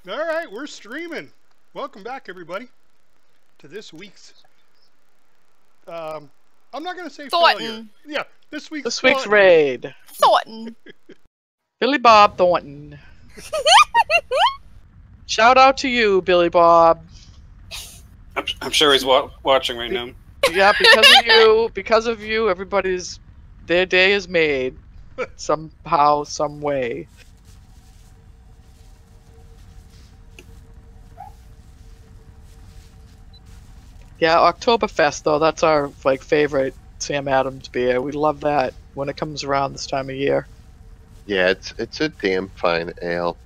All right, we're streaming. Welcome back, everybody, to this week's. I'm not going to say Thornton. failure. Yeah, this week's. This week's raid. Thornton. Billy Bob Thornton. Shout out to you, Billy Bob. I'm sure he's watching right now. Yeah, because of you, their day is made somehow, some way. Yeah, Oktoberfest though, that's our favorite Sam Adams beer. We love that when it comes around this time of year. Yeah, it's a damn fine ale.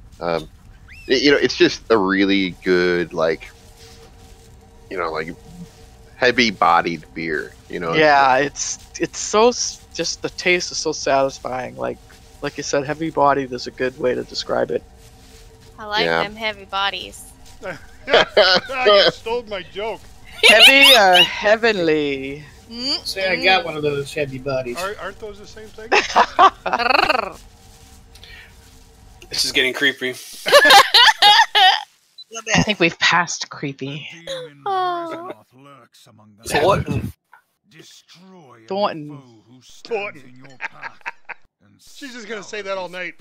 It's just a really good heavy-bodied beer. Yeah, it's so just the taste is so satisfying. Like you said, heavy-bodied is a good way to describe it. I like them heavy bodies. You stole my joke. Heavy or heavenly? See, I got one of those heavy bodies. Aren't those the same thing? This is getting creepy. I think we've passed creepy. Oh. Thornton. Thornton. Thornton. She's just gonna say that all night.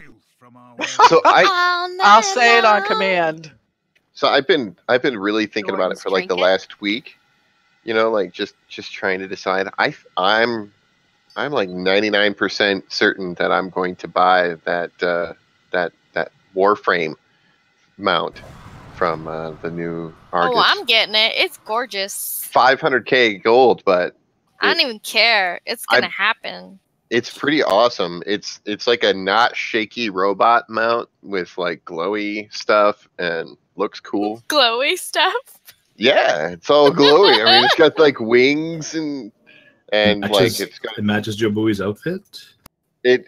So I'll say it on command. So I've been really thinking about it for the last week. Just trying to decide. I'm like 99% certain that I'm going to buy that Warframe mount from the new Argus. Oh, I'm getting it. It's gorgeous. 500k gold, but I don't even care. It's gonna happen. It's pretty awesome. It's like a not shaky robot mount with glowy stuff and looks cool. Glowy stuff. Yeah, it's all glowy. I mean, it's got wings and it matches Joe Bowie's outfit. It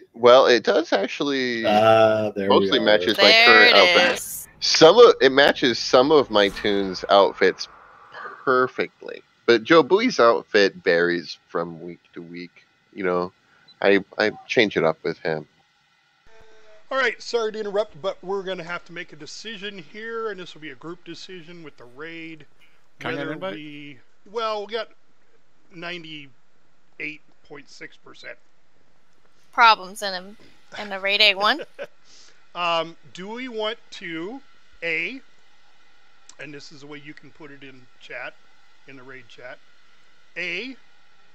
does actually. Mostly matches my There current it outfit. is. It matches some of my tunes' outfits perfectly, but Joe Bowie's outfit varies from week to week. I change it up with him. All right, sorry to interrupt, but we're going to have to make a decision here, and this will be a group decision with the raid. Can I get an invite? We got 98.6%. Problems in the raid A1. Do we want to, and this is the way you can put it in chat, in the raid chat,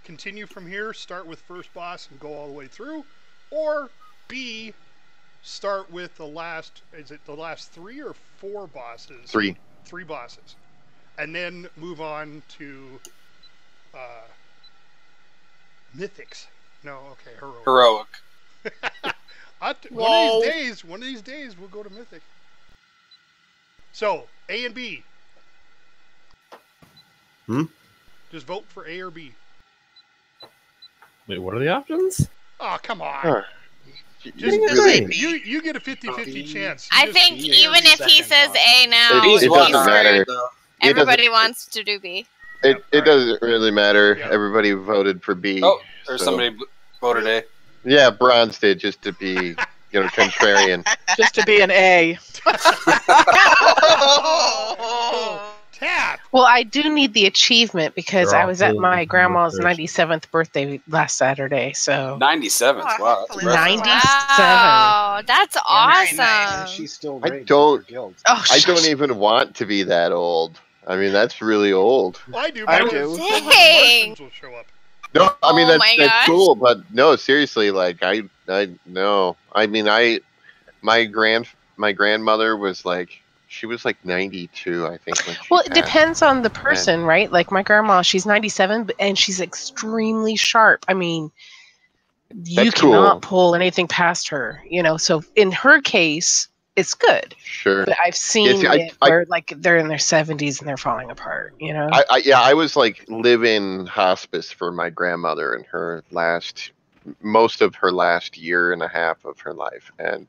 continue from here, start with first boss and go all the way through, or B, start with the last 3 or 4 bosses? 3. 3 bosses. And then move on to mythics. No, okay, heroic. One of these days we'll go to mythic. So, A and B. Just vote for A or B. Wait, what are the options? Oh, come on. Huh. You get a 50-50 chance. I think even if he says A now, it doesn't matter. Everybody wants to do B. It doesn't really matter. Yeah. Everybody voted for B. Oh, or somebody voted A. Yeah, Bronze did, just to be, contrarian. Just to be an A. Tap. Well, I do need the achievement because I was at my grandma's 97th birthday last Saturday. So 97th. Wow. That's 97. Wow, that's awesome. She's still I don't even want to be that old. I mean, that's really old. Well, I do. I do. Dang. Will show up. No, I mean Oh that's cool, but no, seriously, no. I mean, my grandmother was she was 92, I think. When she Well, it depends on the person, right? Like my grandma, she's 97, and she's extremely sharp. I mean, you cannot pull anything past her, So in her case, it's good. Sure. But I've seen where they're in their 70s and they're falling apart, I was live-in hospice for my grandmother in her most of her last year and a half of her life, and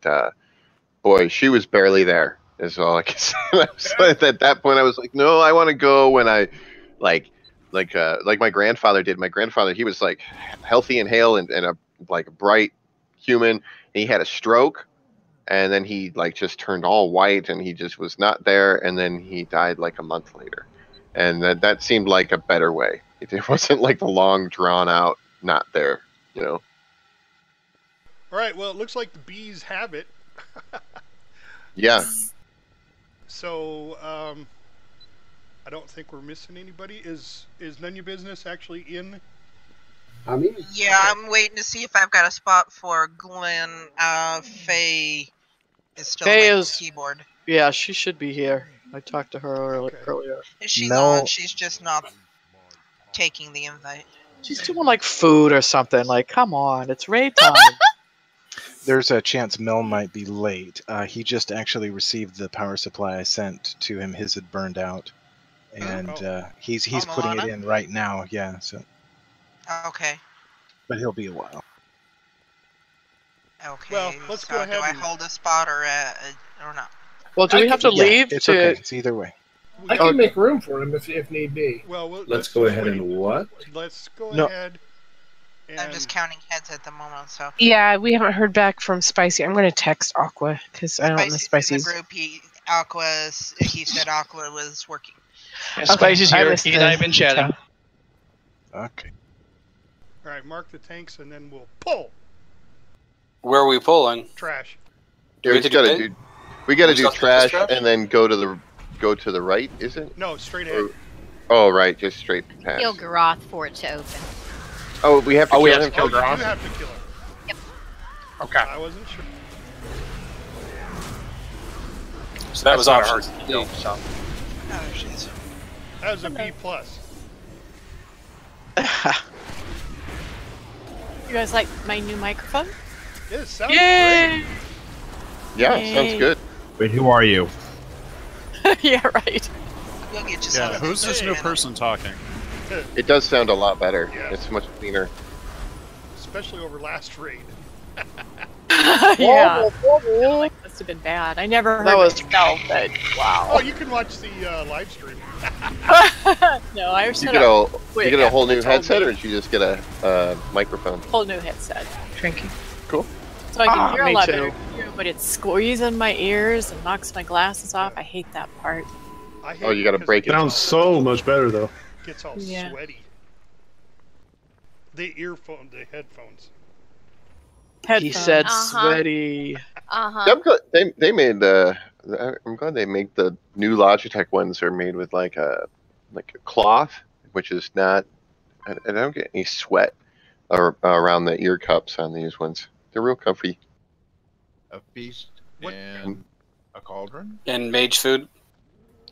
boy, she was barely there. Is all I can say. At that point, I was like, no, I want to go when I like my grandfather did. My grandfather, he was healthy and hale and a bright human. And he had a stroke, and then he like just turned all white, and he just was not there, and then he died like a month later, and that seemed like a better way. It wasn't like the long drawn out not there, you know. All right. Well, it looks like the bees have it. Yeah. So I don't think we're missing anybody. Is none of your business actually in? Yeah, I'm waiting to see if I've got a spot for Glenn. Faye is still Faye away is- from the keyboard. Yeah, she should be here. I talked to her earlier. She's No. on, she's just not taking the invite. She's doing like food or something. Like, come on, it's raid time. There's a chance Mel might be late. He just actually received the power supply I sent to him. His had burned out, and he's putting it Milana? in right now. Yeah, so Okay. but he'll be a while. Okay. Well, let's so go ahead do I and- hold a spot or not? Well, do we have to Yeah, leave it's to? okay. It's either way. I can make room for him if need be. Well, Let's go ahead and what? Let's go No. ahead. And I'm just counting heads at the moment, so. Yeah, we haven't heard back from Spicy. I'm going to text Aqua because I don't know Spicy's Spicy's. in the group. He said Aqua was working. Yeah, Spicy's I here. missed He and I have the been chatting. detail. Okay. all right, mark the tanks, and then we'll pull Where are we pulling? trash. Do we We have to do gotta pay? do. We gotta do Just trash, trash? and then go to the right, is it? No, straight ahead. Oh, right, just straight past. Kill Garoth for it to open. Oh, we have to Oh, we kill have him. to kill You do Garoth? have to kill him. Yep. Okay. I wasn't sure. So that was That's not option. hard to do, so. Oh, there she is. That was a B plus. You guys like my new microphone? Yeah, it sounds Yay! Yeah, Yay. sounds good. Wait, who are you? Yeah, right. You'll get you Yeah, some who's this new in a- person talking? great. It does sound a lot better. Yeah. It's much cleaner. Especially over last raid. Yeah. Like, must have been bad. I never heard That was- myself, but wow. Oh, you can watch the live stream. No, I You set get up a quick you get a whole after new they told headset, me. or did you just get a microphone? Whole new headset. Drinking. Cool. So I can hear a me lot too. better, but it's squeezing my ears and knocks my glasses off. I hate that part. I hate Oh, you gotta because break it. Sounds so much better though. It gets all Yeah. sweaty. The headphones. He Headphones. said Uh-huh. sweaty. Uh-huh. Yeah, I'm glad they made I'm glad they make the new Logitech ones are made with like a cloth, which is not. I don't get any sweat around the ear cups on these ones. They're real comfy. A feast What- and a cauldron? And mage food.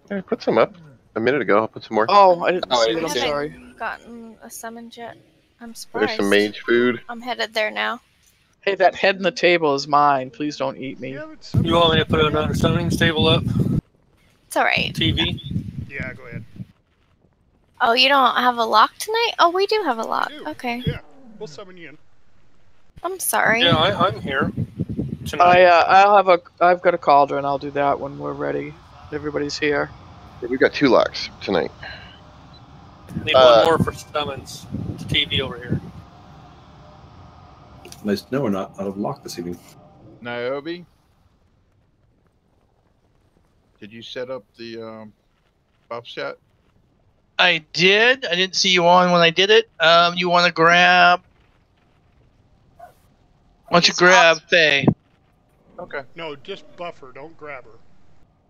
I put some up a minute ago. I'll put some more. Oh, I didn't Oh, I see it. didn't I'm see it. sorry. Gotten a summon jet. I'm surprised. There's some mage food. I'm headed there now. Hey, that head in the table is mine. Please don't eat me. Yeah, it's You want me to put another summoning table up? It's alright. TV? Yeah, go ahead. Oh, you don't have a lock tonight? Oh, we do have a lock. Dude, Okay. Yeah, we'll summon you in. I'm sorry. Yeah, I'm here. Tonight. I've got a cauldron. I'll do that when we're ready. Everybody's here. We've got 2 locks tonight. Need one more for summons. The TV over here. Nice to know we're not out of lock this evening. Niobe? Did you set up the buffs yet? I did. I didn't see you on when I did it. You want to grab? Why don't you grab Faye? Okay. No, just buffer. Don't grab her.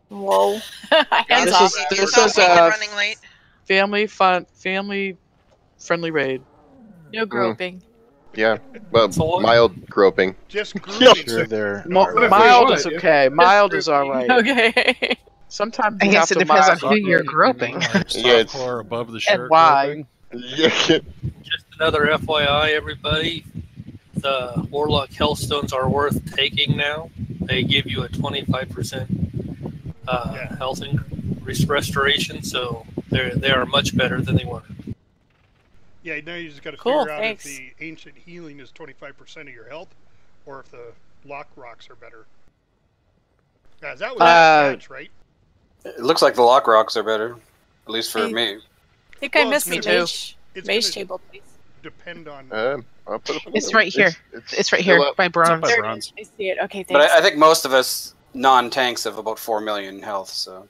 Whoa. Hands This off. is running late. family friendly raid. No groping. Yeah, well, mild groping. Just Sure, they're Mild is okay. Mild is all right. Okay. Sometimes I you guess have it to depends on mild. who you're groping. Yeah, it's Or above the And shirt. why? groping? Yeah. Just another FYI, everybody. The Warlock Hellstones are worth taking now. They give you a 25% health restoration, so they are much better than they were. Yeah, now you just got to Cool, figure out thanks. if the ancient healing is 25% of your health, or if the lock rocks are better. Guys, that was a match, right? It looks like the lock rocks are better, at least for Hey. me. I think I Well, missed it's the gonna- mage it's mage gonna table, please. depend on. I'll put It's right here. It's right here by bronze. There it is. I see it. Okay, thanks. But I think most of us non-tanks have about 4 million health. So.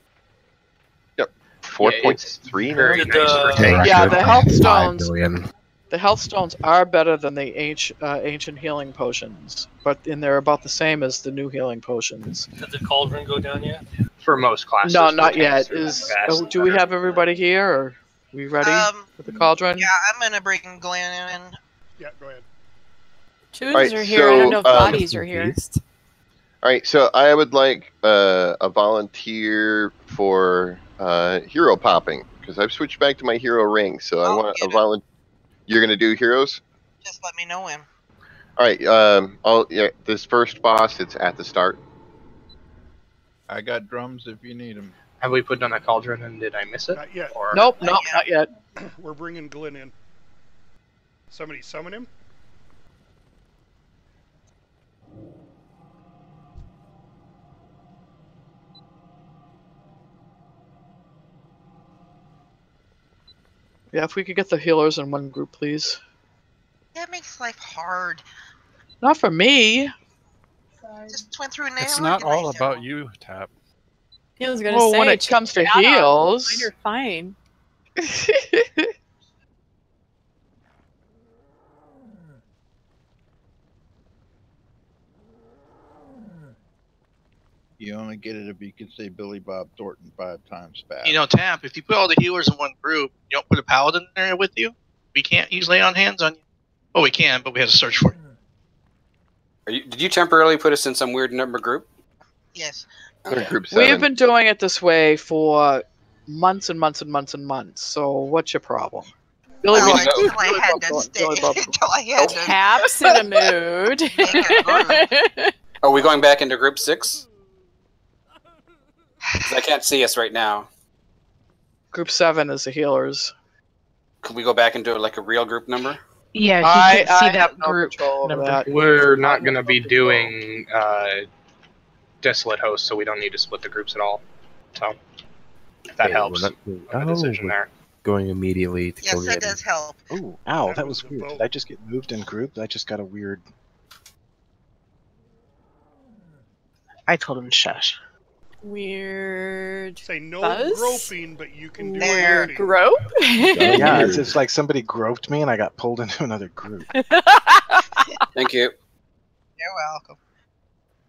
4.3. Very nice for tanks. Yeah, the health 5 stones. million. The health stones are better than the ancient healing potions, but they're about the same as the new healing potions. Did the cauldron go down yet? For most classes. No, the not tanks yet. are Is vastly do we better. have everybody here? Or are we ready with the cauldron? Yeah, I'm gonna bring Glenn in. Yeah, go ahead. Tunes are here. I don't know if bodies are here. All right, so I would like a volunteer for hero popping because I've switched back to my hero ring. So I want a volunteer. You're gonna do heroes? Just let me know when. All right. This first boss, it's at the start. I got drums if you need them. Have we put on a cauldron and did I miss it? Not yet. Or... Nope, not yet. We're bringing Glenn in. Somebody summon him. Yeah, if we could get the healers in one group, please. That makes life hard. Not for me. Just went through an It's not all about you, Tap. He was gonna Well, say when it comes to heals, you're fine. You only get it if you can say Billy Bob Thornton 5 times fast. You know, Tap, if you put all the healers in one group, you don't put a paladin there with you, we can't use lay on hands on you. Well, we can, but we have to search for it. Did you temporarily put us in some weird number group? Yes. Group we have been doing it this way for months and months and months and months. So what's your problem? Billy Well, Bob- until I had to stay. Until I had to. Tap's in a mood. Are we going back into group 6? 'Cause I can't see us right now. Group 7 is the healers. Could we go back into like a real group number? Yeah, I you can see that have no group control over number. that. We're not going to be doing Desolate Host, so we don't need to split the groups at all. So, if that helps. We're a decision there. Going immediately to Yes, kill that does help. Ooh, ow, that was weird. Did I just get moved in group? I just got a weird... I told him shush. Weird. Say no buzz? groping, but you can do Weird it. grope? Yeah, it's like somebody groped me and I got pulled into another group. Thank you. You're welcome.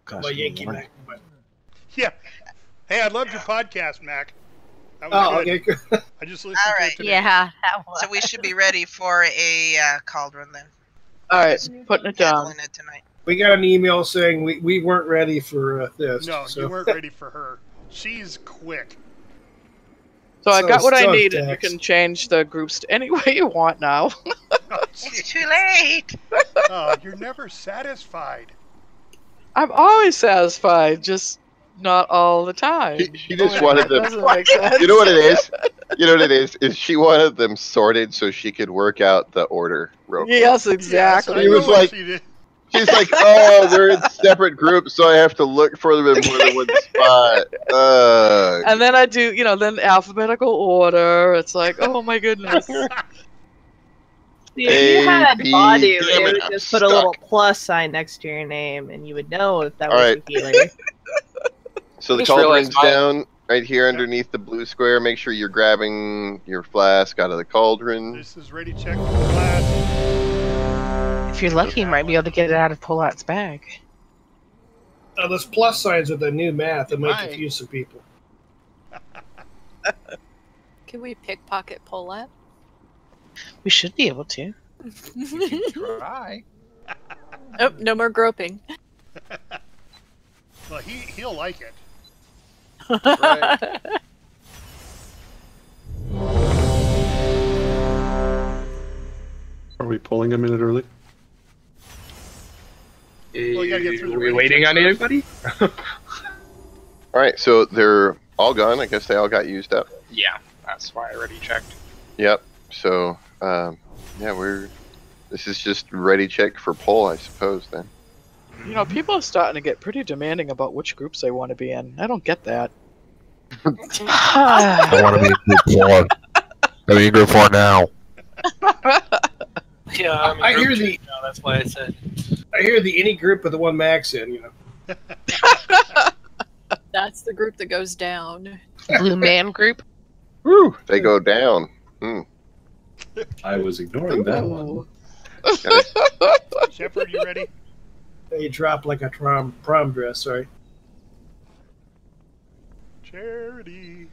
Gosh, Well, Yankee Lord. Mac. But... Yeah. Hey, I loved your podcast, Mac. That Oh, was okay. good. I just listened All to right. it today. Yeah, that was. So we should be ready for a cauldron then. All right, putting it down. Handling it tonight. We got an email saying we weren't ready for this. No, so. you weren't ready for her. She's quick. So I got what I so need, and you Dex. can change the groups to any way you want now. It's too late. Oh, you're never satisfied. I'm always satisfied, just not all the time. She just wanted them. Doesn't make sense. You know what it is? You know what it is? Is she wanted them sorted so she could work out the order real quick. Yes, exactly. She was like, she's like, oh, they're in separate groups, so I have to look for them in more than one spot. And then I do, then alphabetical order. It's like, oh my goodness. See, if you had A, body, B, it damn would it, I'm just put a little stuck. plus sign next to your name, and you would know if that All was right. a healer. So the Just realized cauldron's down right here underneath the blue square. Make sure you're grabbing your flask out of the cauldron. This is ready check for the blast. If you're lucky, you might be able to get it out of Polat's bag. Those plus signs with the new math that might confuse some people. Can we pickpocket Paulette? We should be able to. Try. Oh, no more groping. Well, he'll like it. Right. Are we pulling a minute early? Well, you gotta get through the Are we ready waiting check on first. anybody? All right, so they're all gone. I guess they all got used up. Yeah, that's why I already checked. Yep. So, yeah, this is just ready check for pull, I suppose. Then. People are starting to get pretty demanding about which groups they want to be in. I don't get that. Ah. I want to be in group 4. Let me in group 4 now. Yeah, I'm I in hear group the. two now, that's why I said. I hear the any group with the one Max in. You know. That's the group that goes down. Blue Man Group. Woo, they go down. Hmm. I was ignoring that one. Shepard, you ready? They drop like a prom dress. Sorry. Charity.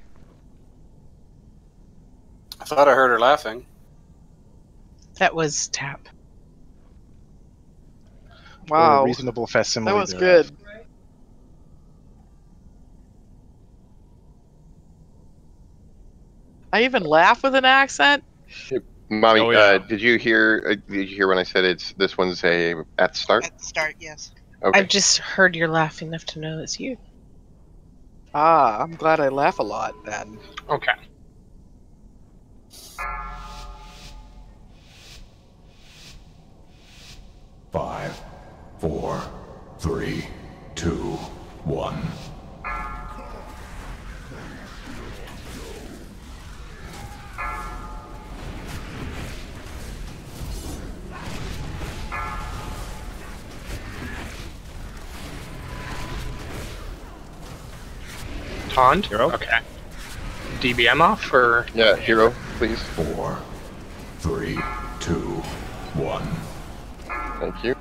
I thought I heard her laughing. That was Tap. Wow. Or a reasonable facsimile. That was thereof. good. I even laugh with an accent. Mommy, Oh, yeah. did you hear when I said this one's at start? At the start, yes. Okay. I just heard you're laughing enough to know it's you. Ah, I'm glad I laugh a lot then. Okay. Five, 4, 3, 2, 1. Tond? Okay. DBM off or? Yeah, hero, please. 4, 3, 2, 1. Thank you.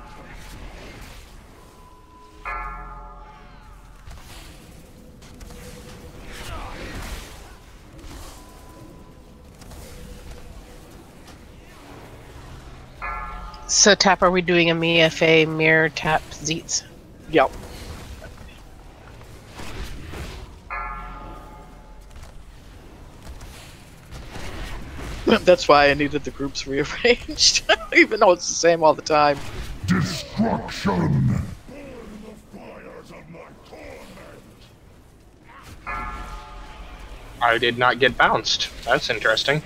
So, Tap, are we doing a Mia Fey mirror tap Zeets? Yep. That's why I needed the groups rearranged, even though it's the same all the time. Destruction! I did not get bounced. That's interesting.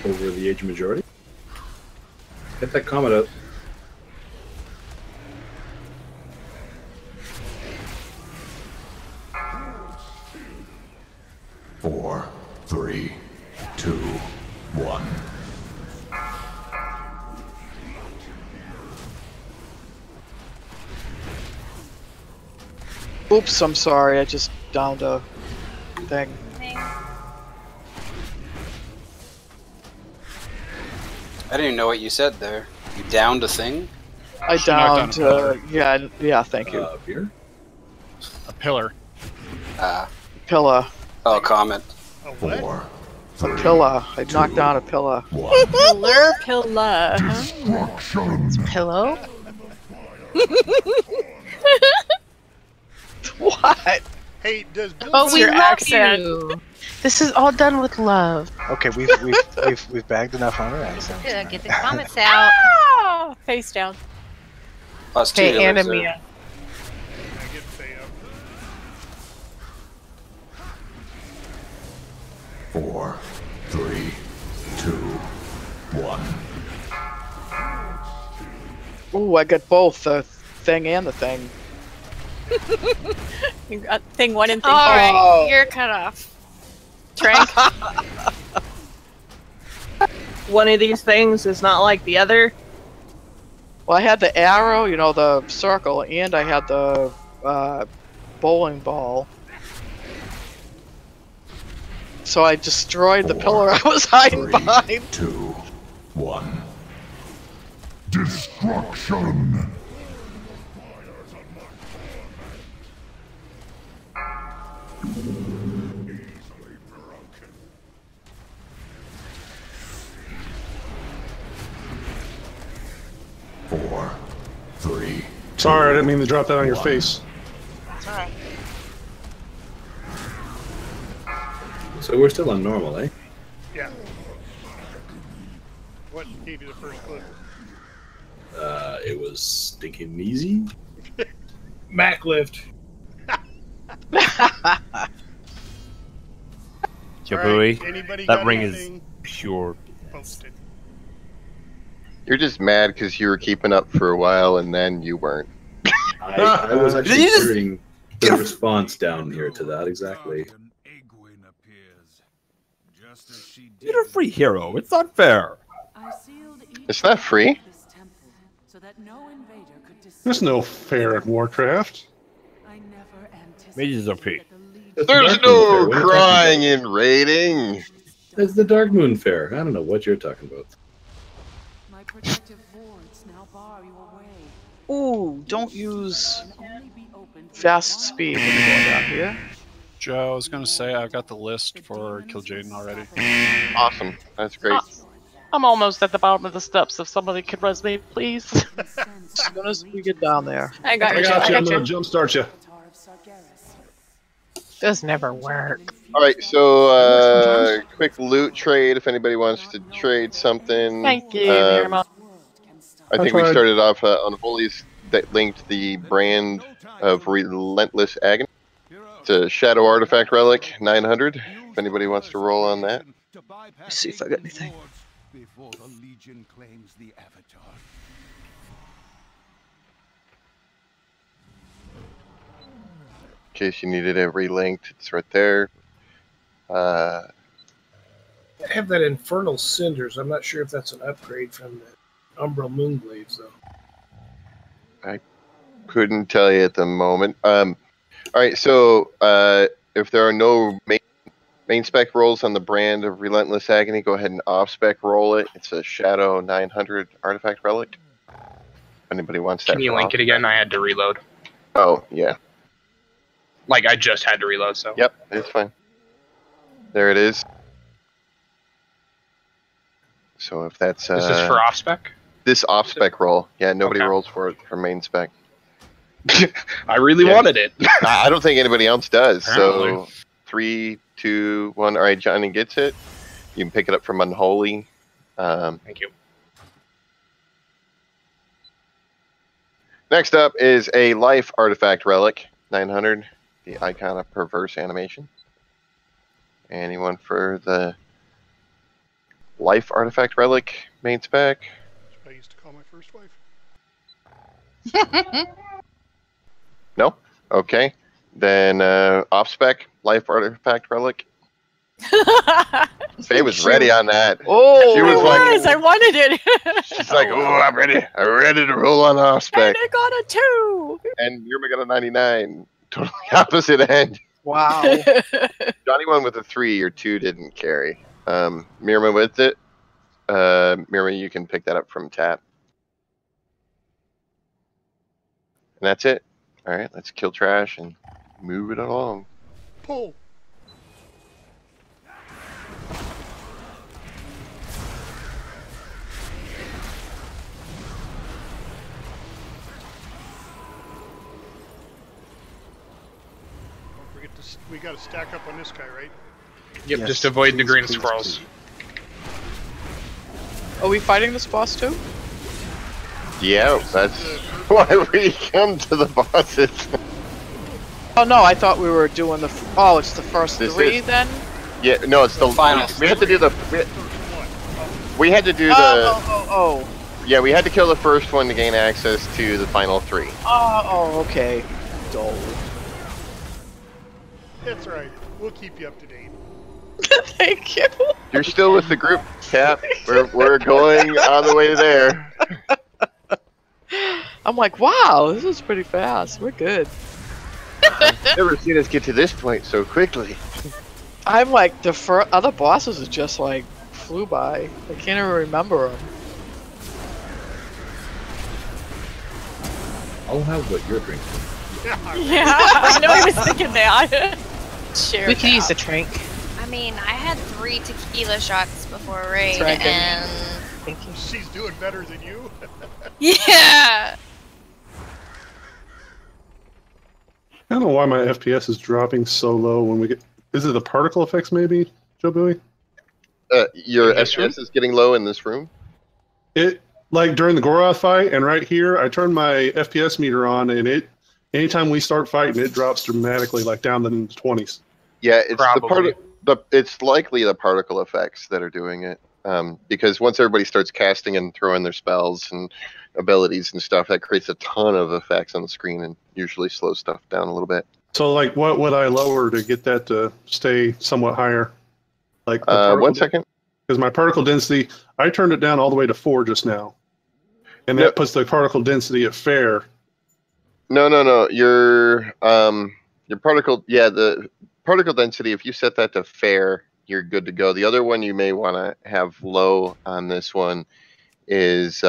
Over the age majority. Get that comment out. Four, 3, 2, 1. Oops, I'm sorry. I just downed a thing. I didn't even know what you said there. You downed a thing? I downed. Yeah. Thank you. Here. A pillar. Pillar. Oh, comment. Four, A pillar. I knocked down a pillar. Pillar, pillar. Pillow? What? Hey, does Blue Oh, we your love accent. you. This is all done with love. Okay, we've bagged enough on our accent. Yeah, get the comments out. Ah, face down. Plus two Okay, healers and there. Mia. I get Faye up. 4, 3, 2, 1. Ooh, I got both the thing and the thing. You got thing one and thing All two. right, you're cut off. Trank. One of these things is not like the other. Well, I had the arrow, you know, the circle, and I had the bowling ball. So I destroyed the pillar I was hiding behind. 2, 1. Destruction! Four, 3. Sorry, I didn't mean to drop that on your face. That's alright. So we're still on normal, eh? Yeah. What gave you the first clip? It was stinking easy. Mac lift. Jabui, anybody that got ring anything is pure. posted? You're just mad because you were keeping up for a while and then you weren't. I was Did actually you just- hearing the response down here to that exactly. You're a free hero. It's not fair. It's not free. There's no fair in Warcraft. Mages are paid. There's no crying in raiding. It's the Dark Moon Fair. I don't know what you're talking about. Ooh, don't use fast speed when you go down here. Joe, I was going to say I've got the list for Kill Jaden already. Awesome. That's great. I'm almost at the bottom of the steps. If somebody could res me, please. As soon as we get down there. I got you. I'm gonna jumpstart you. Does never work. All right, so quick loot trade. If anybody wants to trade something. Thank you, Miramon. I think we started off on Holy's that linked the brand of Relentless Agony. It's a Shadow Artifact Relic, 900. If anybody wants to roll on that. Let's see if I got anything. Before the Legion claims the Avatar. In case you needed it relinked, it's right there. I have that Infernal Cinders. I'm not sure if that's an upgrade from the Umbral Moonblades, though. I couldn't tell you at the moment. All right, so if there are no main spec rolls on the brand of Relentless Agony, go ahead and off spec roll it. It's a Shadow 900 Artifact Relic. If anybody wants that. Can you link it again? I had to reload. Oh, yeah. Like, I just had to reload, so. Yep, it's fine. There it is. So if that's... Is this for off-spec? This off-spec roll. Yeah, nobody rolls for it for main spec. I really wanted it. I don't think anybody else does. Apparently. So 3, 2, 1. All right, Johnny gets it. You can pick it up from Unholy. Thank you. Next up is a Life Artifact Relic, 900. The icon of perverse animation. Anyone for the Life Artifact Relic main spec? That's what I used to call my first wife. No? Okay. Then off spec Life Artifact Relic. Faye was ready on that. Oh, she was like, I wanted it. she's like, oh, I'm ready. I'm ready to roll on off spec. And I got a 2. And Yurma got a 99. Totally opposite end. Wow. Johnny won with a 3. Your 2 didn't carry. Mirma with it. Mirma, you can pick that up from tap. And that's it. All right, let's kill trash and move it along. Pull. We got to stack up on this guy, right? Yep, Yes, just avoid the please, green please, squirrels. Are we fighting this boss too? Yeah, that's why we come to the bosses. Oh no, I thought we were doing the. Oh, it's the first This 3 is- then? Yeah, no, it's the final. We had to do the. We had to do the. Oh. Yeah, we had to kill the first one to gain access to the final 3. Oh, okay. Dull. That's right. We'll keep you up to date. Thank you. You're still with the group, Cap. We're going on the way there. I'm like, wow, this is pretty fast. We're good. Never seen us get to this point so quickly. I'm like, the other bosses are just like flew by. I can't even remember them. I'll have what you're drinking. Yeah, I know he was thinking that. Share We could use the drink. I mean, I had 3 tequila shots before raid, Right, and Thank you. She's doing better than you. yeah. I don't know why my FPS is dropping so low when we get. Is it the particle effects, maybe, Joe Bowie? Your FPS is getting low in this room? It like during the Goroth fight, and right here, I turn my FPS meter on, and it. Anytime we start fighting, it drops dramatically, like down to the 20s. Yeah, it's it's likely the particle effects that are doing it. Because once everybody starts casting and throwing their spells and abilities and stuff, that creates a ton of effects on the screen and usually slows stuff down a little bit. So, like, what would I lower to get that to stay somewhat higher? Like 1 second. Because my particle density, I turned it down all the way to 4 just now, and that puts the particle density at fair. No. Your particle, the particle density. If you set that to fair, you're good to go. The other one you may want to have low on this one is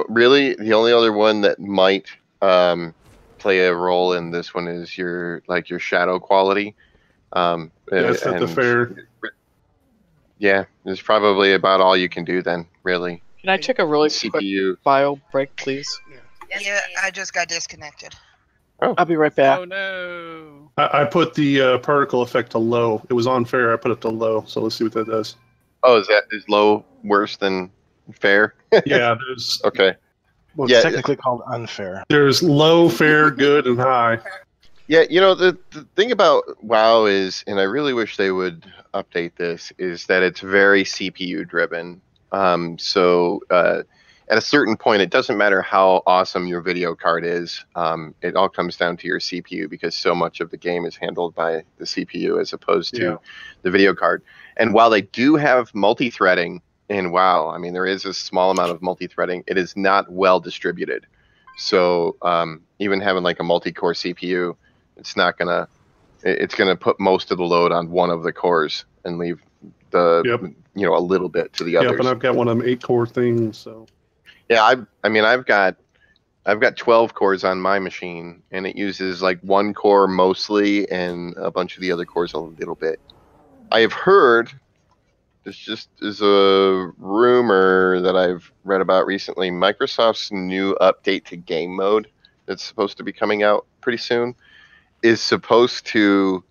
really the only other one that might play a role in this one is your shadow quality. That's at the fair. Yeah, it's probably about all you can do then, really. Can I take a really quick bio break, please? Yeah, I just got disconnected. Oh. I'll be right back. Oh no! I put the particle effect to low. It was on fair. I put it to low. So let's see what that does. Oh, is low worse than fair? Yeah, there's okay. Well, it's technically called unfair. There's low, fair, good, and high. Yeah, the thing about WoW is, and I really wish they would update this, is that it's very CPU driven. So at a certain point, it doesn't matter how awesome your video card is. It all comes down to your CPU because so much of the game is handled by the CPU as opposed to the video card. And while they do have multi-threading in WoW, I mean, there is a small amount of multi-threading. It is not well distributed. So even having like a multi-core CPU, it's gonna put most of the load on one of the cores and leave the a little bit to the others. Yep, and I've got one of them 8-core things. So yeah, I've got 12 cores on my machine, and it uses like 1 core mostly, and a bunch of the other cores a little bit. I have heard, this just is a rumor that I've read about recently, Microsoft's new update to game mode that's supposed to be coming out pretty soon is supposed to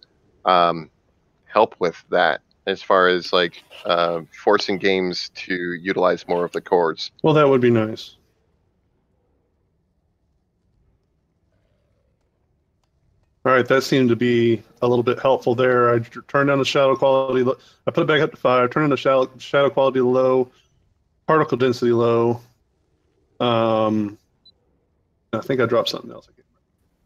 help with that, as far as like forcing games to utilize more of the cores. Well, that would be nice. All right, that seemed to be a little bit helpful there. I turned down the shadow quality. I put it back up to 5. Turned down the shadow quality low, particle density low. I think I dropped something else.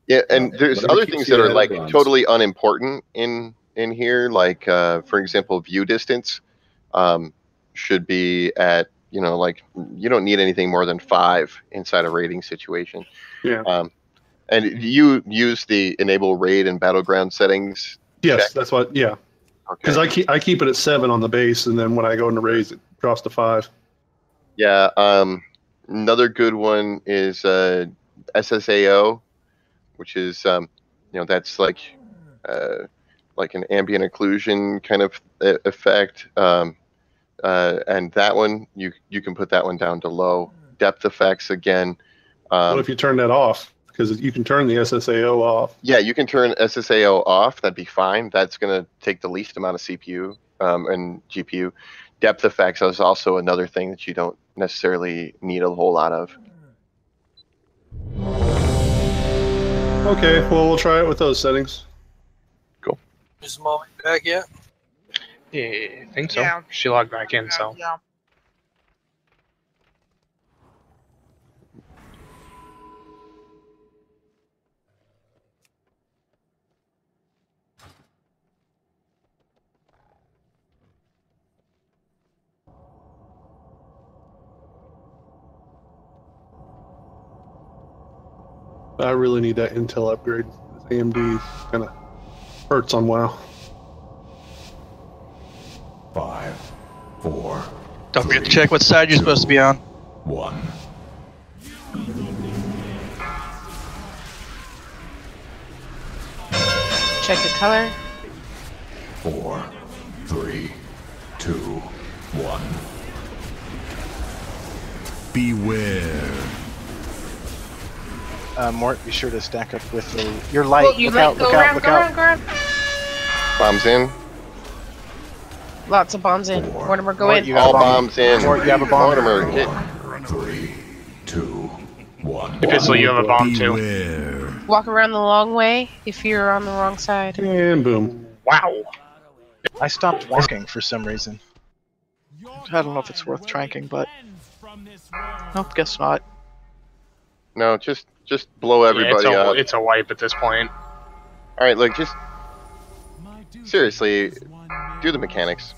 Yeah, and there's other things that are like totally unimportant in here. Like, for example, view distance should be at, like you don't need anything more than 5 inside a raiding situation. Yeah. And you use the enable raid and battleground settings? Yes, check? that's what. Yeah. Because I keep it at 7 on the base, and then when I go into raids, it drops to 5. Yeah. Another good one is SSAO, which is that's like an ambient occlusion kind of effect. And that one you can put that one down to low. Depth effects again. What if you turn that off? Because you can turn the SSAO off. Yeah, you can turn SSAO off. That'd be fine. That's going to take the least amount of CPU and GPU. Depth effects is also another thing that you don't necessarily need a whole lot of. Okay, well, we'll try it with those settings. Cool. Is Molly back yet? Yeah, I think so. Yeah. She logged back in, so. Yeah. I really need that Intel upgrade. AMD kind of hurts on WoW. 5, 4. Don't forget to check what side you're supposed to be on. 1. Check the color. 4, 3, 2, 1. Beware. Mort, be sure to stack up with your light. Oh, you look might out, go look around, out, look go out. around, go around. Bombs in. Lots of bombs in. Mortimer, go Mort, in. you got All a bomb. bombs in. Mort, you have a bomb. Mortimer, hit. 3, 2, 1. Pistol, you have a bomb too. Beware. Walk around the long way if you're on the wrong side. And boom. Wow. I stopped walking for some reason. I don't know if it's worth tranking, but nope, guess not. No, just blow everybody up. It's a wipe at this point. All right, look, just seriously, do the mechanics.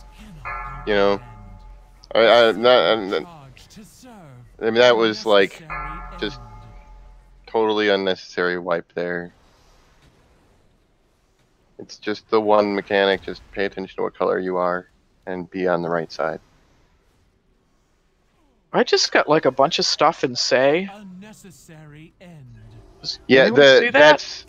You know, I mean, that was like just totally unnecessary wipe there. It's just the one mechanic. Just pay attention to what color you are and be on the right side. I just got like a bunch of stuff in say. Yeah, that's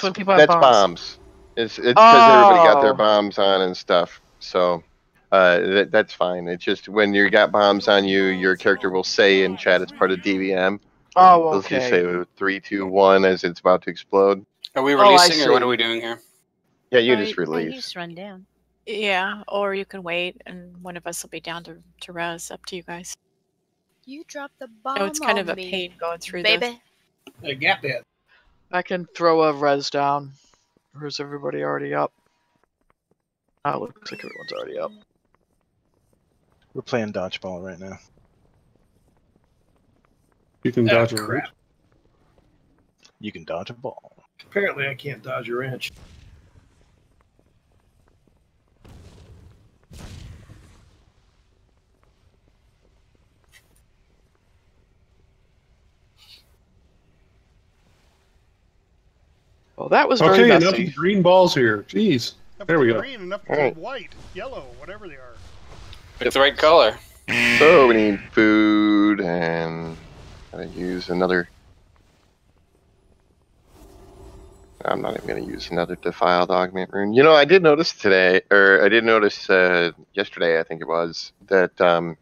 when people have bombs. It's because everybody got their bombs on and stuff. So that's fine. It's just when you got bombs on you, your character will say in chat it's part of DVM. Oh, They'll just say 3, 2, 1 as it's about to explode. Are we releasing or what are we doing here? Yeah, you just release. Just run down. Yeah, or you can wait, and one of us will be down to res. Up to you guys. You dropped the bomb. No, it's kind of a me, pain going through baby. this. A gap bed. I can throw a res down. Or is everybody already up? Oh, looks like everyone's already up. We're playing dodgeball right now. You can dodge a crap. You can dodge a ball. Apparently, I can't dodge a wrench. Well, that was very enough messy. green balls here. Jeez. There we go. Green, enough white, yellow, whatever they are. It's the right color. So we need food and gotta use another. I'm not even gonna use another defiled augment rune. You know, I did notice today, or I did notice yesterday, I think it was, that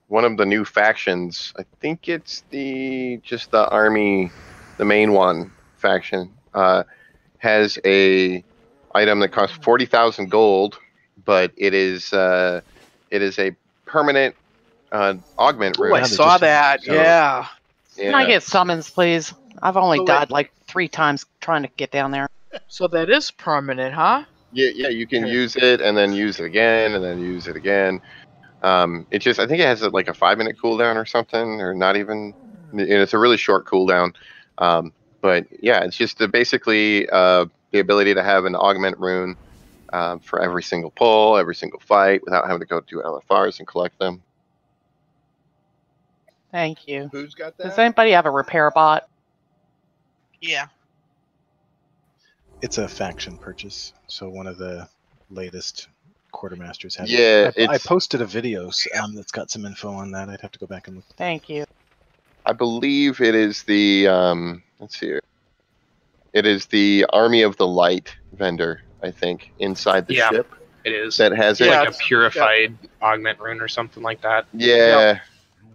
one of the new factions, I think it's the army, the main one faction, has a item that costs 40,000 gold, but it is a permanent augment rune. I saw that. Yeah. Can I get summons, please? I've only died like 3 times trying to get down there. So that is permanent, huh? Yeah, you can use it and then use it again and then use it again. It just, I think it has like a 5-minute cooldown or something, or not even. And it's a really short cooldown. But yeah, it's just basically the ability to have an augment rune for every single pull, every single fight, without having to go do LFRs and collect them. Thank you. Who's got that? Does anybody have a repair bot? Yeah. It's a faction purchase, so one of the latest quartermasters had Yeah, it. I posted a video that's got some info on that. I'd have to go back and look. Thank you. I believe it is the let's see here. It is the Army of the Light vendor, I think, inside the ship. It is. That has it. Like a purified augment rune or something like that. Yeah.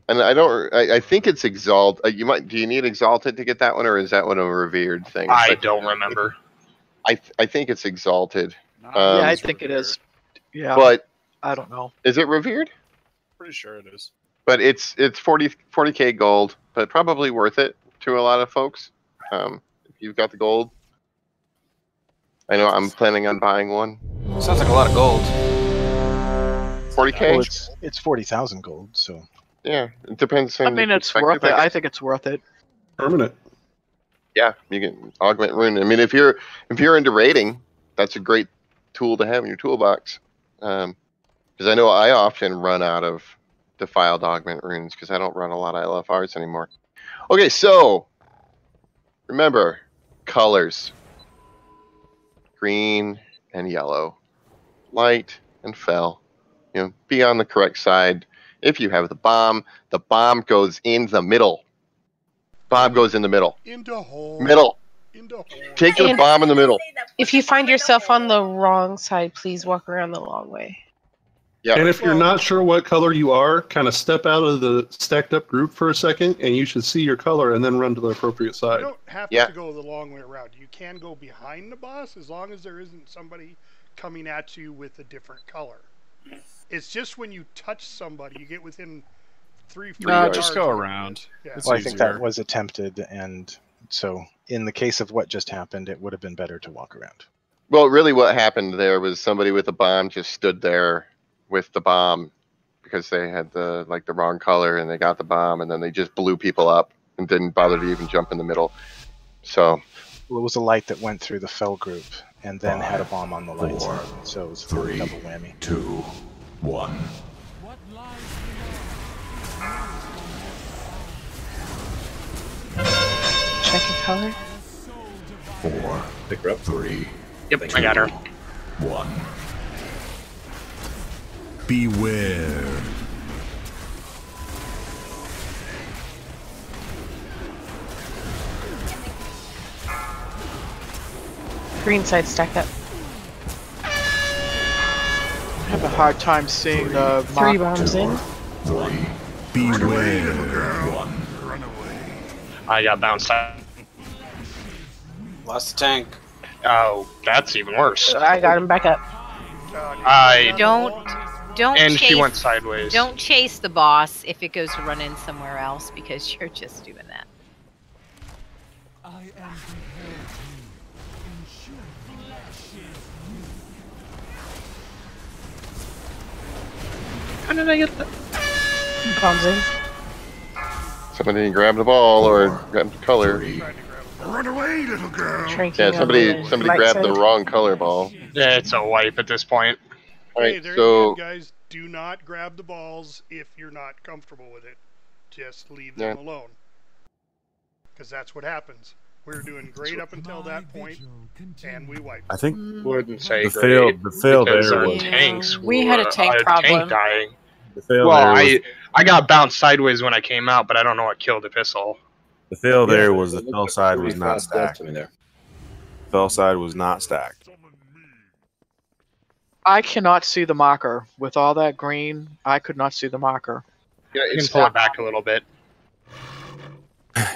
And I think it's Exalt. Do you need Exalted to get that one, or is that one a revered thing? I don't remember. I think it's Exalted. Yeah, I think it is. Yeah. But I don't know. Is it revered? Pretty sure it is. But it's 40k gold, but probably worth it to a lot of folks. If you've got the gold. I know I'm planning on buying one. Sounds like a lot of gold. 40k? Well, it's 40,000 gold, so. Yeah, it depends. I mean, it's worth it. I think it's worth it. Permanent. Yeah, you can augment rune. I mean, if you're into raiding, that's a great tool to have in your toolbox. Because I know I often run out of defiled augment runes because I don't run a lot of LFRs anymore. Okay, so remember colors: green and yellow, light and fel. You know, be on the correct side. If you have the bomb goes in the middle. Bomb goes in the middle. Into hole. Middle. Into hole. Take the bomb in the middle. If you find yourself on the wrong side, please walk around the long way. Yeah. And if you're not sure what color you are, kind of step out of the stacked up group for a second, and you should see your color and then run to the appropriate side. You don't have to go the long way around. You can go behind the boss as long as there isn't somebody coming at you with a different color. It's just when you touch somebody, you get within 3-4 yards. Just go around. Yeah. Well, I think that was attempted, and so in the case of what just happened, it would have been better to walk around. Well, really what happened there was somebody with a bomb just stood there with the bomb because they had the wrong color and they got the bomb, and then they just blew people up and didn't bother to even jump in the middle. So Well, it was a light that went through the fell group and then had a bomb on the light side, so it was a double whammy. 2, 1. Check your color. 4. Pick her up. 3. Yep, I got her. 1. Beware. Green side stack up. I have a hard time seeing the 3 bombs in. 3. Beware. 1. I got bounced out. Lost the tank. Oh, that's even worse. I got him back up. Don't And chase, she went sideways. Don't chase the boss if it goes to run in somewhere else because you're just doing that. How did I get that? Bombs in. somebody grab the ball or grab the color. Run away, little girl. Yeah, somebody grabbed the wrong color ball. Yeah, it's a wipe at this point. All Hey, right, there so again, guys, do not grab the balls if you're not comfortable with it. Just leave them alone. Because that's what happens. We were doing great up until that point, and we wiped. I think wouldn't say the fail because there our was tanks We had a tank our problem. Tank dying. the fail Well, there was, I got bounced sideways when I came out, but I don't know what killed the pistol. the fail there Yeah, was it the looked fell like side pretty was not fast death stacked. to me there. Fell side was not stacked. I cannot see the marker. With all that green, I could not see the marker. Yeah, you can pull it back a little bit.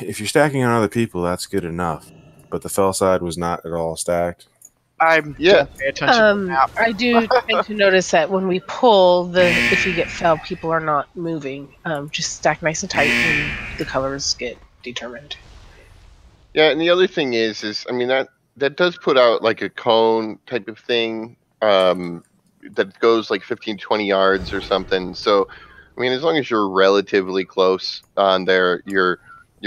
If you're stacking on other people, that's good enough. But the fell side was not at all stacked. I'm don't pay attention to the map. I do tend to notice that when we pull, if you get fell, people are not moving. Just stack nice and tight, and the colors get determined. yeah, and the other thing is I mean that does put out like a cone type of thing that goes like 15, 20 yards or something. So I mean, as long as you're relatively close on there, you're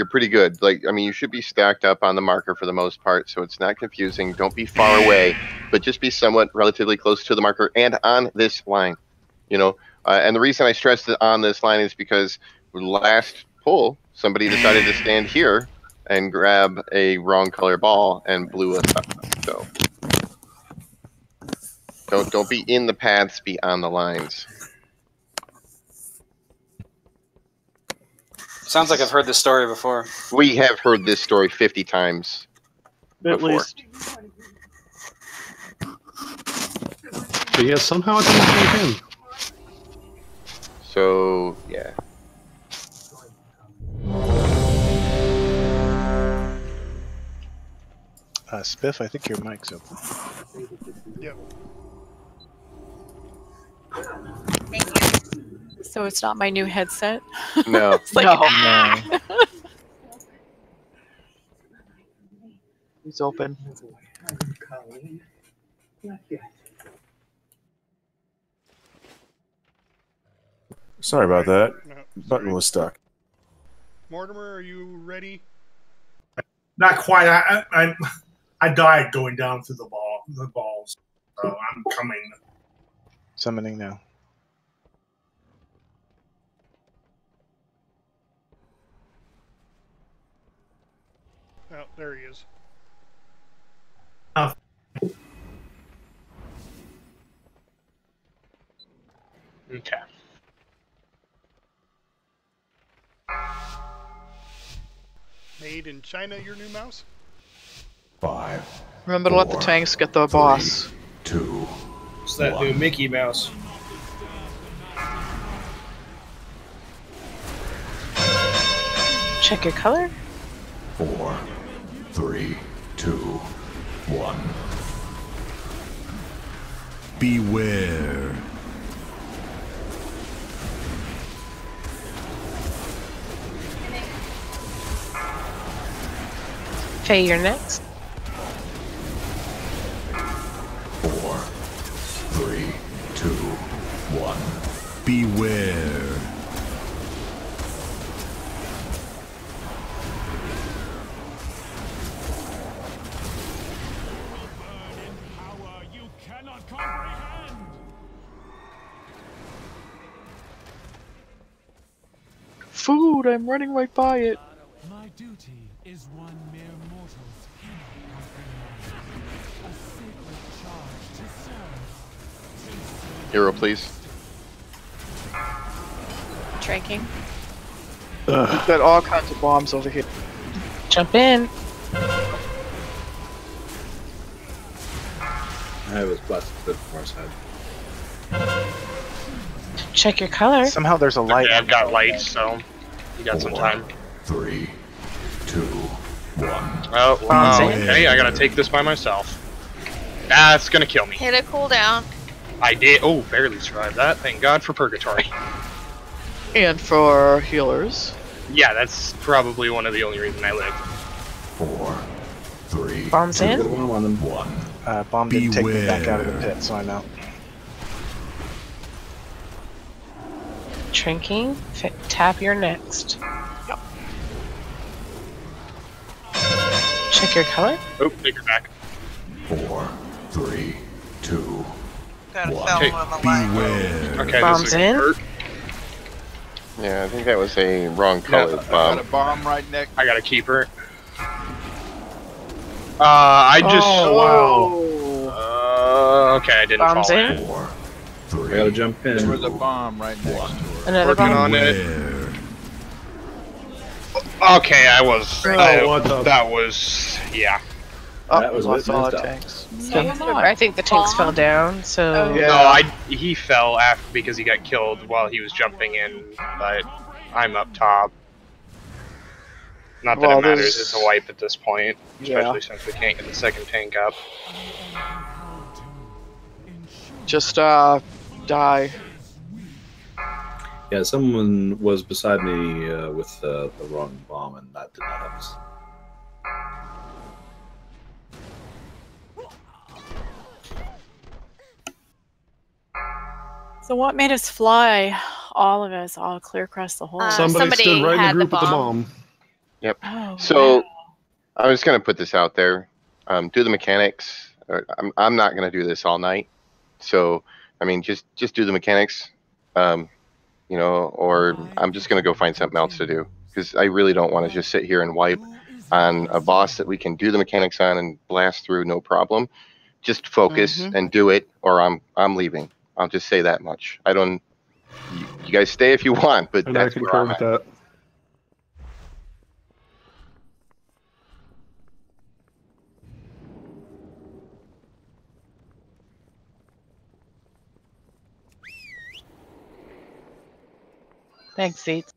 pretty good. Like, I mean, you should be stacked up on the marker for the most part, so it's not confusing. Don't be far away, but just be somewhat relatively close to the marker and on this line, you know. And the reason I stressed it on this line is because last pull, somebody decided to stand here and grab a wrong color ball and blew us up. So don't be in the paths, be on the lines. Sounds like I've heard this story before. We have heard this story 50 times At before. least. But yeah, somehow it didn't break in. So, yeah. Spiff, I think your mic's open. Yep. So it's not my new headset? No. It's like, No. He's open. Sorry about that. No, Button was stuck. Mortimer, are you ready? Not quite. I died going down through the balls. So I'm coming. Summoning now. Oh, there he is. Okay. Made in China, your new mouse? 5. Remember to let the tanks get the boss. 2. It's that new Mickey Mouse. Check your color. 4. 3. 2. 1. Beware. Faye, you're next. 4. 3. 2. 1. Beware. food. I'm running right by it. My duty is one mere mortal's cannot comprehend. A sacred charge to serve. Hero, please. Drinking. We've got all kinds of bombs over here. Jump in. I was blessed with far side. Check your color. Somehow there's a light. Okay, I've got light, so you got some time. 3, 2, 1. Oh, okay, I gotta take this by myself. That's gonna kill me. Hit a cooldown. I did. Oh, barely survived that. Thank God for purgatory. And for healers. Yeah, that's probably one of the only reasons I lived. 4, 3. Bombs in. On them. 1. Bomb didn't take me back out of the pit, so I'm out. Drinking. Tap your next. Yep. Check your color. Oh, take her back. 4, 3, 2, Gotta 1. fell on the line. Beware. Okay, Bombs this is in. hurt. Yeah, I think that was a wrong colored I got bomb. a bomb right next. I gotta keep her. I just. Okay, I didn't Bombs fall in. in. 4, I 3. gotta jump in. There was a bomb right next to her. Another Working bomb. on it. Okay, I was. That was. Yeah. Oh, That was lost what all messed our up. tanks. I think the tanks fell down, so... Yeah. No, he fell after because he got killed while he was jumping in, but I'm up top. Not that it matters, it's a wipe at this point, especially since we can't get the second tank up. Just die. Yeah, someone was beside me with the wrong bomb, and that did not help us. So what made us fly? All of us, all clear across the whole. Somebody stood right in the had the group with the bomb. Yep. Oh, So wow. I was going to put this out there. Do the mechanics. I'm not going to do this all night. So, I mean, just do the mechanics, you know, or I'm just going to go find something else to do. Because I really don't want to just sit here and wipe on a boss that we can do the mechanics on and blast through no problem. Just focus and do it, or I'm leaving. I'll just say that much. I don't. You guys stay if you want, but And I that's where concur I'm with at. that. Thanks, Seats.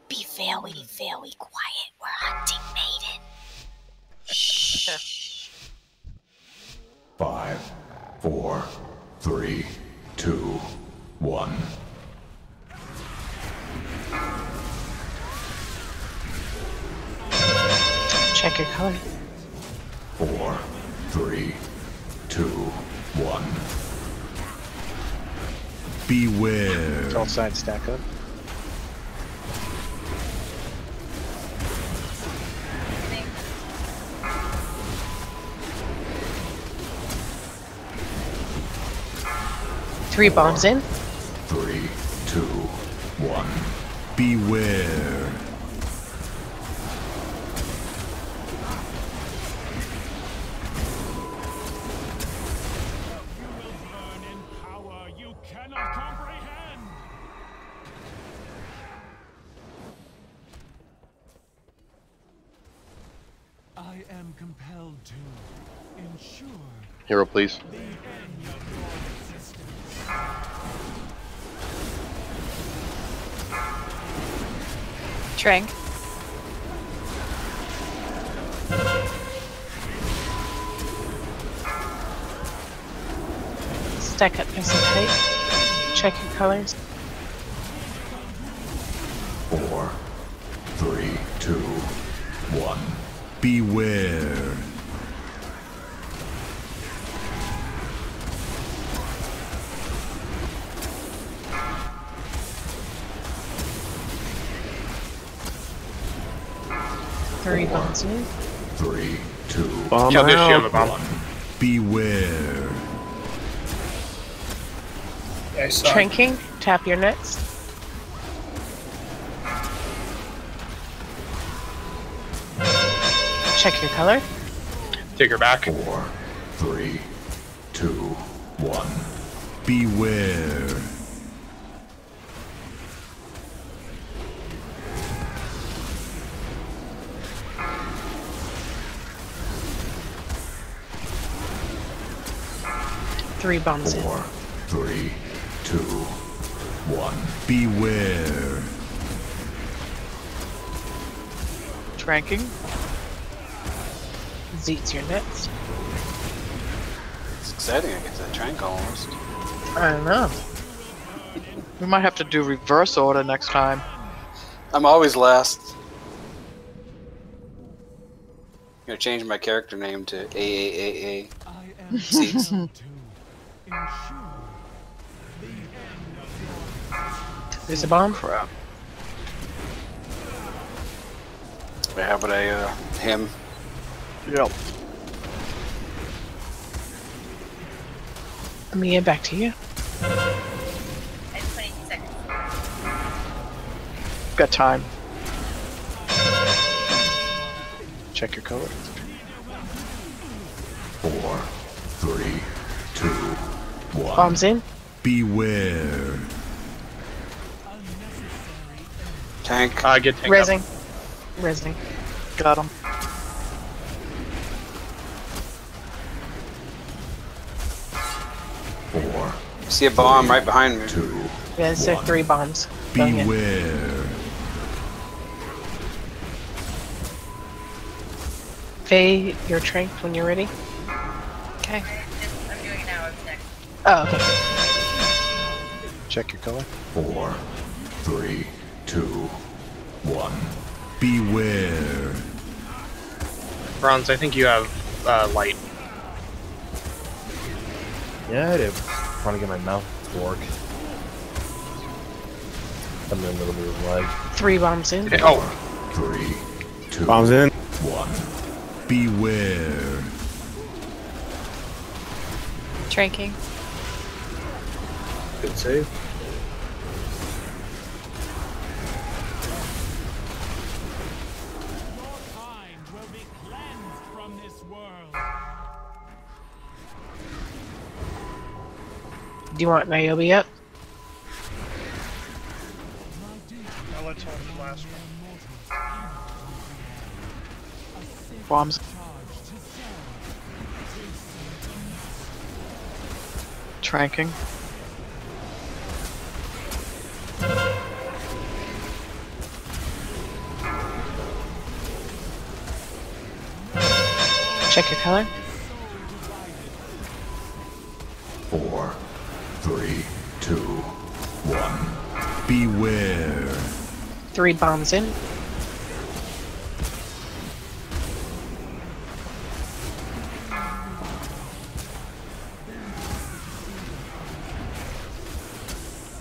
Be very, very quiet. We're hunting Maiden. Shh. 4, 3, 2, 1. Check your color. 4, 3, 2, 1. Beware. All sides stack up. Three bombs in. 3, 2, 1. Beware. I am compelled to ensure Hero, please. the end of your existence. Trank. Stack up nice and tight. Check your colors. 4, 3, 2, 1. Beware. Three bombs in. 3, 2, Bomb Kill this, out. you have a bomb. 1. Beware. Yeah, I saw it. Tranking. Tap your next. Check your color. Take her back. 4, 3, 2, 1. Beware. Three bombs in. 4, 3, 2, 1. Beware. Tranking. Zeet's your next. It's exciting. I get that trank almost. I don't know. We might have to do reverse order next time. I'm always last. I'm gonna change my character name to AAAA. Seats. There's a bomb. Crap. Yeah, but him. Yep. Let me get back to you. Got time. Check your color. 4, 3, 2, 1. Bombs in. Beware. Tank. Get tank Resing. Resing. Got him. See a bomb right behind me. 2. Yeah, there's three bombs. Going in. Beware. Faye, your trank when you're ready. Okay. I'm doing it now. It's next. Oh, okay. Check your color. 4, 3, 2, 1. Beware. Bronze, I think you have light. Yeah, I do. Trying to get my mouth to work. I'm in the middle of the leg. Three bombs in. Oh. 3, 2, Bombs in. 1. Beware. Tranking. Good save. Do you want Niobe up? Now let's hold the last one. Bombs. Tranking. Check your color. 3, 2, 1. Beware. 3 bombs in.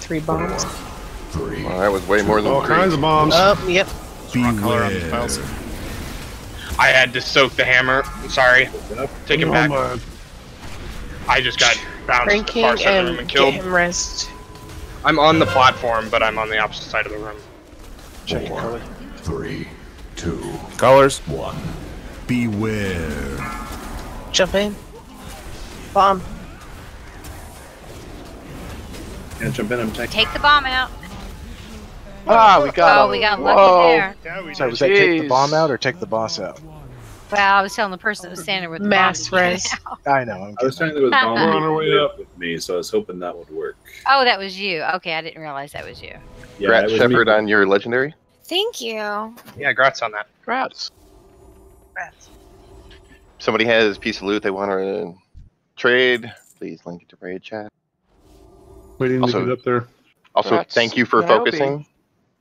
Three bombs. 3. Well, that was way more than All 3. kinds of bombs. Yep. Beware. I had to soak the hammer. I'm sorry. Take it back. My. I just got bounced to the Drinking far side of the room and and get killed. him rest. I'm on the platform, but I'm on the opposite side of the room. Check your color. 3, 2, Colors. 1. Beware. Jump in. Bomb. Can't jump in. I'm taking. Take the bomb out. Ah, we got. Oh, we got lucky Whoa. there. Yeah, we Sorry, did. was that take the Jeez. bomb out or take the boss out? Well, I was telling the person that was standing there with the Mass bomb to get res. it out. I know. I was trying to do a bomb We're on our way up. with me, so I was hoping that would work. Oh, that was you. Okay, I didn't realize that was you. Yeah, Rat it was Shepherd me. on your legendary. Thank you. Yeah, grats on that. Rats. Somebody has a piece of loot they want to trade. Please link it to raid chat. Waiting Also- to get up there. Also, Rats. thank you for That'll focusing.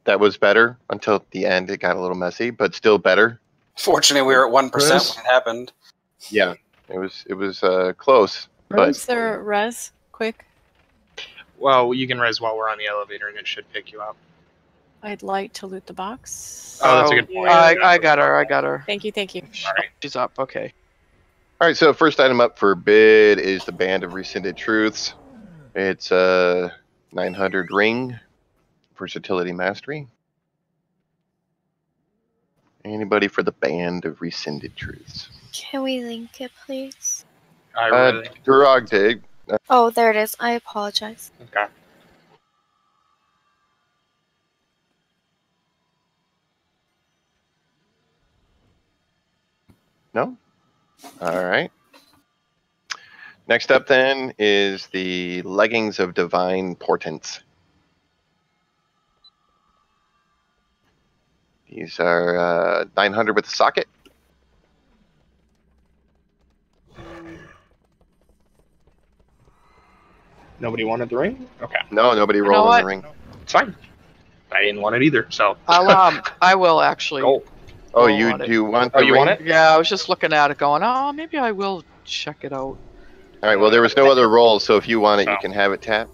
That was better until the end. It got a little messy, but still better. Fortunately, we were at 1% Chris? when it happened. Yeah, it was close, but Is there res? Quick. Well, you can res while we're on the elevator, and it should pick you up. I'd like to loot the box. Oh, that's a good point. I got her. I got her. Thank you. Thank you. All right. She's up. Okay. all right. So first item up for bid is the Band of Rescinded Truths. It's a 900 ring, versatility mastery. Anybody for the Band of Rescinded Truths? Can we link it, please? I really. Durog did. Oh, there it is. I apologize. Okay. No? All right. Next up then is the Leggings of Divine Portents. These are 900 with a socket. Nobody wanted the ring? Okay. No, nobody know rolled on what? the ring. It's fine. I didn't want it either, so. I will actually. Gold. Oh, Don't you want it. do want the Oh, you ring? want it? Yeah, I was just looking at it, going, oh, maybe I will check it out. All right. Well, there was no other rolls, so if you want it, you Oh. can have it tapped.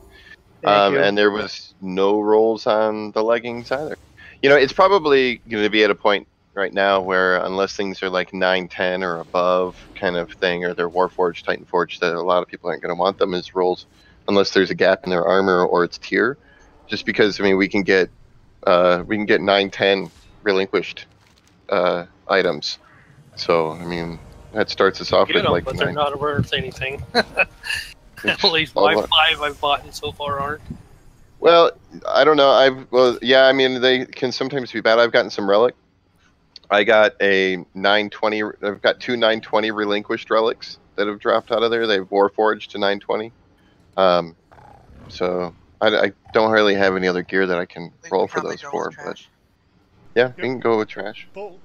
Thank you. And there was no rolls on the leggings either. You know, it's probably going to be at a point right now where, unless things are like 910 or above kind of thing, or they're Warforged, Titanforged, that a lot of people aren't going to want them as rolls unless there's a gap in their armor or it's tier. Just because, I mean, we can get 910 relinquished items. So, I mean, that starts us off Get with them, like but they're 9. not worth anything. At least all my what? 5 I've bought in so far aren't. Well, I don't know. Yeah, I mean, they can sometimes be bad. I've gotten some relic. I got a 920. I've got 2 920 relinquished relics that have dropped out of there. They've Warforged to 920. So I don't really have any other gear that I can roll for those for. But yeah, we can go with trash. Full.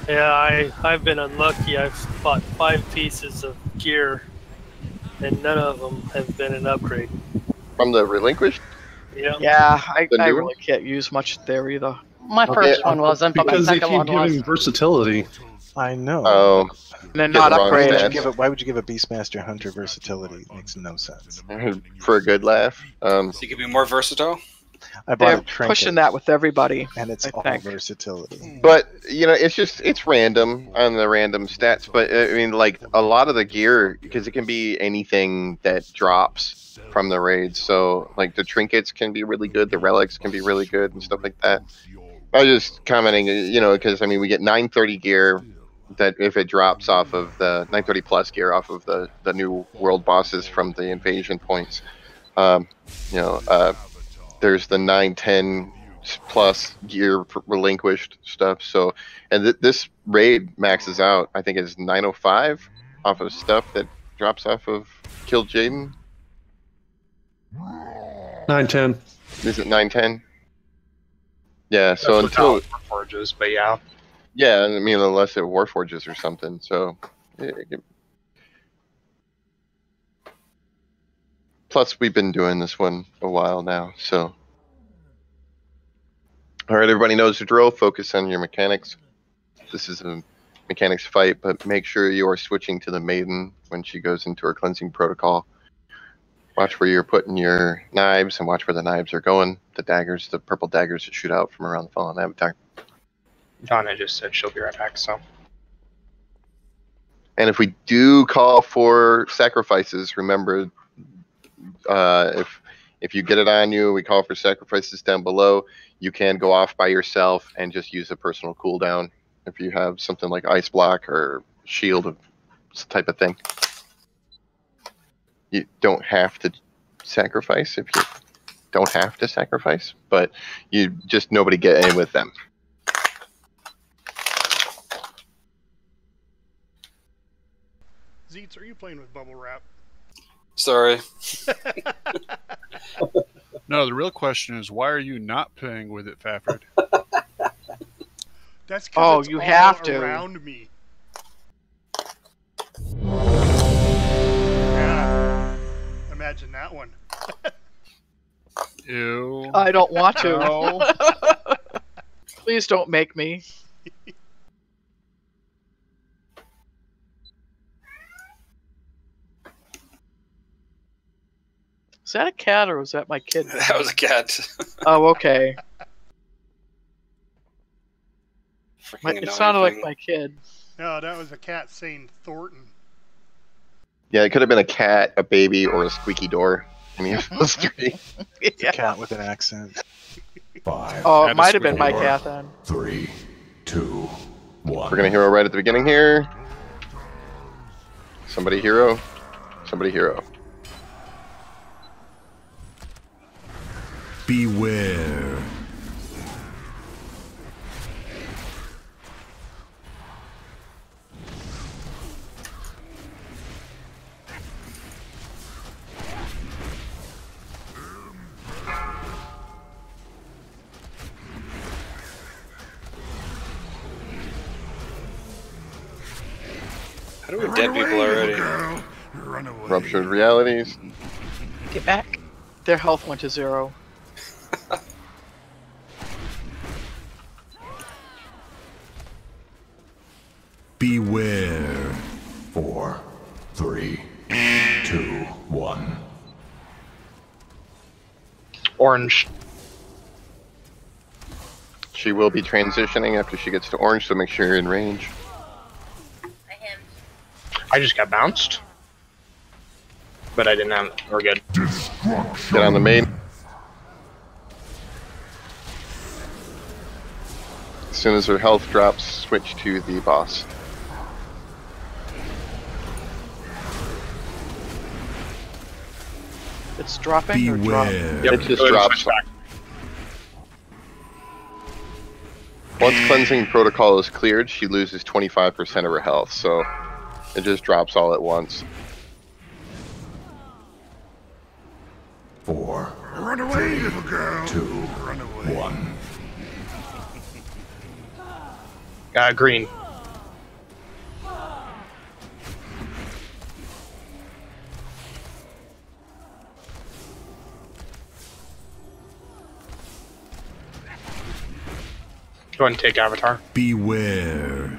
Yeah, I've been unlucky. I've bought 5 pieces of gear, and none of them have been an upgrade. From the relinquished? Yeah. Yeah, I The new really can't use much there either. My first one wasn't, but my Because they second keep one was. giving versatility. I know. Oh, And they're Get not the wrong Why would, upgraded. you stats. give why would you give a Beastmaster Hunter versatility? It makes no sense. for a good laugh. So you could be more versatile. I bought They're a trinket, pushing that with everybody. and it's I all think. versatility. But you know, it's random on the random stats. But I mean, like a lot of the gear, because it can be anything that drops from the raids. So like the trinkets can be really good, the relics can be really good, and stuff like that. I was just commenting, you know, because I mean, we get 930 gear that if it drops off of the 930 plus gear off of the new world bosses from the invasion points. There's the 910 plus gear relinquished stuff. So, and this raid maxes out, I think it's 905 off of stuff that drops off of Kill Jaden. 9:10. Is it 9:10? Yeah. So That's until without forges, but yeah. yeah, I mean unless it warforges or something. So. Plus, we've been doing this one a while now, so. All right, everybody knows the drill. Focus on your mechanics. This is a mechanics fight, but make sure you are switching to the maiden when she goes into her cleansing protocol. Watch where you're putting your knives and watch where the knives are going. The daggers, the purple daggers that shoot out from around the fallen avatar. Donna just said she'll be right back, so. And if we do call for sacrifices, remember, if you get it on you, we call for sacrifices down below. You can go off by yourself and just use a personal cooldown if you have something like ice block or shield of type of thing. You don't have to sacrifice if you don't have to sacrifice, but you just nobody get in with them. Zeets, are you playing with bubble wrap? Sorry. No, the real question is, why are you not playing with it, Fafford? That's because it's you all have to. around me. Yeah. Imagine that one. Ew. I don't want to. No. Please don't make me. Is that a cat or was that my kid? That was a cat. Oh, okay. Freaking It sounded like thing. my kid. No, that was a cat saying Thornton. Yeah, it could have been a cat, a baby, or a squeaky door. Any of those three. It's a cat with an accent. 5. Oh, it might have been my cat then. 3, 2, 1. We're gonna hero right at the beginning here. Somebody hero. Somebody hero. Beware. How do we dead people already? Run away. Ruptured realities. Get back. Their health went to 0. Beware. 4, 3, 2, 1. Orange. She will be transitioning after she gets to orange, so make sure you're in range. I just got bounced. But I didn't have. We're good. Get on the main. As soon as her health drops, switch to the boss. It's dropping or dropping? Yep, it just drops. Once cleansing protocol is cleared, she loses 25% of her health, so it just drops all at once. 4. Run away, little girl. 2. Run away. 1. Green. Go ahead and take Avatar. Beware.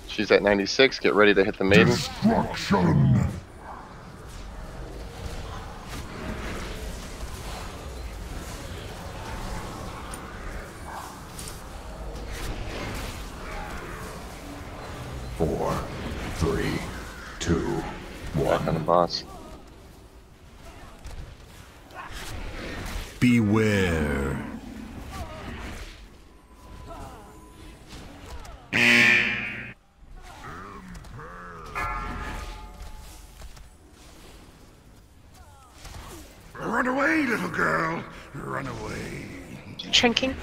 She's at 96. Get ready to hit the maiden. Destruction. Four, 3, 2, 1. Back on the boss. Beware. Run away, little girl. Run away. Chinking.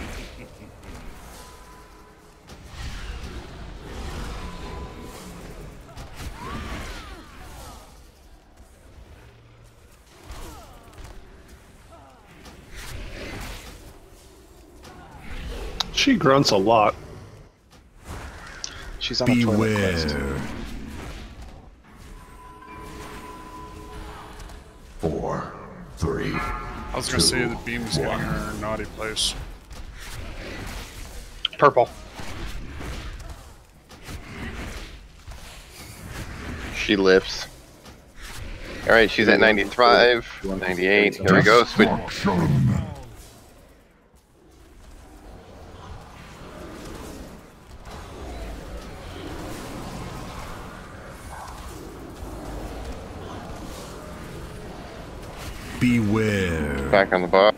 She grunts a lot. She's on a toilet quest. Beware. 4, 3. I was gonna say the beam's getting her naughty place. Purple. She lifts. Alright, she's at 95, 98. Here we go. Switch. Beware. Back on the box.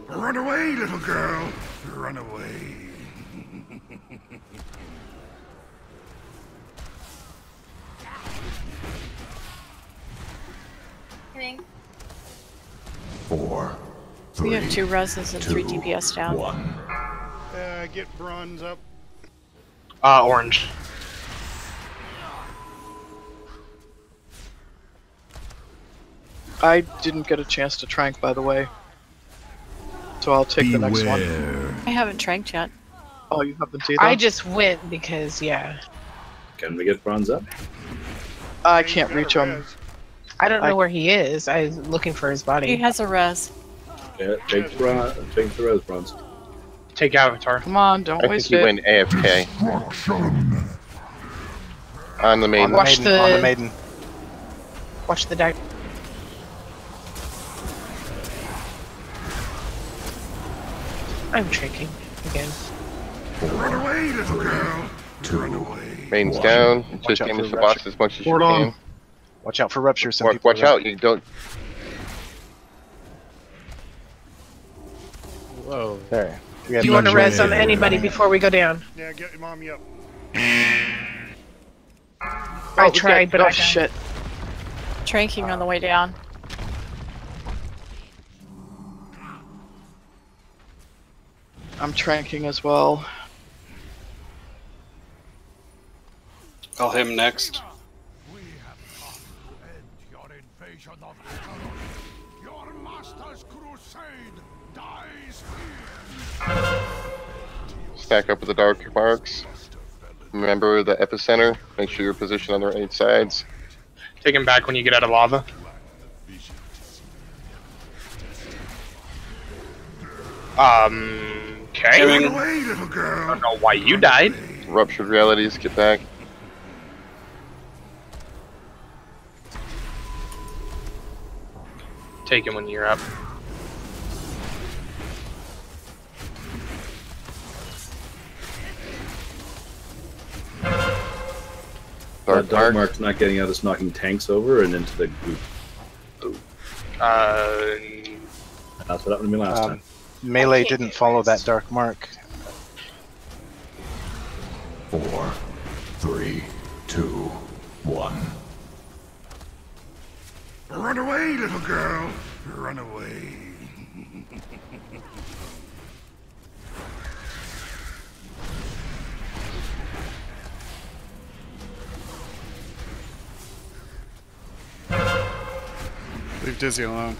Run away, little girl. Run away. Coming. 4, We have 2 reses and 3 DPS down. 1. Get bronze up. Orange. I didn't get a chance to trank, by the way. So I'll take the next one. I haven't tranked yet. Oh, you haven't either? I just went because, yeah. Can we get bronze up? I can't reach him. I don't know where he is. I was looking for his body. He has a res. Yeah, take the res bronze. Take Avatar. Come on, don't I waste think it. he went AFK. On the maiden. Watch On the maiden. Watch the deck. I'm tricking again. Run away, little girl. Run away. Maiden's down. Watch Just out damage for the box rupture. as much as you Hold on. can. Watch out for rupture. Some people Watch are- out, you don't. Whoa. There. We Do have you want to rupture. res on anybody before we go down? Yeah, get your mommy up. I tried, but I died. Shit. Tranking on the way down. I'm tranking as well. Call him next. Your master's crusade dies Stack up with the dark marks. Remember the epicenter. Make sure you're positioned on the right sides. Take him back when you get out of lava. Okay. Run away, little girl. I don't know why you died. Ruptured realities. Get back. Take him when you're up. Dark Mark's not getting out, it's knocking tanks over and into the group. That's what happened to me last time. Melee didn't follow that dark mark. 4, 3, 2, 1. Run away, little girl. Run away. Leave Dizzy alone.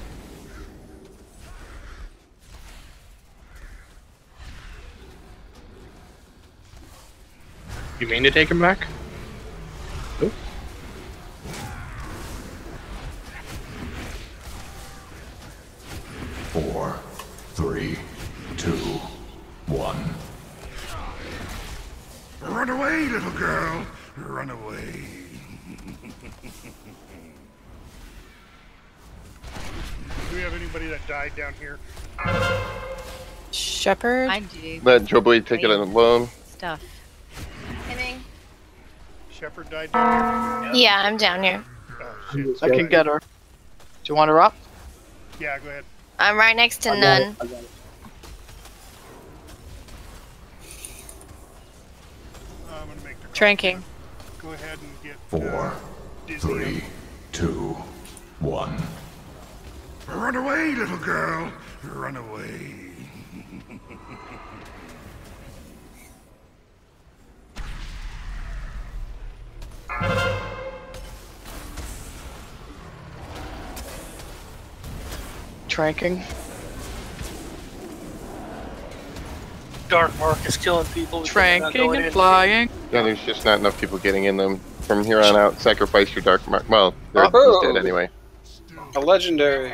You mean to take him back? Nope. Four, 3, 2, 1. Run away, little girl. Run away. Do we have anybody that died down here? Shepherd? I do. Let Joe Boy take it alone. Stuff. Coming. Shepherd died down here? Yeah, I'm down here. Oh, shit. I can get her. Do you want her up? Yeah, go ahead. I'm right next to none. I'm gonna make the Tranking. Go ahead and get 4, Disney 3, 2, 1. Run away, little girl. Run away. Tranking. Dark Mark is killing people. Tranking and flying. Yeah, there's just not enough people getting in them. From here on out, sacrifice your dark mark. Well, he's dead anyway. A legendary.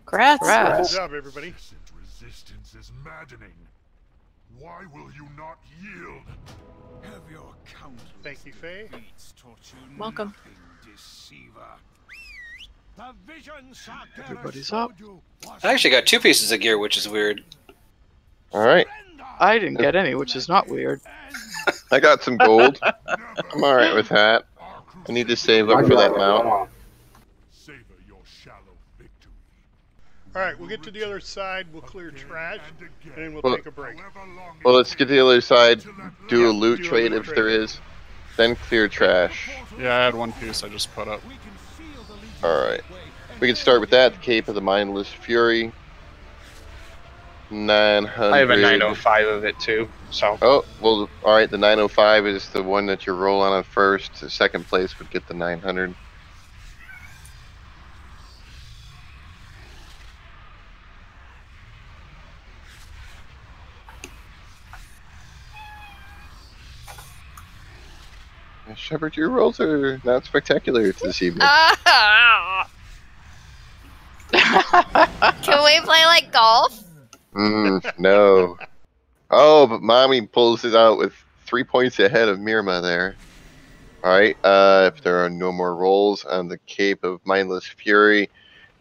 Congrats. Good job, everybody. Resistance is maddening. Why will you not yield? Have your counter. Thank you, Faye. Welcome. Everybody's up. I actually got 2 pieces of gear, which is weird. Alright. I didn't get any, which is not weird. I got some gold. I'm alright with that. I need to save up for that mount. Alright, we'll get to the other side, we'll clear trash, and then we'll take a break. Well, let's get to the other side, do a loot trade if there is, then clear trash. Yeah, I had 1 piece I just put up. Alright. We can start with that, the Cape of the Mindless Fury. 900. I have a 905 of it too, so. Oh, well, alright, the 905 is the one that you roll on at first. The second place would get the 900. Shepard, your rolls are not spectacular this evening. Can we play like golf? No. Oh, but Mommy pulls it out with 3 points ahead of Mirma there. Alright, if there are no more rolls on the Cape of Mindless Fury,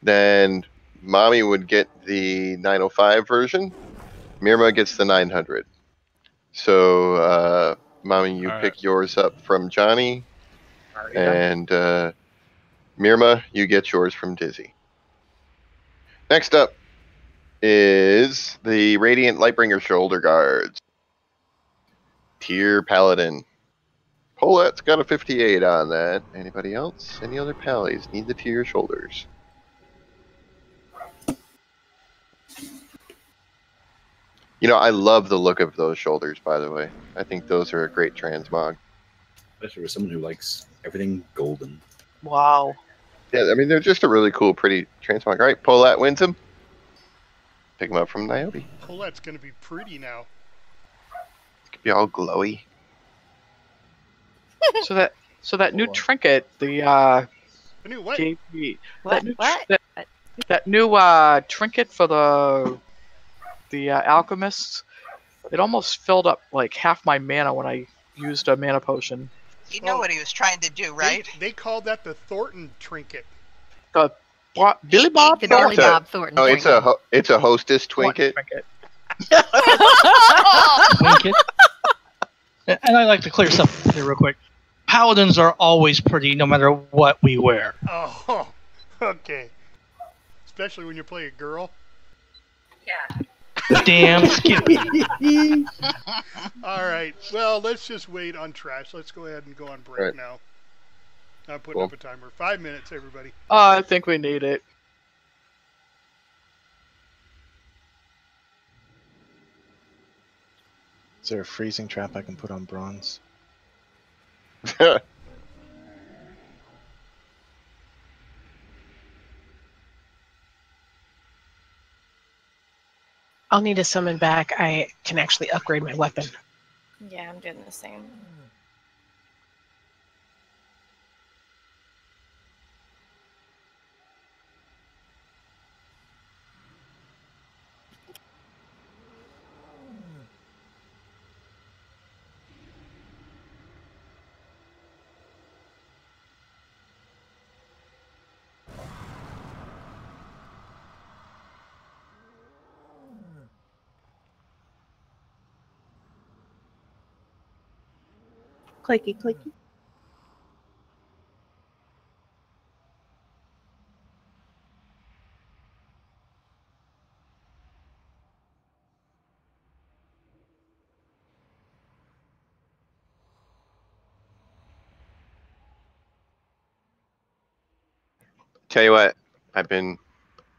then Mommy would get the 905 version. Mirma gets the 900. So, Mommy, you pick yours up from Johnny. And Mirma, you get yours from Dizzy. Next up is the Radiant Lightbringer Shoulder Guards. Tier Paladin. Paulette's got a 58 on that. Anybody else? Any other pallies need the tier shoulders? You know, I love the look of those shoulders, by the way. I think those are a great transmog. Especially for someone who likes everything golden. Wow. Yeah, I mean, they're just a really cool, pretty transmog. All right, Paulette wins him. Pick him up from Niobe. Paulette's going to be pretty now. It could be all glowy. So that new trinket, the new what? gave me What? that new trinket for the alchemists. It almost filled up like half my mana when I used a mana potion. You know what he was trying to do, right? They called that the Thornton trinket. The Billy Bob The Billy Bob Thornton. Oh, it's a hostess twinket. Trinket. And I'd like to clear something here real quick. Paladins are always pretty no matter what we wear. Oh, okay. Especially when you play a girl. Yeah. Damn Skippy. All right. Well, let's just wait on trash. Let's go ahead and go on break now. I'm putting up a timer. 5 minutes, everybody. I think we need it. Is there a freezing trap I can put on bronze? I'll need to summon back. I can actually upgrade my weapon. Yeah, I'm doing the same. Clicky, clicky. Tell you what, I've been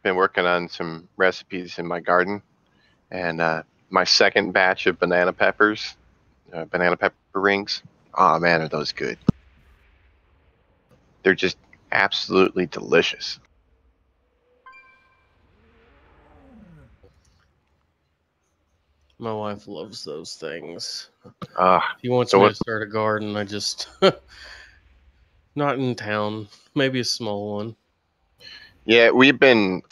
working on some recipes in my garden, and my second batch of banana peppers, banana pepper rings. Oh man, are those good? They're just absolutely delicious. My wife loves those things. Ah, He wants so me what? to start a garden. I just not in town. Maybe a small one. Yeah, we had been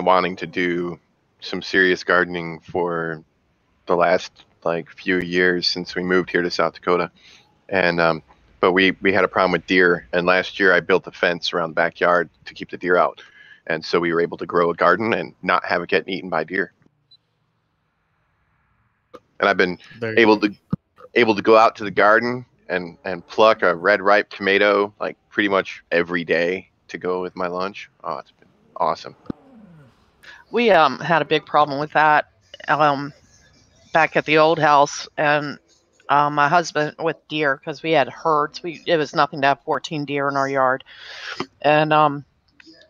wanting to do some serious gardening for the last like few years since we moved here to South Dakota, and but we had a problem with deer. And last year I built a fence around the backyard to keep the deer out, and so we were able to grow a garden and not have it getting eaten by deer. And I've been able to go out to the garden and pluck a red ripe tomato like pretty much every day to go with my lunch. Oh, it's been awesome. We had a big problem with that back at the old house, and my husband with deer, because we had herds. It was nothing to have 14 deer in our yard, and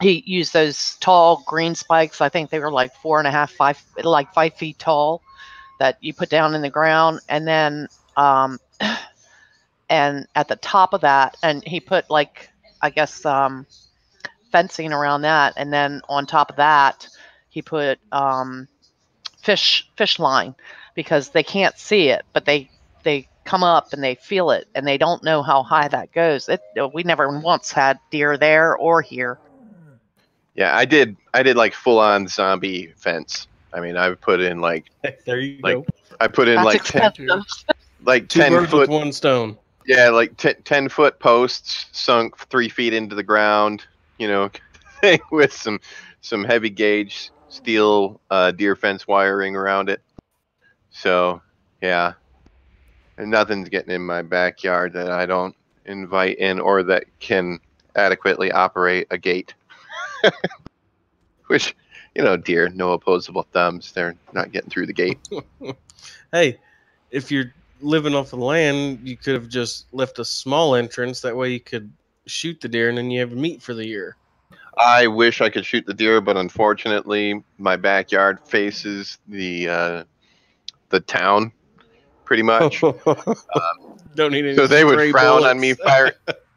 he used those tall green spikes. I think they were like 4.5, 5, like 5 feet tall, that you put down in the ground, and then and at the top of that, and he put like, I guess, fencing around that, and then on top of that he put fish line, because they can't see it, but they come up and they feel it, and they don't know how high that goes. We never once had deer there or here. Yeah, I did like full on zombie fence. I mean, I put in like there you like go. I put in That's like expensive. 2 10 birds foot with one stone. Yeah, like 10-foot posts sunk 3 feet into the ground, you know, with some heavy gauge steel deer fence wiring around it. So, yeah. And nothing's getting in my backyard that I don't invite in or that can adequately operate a gate. Which, you know, deer, no opposable thumbs. They're not getting through the gate. Hey, if you're living off the land, you could have just left a small entrance. That way you could shoot the deer and then you have meat for the year. I wish I could shoot the deer, but unfortunately, my backyard faces the town, pretty much. Don't need any So they would stray frown bullets. on me fire.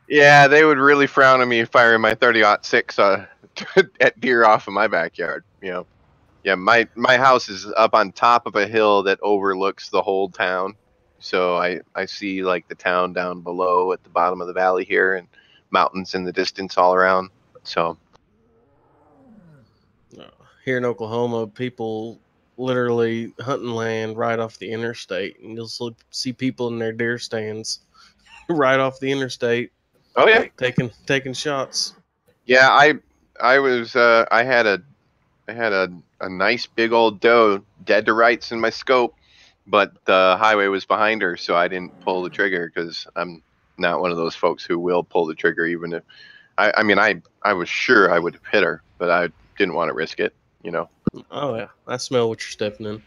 Yeah, they would really frown on me firing my 30-06 at deer off of my backyard. You know, yeah, my house is up on top of a hill that overlooks the whole town. So I see like the town down below at the bottom of the valley here, and mountains in the distance all around. So. Here in Oklahoma, people literally hunting land right off the interstate, and you'll see people in their deer stands right off the interstate. Oh yeah, taking shots. Yeah, I had a nice big old doe dead to rights in my scope, but the highway was behind her, so I didn't pull the trigger because I'm not one of those folks who will pull the trigger even if I was sure I would have hit her, but I didn't want to risk it, you know. Oh yeah, I smell what you're stepping in.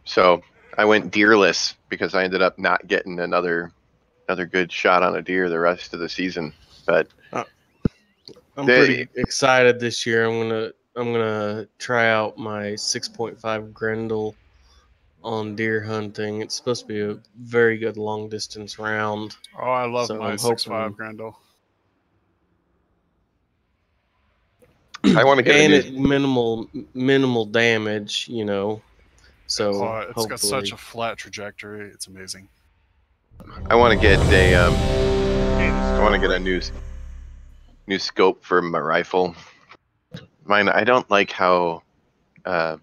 So I went deerless because I ended up not getting another good shot on a deer the rest of the season. But I'm pretty excited this year. I'm gonna try out my 6.5 Grendel on deer hunting. It's supposed to be a very good long distance round. Oh, I love so my 6.5 Grendel. I want to get and it minimal damage, you know. So it's got such a flat trajectory. It's amazing. I want to get a new scope for my rifle. Mine, I don't like how I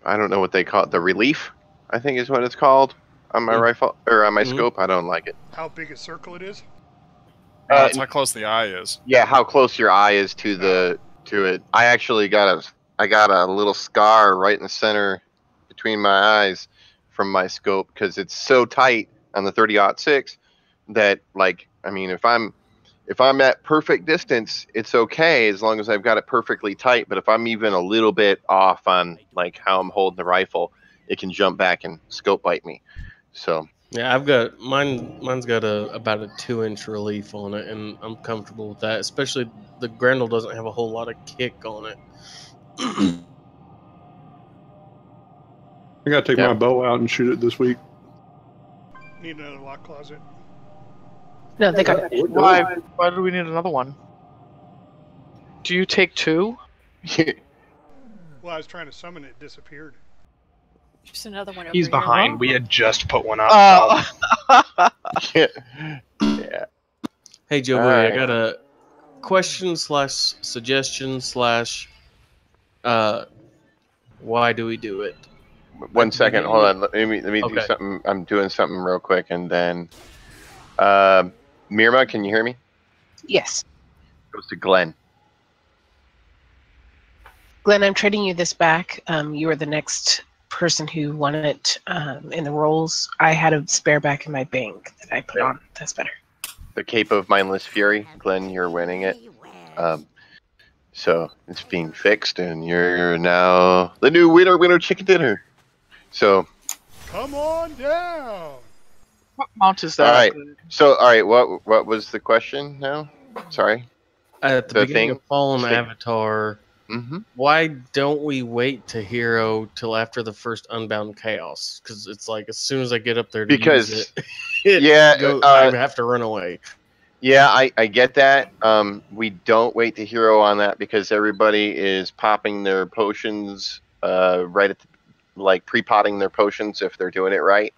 don't know what they call it. The relief, I think, is what it's called on my rifle or on my scope. I don't like it. How big a circle it is? It's how close the eye is. Yeah, how close your eye is to it. I actually got a little scar right in the center between my eyes from my scope because it's so tight on the 30-06 that, like, I mean, if I'm at perfect distance, it's okay as long as I've got it perfectly tight. But if I'm even a little bit off on like how I'm holding the rifle, it can jump back and scope bite me. So. Yeah, I've got mine's got about a 2-inch relief on it, and I'm comfortable with that. Especially the Grendel doesn't have a whole lot of kick on it. I gotta take my bow out and shoot it this week. Need another lock closet. No, they got. Why do we need another one? Do you take two? Well, Well, I was trying to summon it, disappeared. Just another one over He's here. behind. We had just put one up. Yeah. Hey, Joe All Boy, right. I got a question / suggestion / why do we do it? 1 second, hold on. Let me do Okay. something. I'm doing something real quick, and then Mirma, can you hear me? Yes. Goes to Glenn. Glenn, I'm trading you this back. You are the next person who won it in the rolls. I had a spare back in my bank that I put on. That's better. The Cape of Mindless Fury. Glenn, you're winning it. So it's being fixed, and you're now the new winner chicken dinner. So Come on down. What mount is that? all right. So all right, what was the question now? Sorry. At the beginning of Fallen Avatar, Mm-hmm. why don't we wait to hero till after the first Unbound Chaos? Because it's like as soon as I get up there to use it, I have to run away. Yeah, I get that. We don't wait to hero on that because everybody is popping their potions right at like pre-potting their potions if they're doing it right,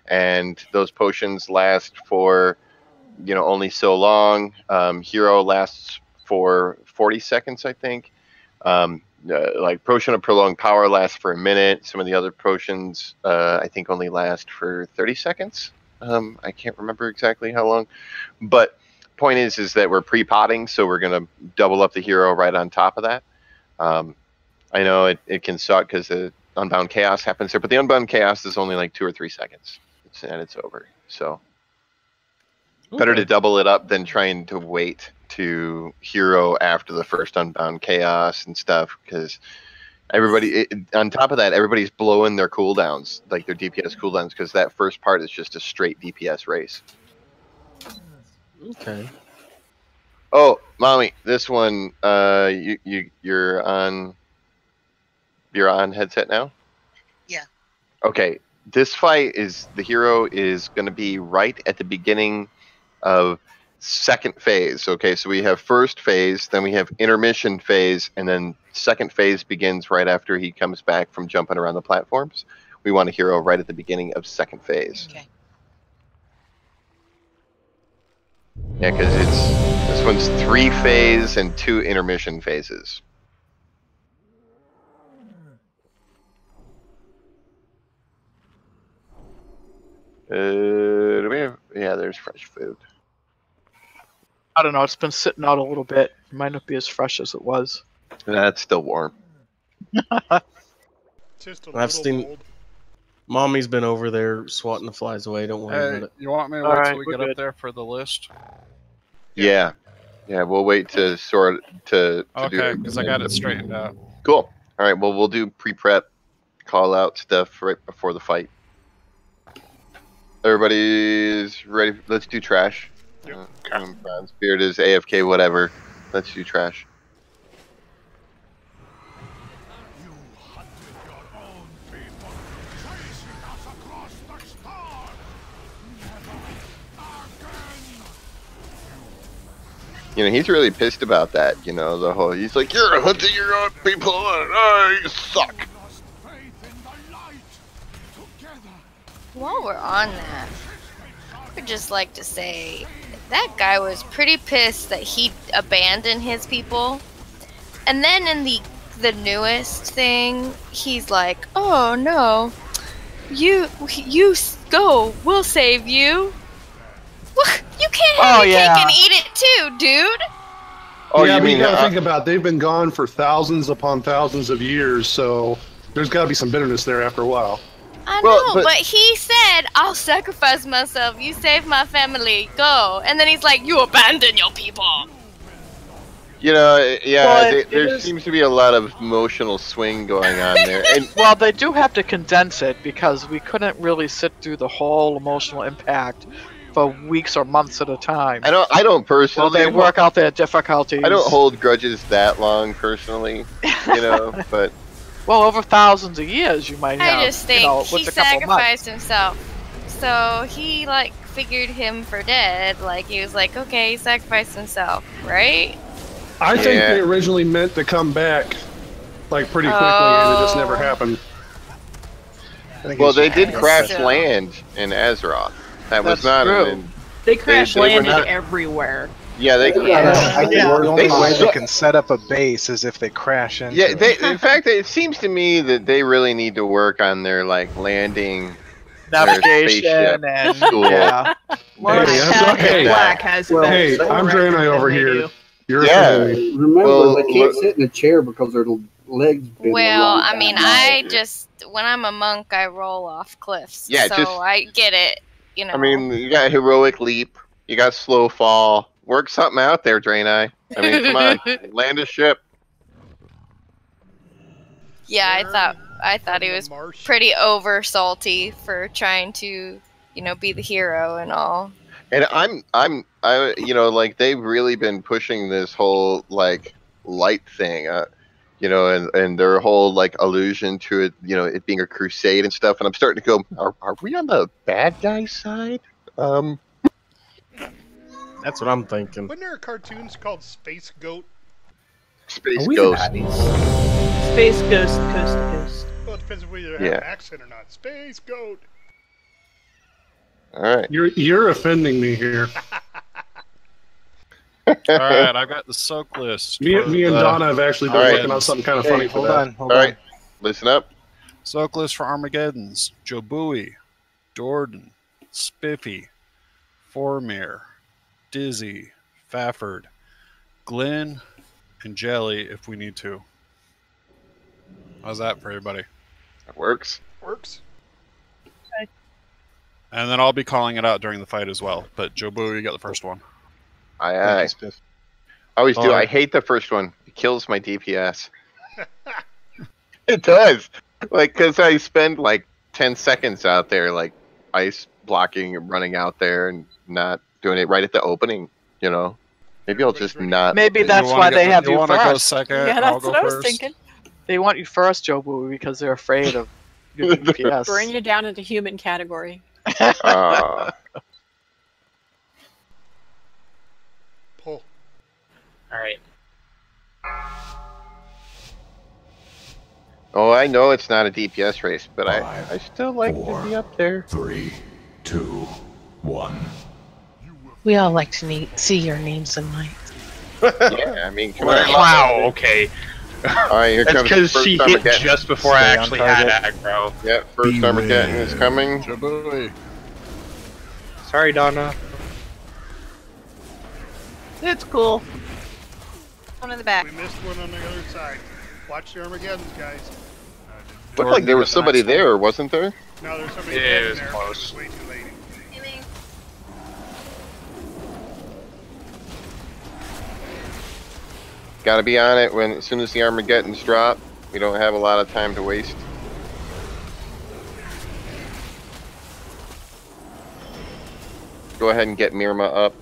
and those potions last for only so long. Hero lasts for 40 seconds, I think. Like Potion of Prolonged Power lasts for a minute. Some of the other potions, I think, only last for 30 seconds. I can't remember exactly how long, but point is that we're pre-potting, so we're gonna double up the hero right on top of that. I know it can suck because the Unbound Chaos happens there, but the Unbound Chaos is only like 2 or 3 seconds, and it's over. So better to double it up than trying to wait to hero after the first Unbound Chaos and stuff, because everybody on top of that, everybody's blowing their cooldowns, like their DPS cooldowns, because that first part is just a straight DPS race. Okay. Oh, mommy, this one, you're on headset now? Yeah. Okay, this fight the hero is going to be right at the beginning of second phase. Okay, so we have first phase, then we have intermission phase, and then second phase begins right after he comes back from jumping around the platforms. We want a hero right at the beginning of second phase. Okay. Yeah, because this one's 3 phase and 2 intermission phases. Do we have? Yeah, there's fresh food. I don't know. It's been sitting out a little bit. It might not be as fresh as it was. That's still warm. Just a I've seen. old. Mommy's been over there swatting the flies away. Don't worry about it. You want me to wait till we get up there for the list? Yeah, we'll wait to sort to Okay, because I got it straightened out. Cool. All right. Well, we'll do pre-prep, call out stuff right before the fight. Everybody's ready. Let's do trash. Spirit is AFK. Whatever. Let's do trash. He's really pissed about that. The whole. He's like, you're hunting your own people, and you suck. While we're on that, I would just like to say that guy was pretty pissed that he abandoned his people. And then in the newest thing, he's like, oh no, you go, we'll save you. You can't have your cake and eat it too, dude. Oh, yeah, you gotta think about it. They've been gone for thousands upon thousands of years, so there's got to be some bitterness there after a while. I know, but he said, I'll sacrifice myself. You save my family. Go. And then he's like, you abandon your people. There seems to be a lot of emotional swing going on there. And well, they do have to condense it because we couldn't really sit through the whole emotional impact for weeks or months at a time. I don't personally. Well, they work out their difficulties. I don't hold grudges that long personally, but. Well, over thousands of years, you might have. I just think he sacrificed himself. So he, figured him for dead. He was like, okay, he sacrificed himself, right? I think they originally meant to come back like pretty quickly, and it just never happened. Well, they did crash land in Azeroth. That was not true. They crash landed everywhere. Yeah, they. The only way they can set up a base is if they crash into. Yeah, in fact, it seems to me that they really need to work on their like landing, navigation, and yeah. Black has it. Hey, I'm Draenei over here. You're Remember, they can't sit in a chair because their legs. Well, I mean, when I'm a monk, I roll off cliffs. Yeah, so I get it. You know. I mean, you got heroic leap, you got slow fall. Work something out there, Draenei. I mean, come on, land a ship. Yeah, I thought he was pretty over salty for trying to, be the hero and all. And I, like they've really been pushing this whole like light thing, and their whole like allusion to it, it being a crusade and stuff. And I'm starting to go, are we on the bad guy side? That's what I'm thinking. Wasn't there a cartoon called Space Goat? Space Ghost. Space Ghost, Coast to Coast. Well, it depends if we have an accent or not. Space Goat. All right. You're offending me here. All right, I've got the soak list. Me and Donna have actually been working on something kind of funny for that. Hold on. Listen up. Soak list for Armageddons: Jobui, Jordan, Spiffy, Formir, Dizzy, Faffard, Glenn, and Jelly if we need to. How's that for everybody? That works. Works. Okay. And then I'll be calling it out during the fight as well. But Jobu, you got the first one. Aye. I always do. I hate the first one. It kills my DPS. It does. Like, because I spend like 10 seconds out there, like ice blocking and running out there and not doing it right at the opening, Maybe I'll just not. Maybe that's why they have you want to first. go second? Yeah, I'll that's go what I was first. thinking. They want you first, Jobu, because they're afraid of your DPS. Bring you down into human category. Pull. All right. Oh, I know it's not a DPS race, but I still like to be up there. 3, 2, 1. We all like to see your names in lights. Yeah, I mean, come on. Wow, okay. Alright, here That's comes because first she hit Armageddon. just before I actually had aggro. Yeah, first Armageddon is coming. Jobui. Sorry, Donna. It's cool. One in the back. We missed one on the other side. Watch the Armageddons, guys. Looked like there was somebody there, wasn't there? No, there's somebody Yeah, it in was there. close. It was way too late. Gotta be on it as soon as the Armageddons drop. We don't have a lot of time to waste. Go ahead and get Mirma up.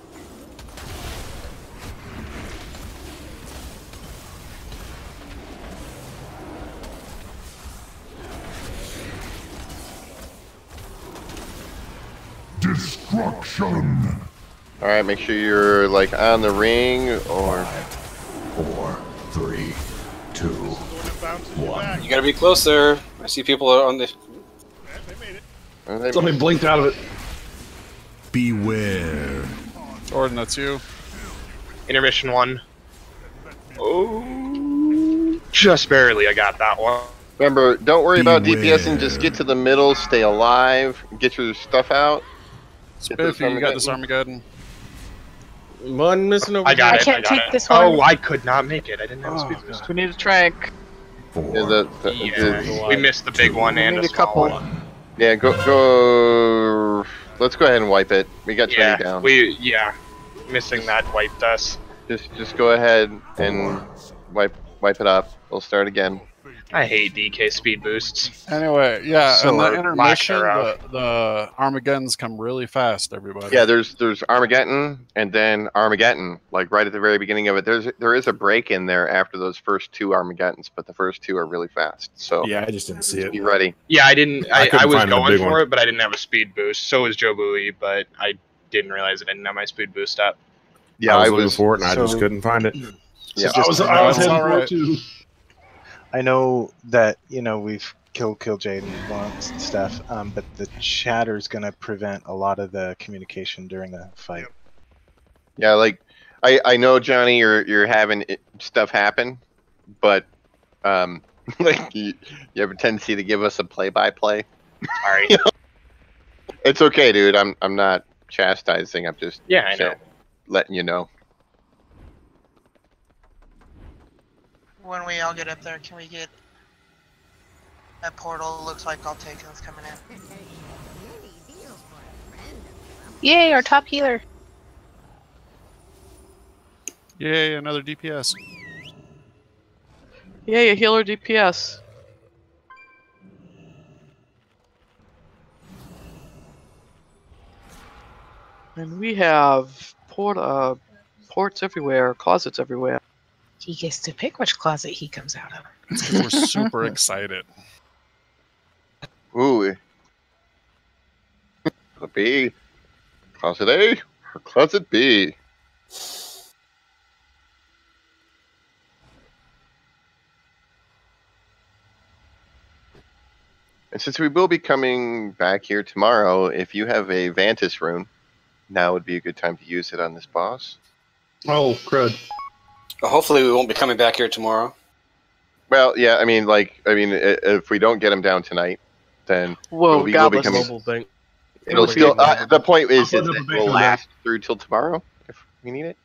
Destruction. Alright, make sure you're like on the ring or 4, 3, 2, 1. You gotta be closer. I see people are on the. Somebody blinked out of it. Beware. Jordan, that's you. Intermission 1. Oh, just barely. I got that one. remember, don't worry about DPS and just get to the middle, stay alive, get your stuff out. Spiffy, you got this Armageddon. One missing over I got it. I can't got take it. this one. Oh, I could not make it. I didn't have a speed boost. We need a trank. Yeah, we missed the big one and a small one. Yeah, go. Let's go ahead and wipe it. We got 20 down. Missing that wiped us. Just go ahead and wipe it up. We'll start again. I hate DK speed boosts. Anyway, yeah, So and the lack intermission, thereof. the Armageddons come really fast, everybody. Yeah, there's Armageddon and then Armageddon, like right at the very beginning of it. There is a break in there after those first two Armageddons, but the first two are really fast. So yeah, I just didn't see it. Be ready. Yeah, I didn't. I couldn't was find the going big for one. it, but I didn't have a speed boost. So was Joe Bowie, but I didn't realize I didn't have my speed boost up. Yeah, I was looking for it and I just couldn't find it. Yeah, I was heading for it too. I know that we've killed Jade and lots and stuff, but the chatter's gonna prevent a lot of the communication during the fight. Yeah, like I know, Johnny, you're having stuff happen, but like you have a tendency to give us a play-by-play. Sorry. It's okay, dude. I'm not chastising. I'm just I know. letting you know. When we all get up there, can we get that portal? Looks like I'll take us coming in. Yay, our top healer. Yay, another DPS. Yay, a healer DPS. And we have ports everywhere, closets everywhere. He gets to pick which closet he comes out of. It's 'cause we're super excited. Ooh. Closet B. Closet A or Closet B? And since we will be coming back here tomorrow, if you have a Vantis rune, now would be a good time to use it on this boss. Oh, crud. Well, hopefully we won't be coming back here tomorrow. Well, yeah, I mean, if we don't get him down tonight, then Whoa, will be coming. Thing. It'll still. The point is that it will last through till tomorrow if we need it.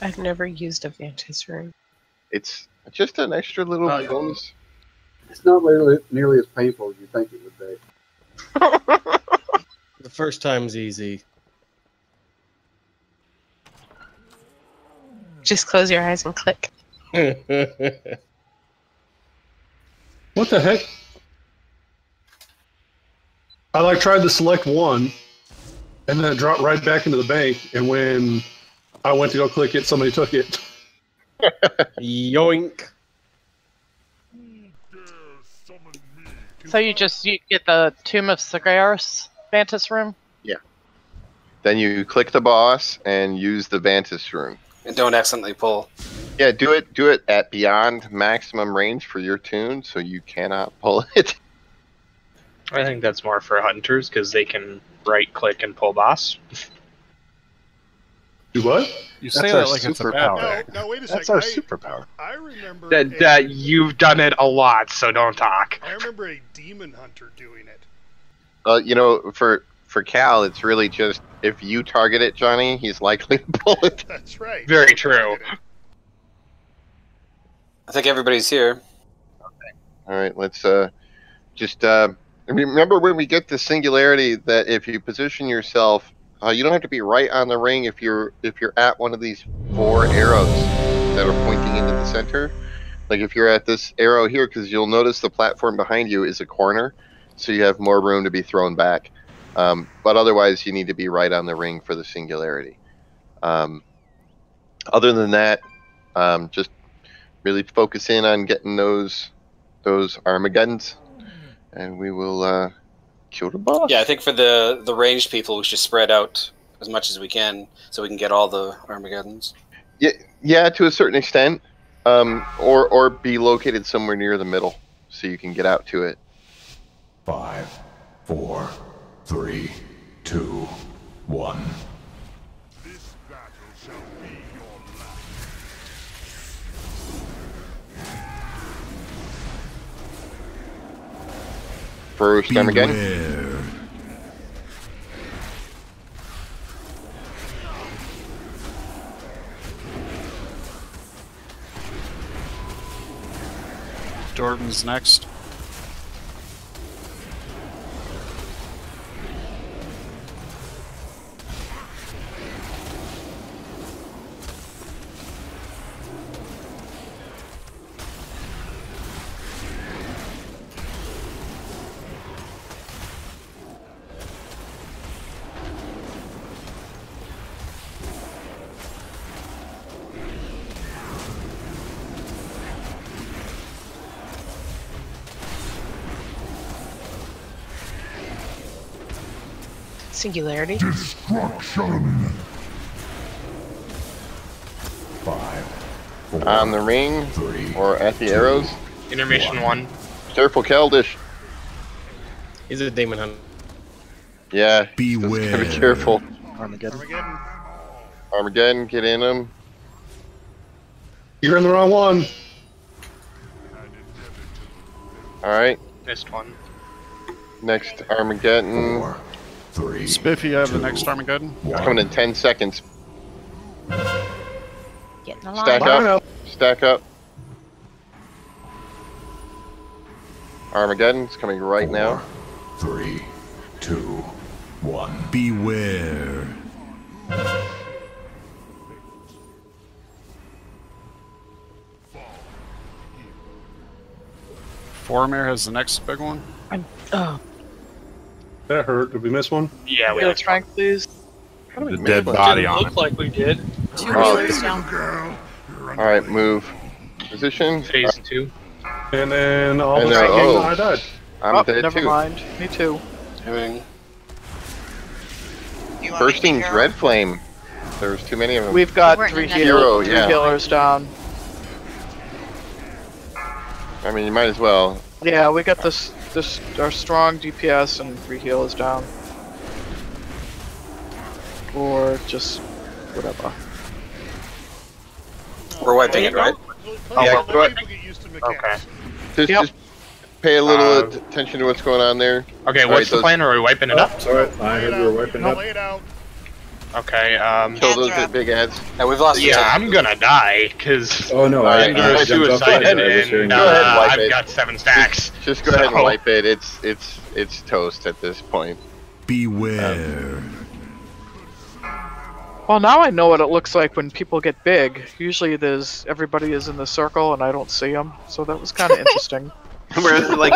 I've never used a Vantis rune. It's just an extra little bonus. It's not nearly as painful as you think it would be. The first time's easy. Just close your eyes and click. What the heck? I tried to select one, and then it dropped right back into the bank, and when I went to go click it, somebody took it. Yoink. So you get the Tomb of Sagaris Vantis room? Yeah. Then you click the boss and use the Vantis rune. And don't accidentally pull. Yeah, do it at beyond maximum range for your tune, so you cannot pull it. I think that's more for hunters because they can right-click and pull boss. Do what? You say that like it's a bad thing. No, wait a second. That's our superpower. I remember That you've done it a lot, so don't talk. I remember a demon hunter doing it. For Cal, it's really just if you target it, Johnny, he's likely to pull it. That's right. Very true. I think everybody's here. Okay. All right, let's just remember when we get the singularity that if you position yourself, you don't have to be right on the ring if you're at one of these 4 arrows that are pointing into the center. Like if you're at this arrow here, because you'll notice the platform behind you is a corner, so you have more room to be thrown back. But otherwise, you need to be right on the ring for the singularity. Other than that, just really focus in on getting those Armageddons, and we will kill the boss. Yeah, I think for the ranged people, we should spread out as much as we can so we can get all the Armageddons. Yeah, to a certain extent, or be located somewhere near the middle so you can get out to it. 5, 4, 3, 2, 1. This battle shall be your last. First time again. Jordan's next. Singularity. Destruction. 5, On the ring or at the arrows. Intermission 1. Careful, Keldish. He's a demon hunter. Yeah. Beware. Just be careful. Armageddon. Armageddon, get in him. You're in the wrong one. Alright. Missed one. Next Armageddon. 4, 3. Spiffy, you have the next Armageddon. Coming in 10 seconds. Get in the line. Stack up. Stack up. Armageddon's coming right now. 3, 2, 1. Beware. Formir has the next big one. Oh. That hurt. Did we miss one? Yeah, we Get a missed strength, please. The dead body Didn't on look it. like we did. 2 healers down. Alright, move. Position. Phase 2. And then all of And a then, sudden, oh. I died. I'm dead Never too. mind. Me too. Doing. You want Bursting me to go? Dread Flame. There's too many of them. We've got We're in 3 that Hero, three yeah. healers down. I mean, you might as well. Yeah, we got this our strong DPS and 3 healers down. Or just whatever. We're wiping it, right? Yeah, Let go ahead. people get used to Okay. mechanics. Just pay a little attention to what's going on there. Okay, All what's right, the those- plan? Are we wiping it up? It's alright. I heard we were wiping it up. Lay it out. Okay, Kill Ads those are up. big ads. And we've lost. yeah, I'm gonna die, because Oh no, Alright, I I jumped off suicide it. I was hearing and Go ahead, wipe I've it. got 7 stacks. Just go ahead and So- wipe it. It's toast at this point. Beware. Well, now I know what it looks like when people get big. Usually everybody is in the circle and I don't see them, so that was kind of interesting. We're like,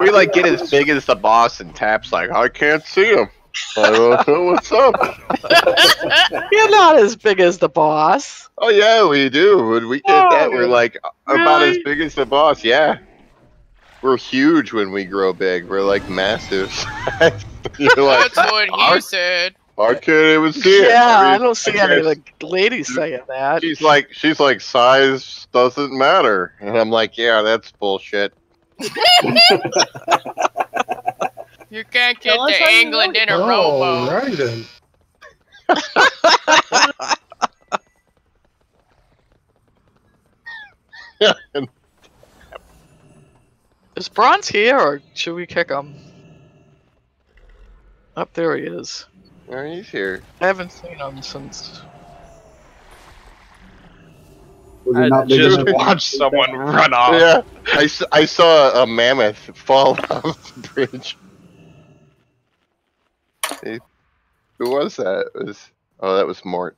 we like get as big as the boss, and Tap's like, I can't see him. I don't know what's up. You're not as big as the boss. Oh yeah, we do. When we get that, we're like about as Really? big as the boss. Yeah, we're huge when we grow big. We're like massive. You're like, That's what he said. I can't even see it. Yeah, I mean, don't see I any of guess the ladies saying that. She's like, size doesn't matter, and I'm like, yeah, that's bullshit. You can't get Tell us to how you England in a Oh, rowboat. righty then. Is Bronze here, or should we kick him? Up there he is. Oh, he's here. I haven't seen him since. Was it I not big just enough? watched someone run off. Yeah, I saw a mammoth fall off the bridge. Hey, who was that? That was Mort.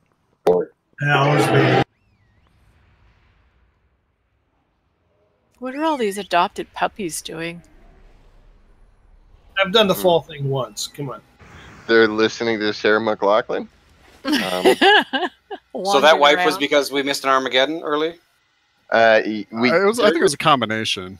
What are all these adopted puppies doing? I've done the fall thing once. Come on. They're listening to Sarah McLachlan. So that Wandering wipe was around. because we missed an Armageddon early. I think it was a combination.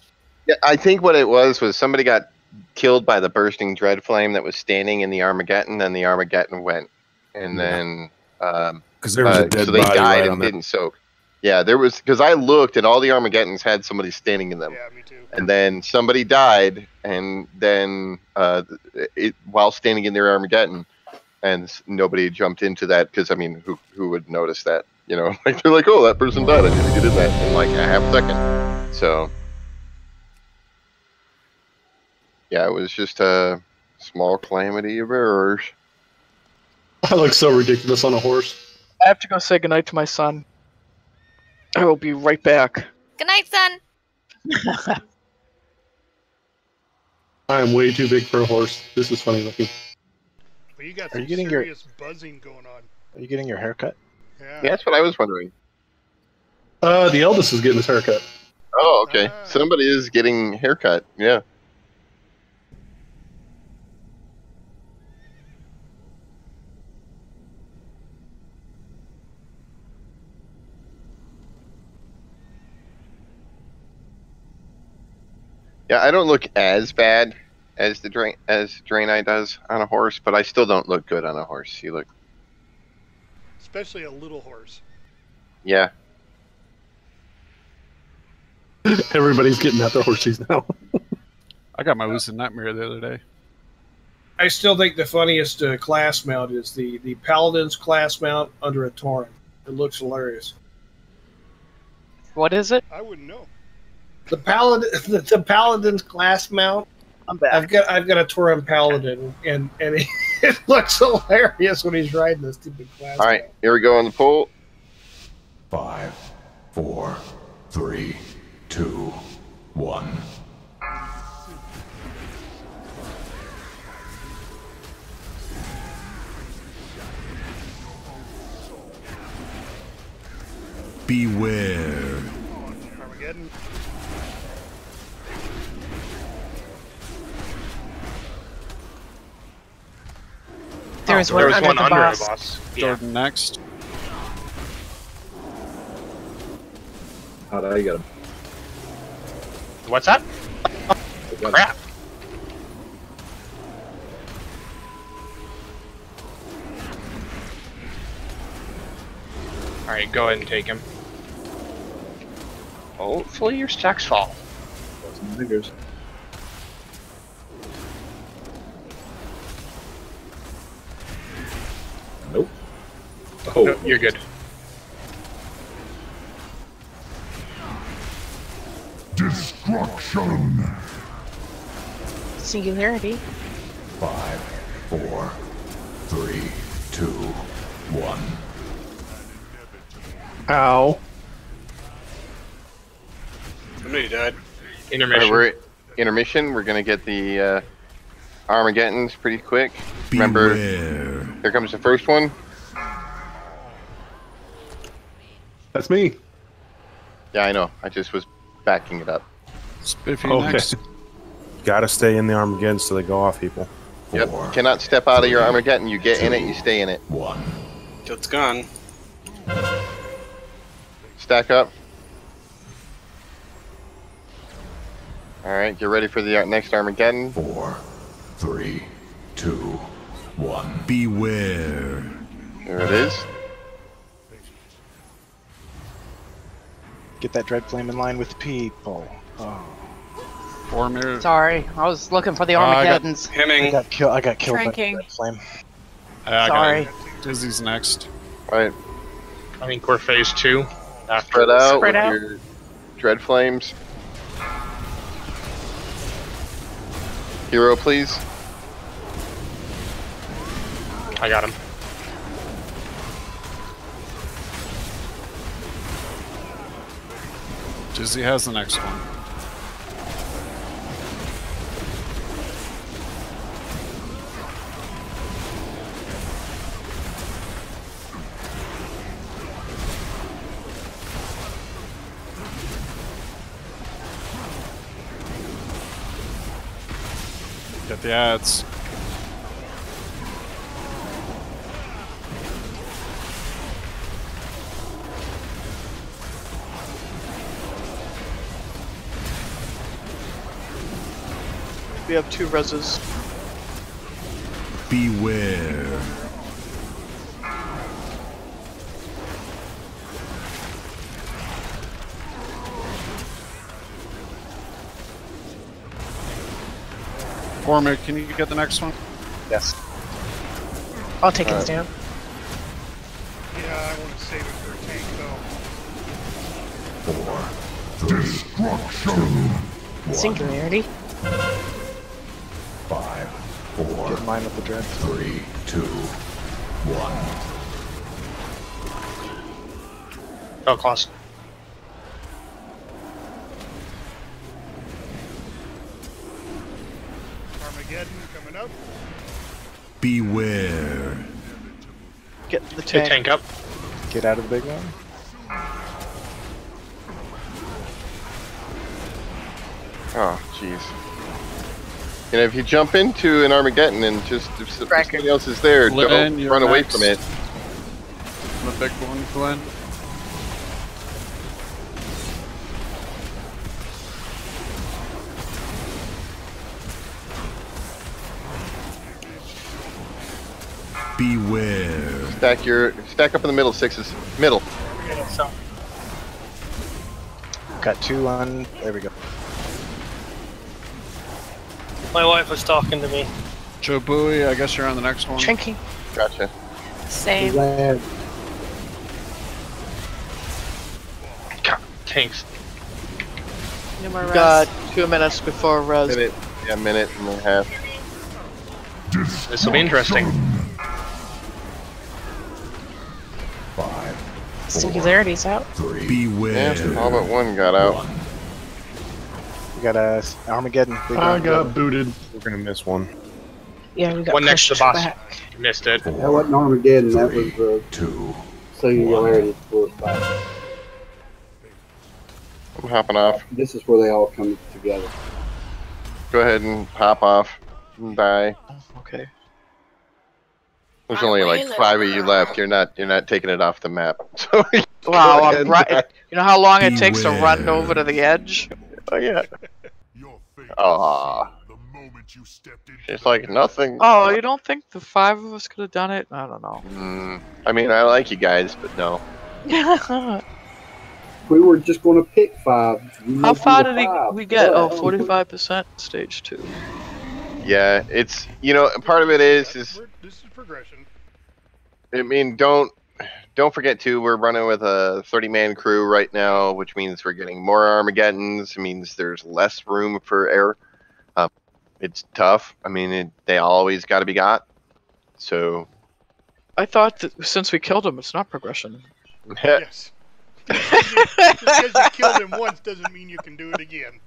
Yeah, I think what it was somebody got killed by the bursting dread flame that was standing in the Armageddon, and the Armageddon went, and then Because there was a dead so they body died right and on that. didn't soak. Yeah, there was, because I looked and all the Armageddons had somebody standing in them. Yeah, me too. And then somebody died, and then while standing in their Armageddon, and nobody jumped into that, because I mean, who would notice that? You know, like they're like, oh, that person died. I need to get in that in like a half second. So yeah, it was just a small calamity of errors. I look so ridiculous on a horse. I have to go say goodnight to my son. I will be right back. Good night, son. I am way too big for a horse. This is funny looking. But you got Are some you getting serious buzzing going on. Are you getting your haircut? Yeah. Yeah, that's what I was wondering. The eldest is getting his haircut. Oh, okay. Somebody is getting haircut. Yeah. Yeah, I don't look as bad as Draenei does on a horse, but I still don't look good on a horse. You look, Especially a little horse. yeah. Everybody's getting out their horses now. I got my lucid nightmare the other day. I still think the funniest class mount is the Paladin's class mount under a Tauren. It looks hilarious. What is it? I wouldn't know. The Paladin, the Paladin's class mount. I'm back. I've got a Tauren Paladin, and it looks hilarious when he's riding this stupid class. All right, here we go on the poll. 5, 4, 3, 2, 1. Beware. Armageddon. There was one under the boss. Jordan next. How did I get him? What's that? Crap. Alright, go ahead and take him. Hopefully your stacks fall. Fingers. Nope. Oh, no, you're good. Destruction. Singularity. 5, 4, 3, 2, 1. Ow. Somebody died. All Intermission. right, we're at intermission. We're gonna get the Armageddons pretty quick. Remember, here comes the first one. That's me. Yeah, I know. I just was backing it up. Spiffy Okay. next. Gotta stay in the Armageddon so they go off, people. Yep. You cannot step out of your Armageddon. You get in it, you stay in it. 1. It's gone. Stack up. Alright, get ready for the next Armageddon. 4, 3, 2, 1. Beware. There it is. Get that dread flame in line with people. Oh. 4 minutes. Sorry, I was looking for the Armageddons. I got killed by the Drinking. dread flame. Sorry. Dizzy's next. Alright. I think we're phase 2. Spread out Spread with out. your dread flames. Hero, please. I got him. Dizzy has the next one. Get the ads. We have 2 reses. Beware. Cormac, can you get the next one? Yes. I'll take his down. Yeah, I want to save it for a tank though. 4, 3, destruction. 1. Singularity. 5, 4. Get in line with the dread. 3, 2, 1. Oh, close. Armageddon coming up. Beware. Get the Get tank. tank up. Get out of the big one. Oh, jeez. You know, if you jump into an Armageddon and just if somebody else is there, Glenn, don't you're run away next. from it. The big one, Glenn. Beware. Stack up in the middle, 6s. Middle. Got 2 on. There we go. My wife was talking to me. Joe Bowie, I guess you're on the next one. Chinky. Gotcha. Same. Glad. Thanks. No more Got rest. 2 minutes before res. Minute and a half. This will be interesting. 5, Singularity's out. 3, beware. Yeah, all but one got out. We got a Armageddon. Big I Armageddon. got booted. We're gonna miss one. Yeah, we got One next to pushed the boss. back. Missed it. That wasn't Armageddon, that was 2, Singularity Force Fight. I'm hopping off. This is where they all come together. Go ahead and hop off and die. Okay. There's only like 5 of you left. You're not taking it off the map. So Wow, go ahead I'm and right. die. You know how long it takes to run over to the edge? Oh yeah. Aw. It's like nothing. Oh, you don't think the 5 of us could have done it? I don't know. I mean, I like you guys, but no. We were just going to pick 5. How far did we get? Oh, 45% stage 2. Yeah, it's part of it is This is progression. I mean, don't forget too, we're running with a 30-man crew right now, which means we're getting more Armageddons. It means there's less room for error. It's tough. I mean, they always got to be got. So. I thought that since we killed him, it's not progression. Yes. Just because you killed him once doesn't mean you can do it again.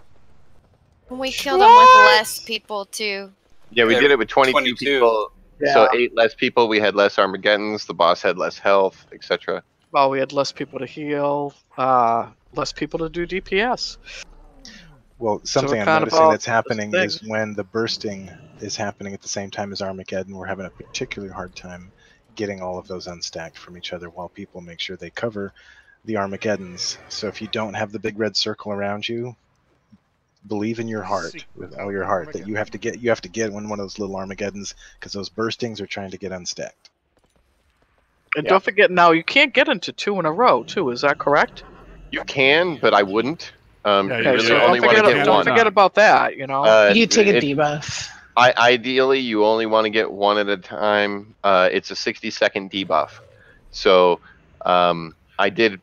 We killed him with less people too. Yeah, we did it with 22 people. Yeah. So 8 less people. We had less Armageddons. The boss had less health, etc. Well, we had less people to heal, less people to do DPS. Well, something we're I'm kind of noticing all that's happening this is when the bursting is happening at the same time as Armageddon, we're having a particularly hard time getting all of those unstacked from each other while people make sure they cover the Armageddons. So if you don't have the big red circle around you, believe in your heart, with all your heart, that you have to get one of those little Armageddons, because those burstings are trying to get unstacked. And don't forget, now you can't get into 2 in a row, too. Is that correct? You can, but I wouldn't. You Okay, really so only want to get one. don't forget about that. You know, You take a if- debuff. Ideally, you only want to get one at a time. It's a 60-second debuff. So, I did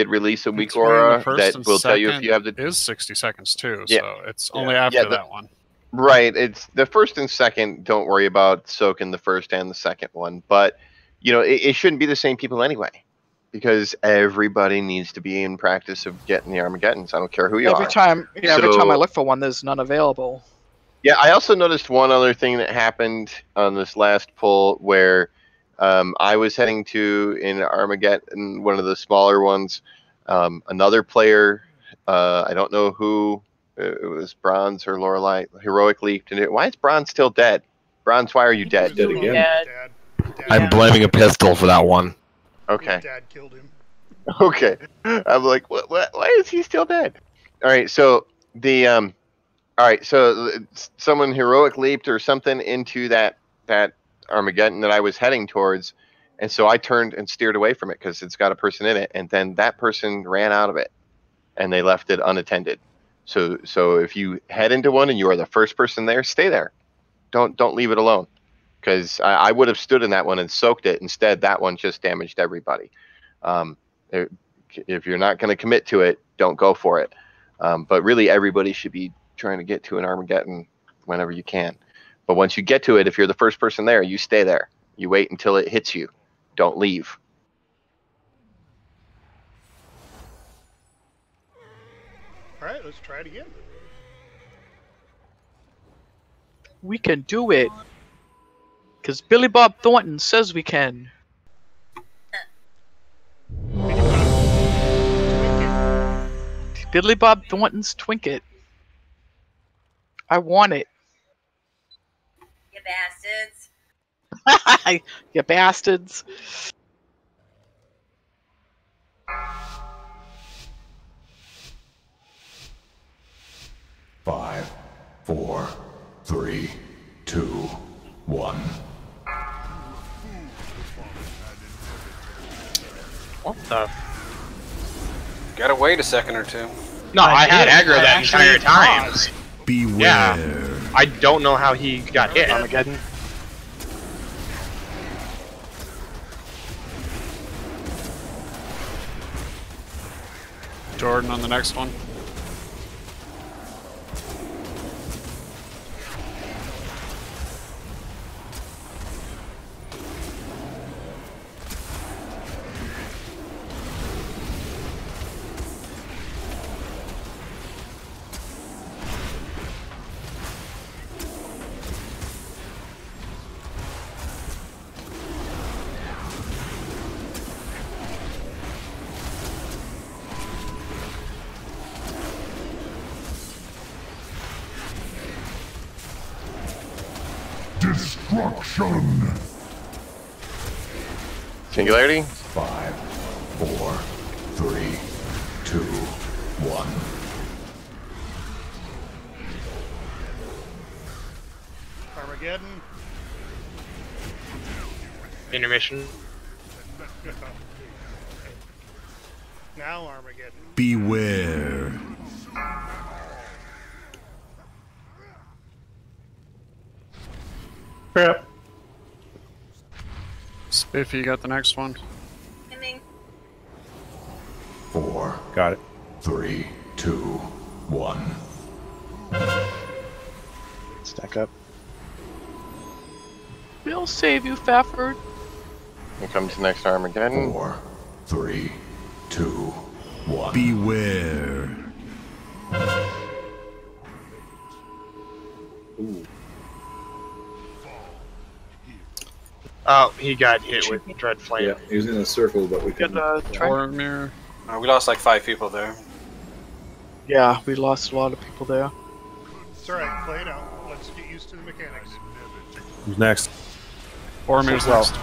release a weak aura that will tell you if you have the. It is 60 seconds too, Yeah. so it's only after that one. Right. It's the first and second. Don't worry about soaking the first and the second one, but it shouldn't be the same people anyway, because everybody needs to be in practice of getting the Armageddons. I don't care who you every are. time I So- look for one, there's none available. Yeah, I also noticed one other thing that happened on this last pull where I was heading to in Armageddon, one of the smaller ones. Another player, I don't know who, it was Bronze or Lorelei, heroic leaped into it. Why is Bronze still dead? Bronze, why are you dead? Dead again. Dad I'm blaming a pistol for that one. Okay. His dad killed him. Okay. I'm like, what? Why is he still dead? All right. So someone heroic leaped or something into that Armageddon that I was heading towards, and so I turned and steered away from it because it's got a person in it, and then that person ran out of it, and they left it unattended. So if you head into one and you are the first person there, stay there. Don't leave it alone, because I would have stood in that one and soaked it. Instead, that one just damaged everybody. If you're not going to commit to it, don't go for it. But really, everybody should be trying to get to an Armageddon whenever you can. But once you get to it, if you're the first person there, you stay there. You wait until it hits you. Don't leave. All right, let's try it again. We can do it, because Billy Bob Thornton says we can. Billy Bob Thornton's Twinket. I want it. You bastards. You bastards. Five, 4, 3, 2, 1. What the? Gotta wait a second or two. No, I had aggro that entire time. Beware. Yeah. I don't know how he got hit. Armageddon. Jordan on the next one. Destruction. Singularity. 5, 4, 3, 2, 1. Armageddon. Intermission. Now Armageddon. Beware. Crap. Spiffy, you got the next one? 4. Got it. 3, 2, 1. Stack up. We'll save you, Fafford. Here comes the next Armageddon. 4, 3, 2, 1. Beware. Oh, he got hit with Dread Flame. Yeah, he was in a circle, but we couldn't. Boromir. We lost like 5 people there. Yeah, we lost a lot of people there. It's alright, play it out. Let's get used to the mechanics. Who's next? Boromir's next.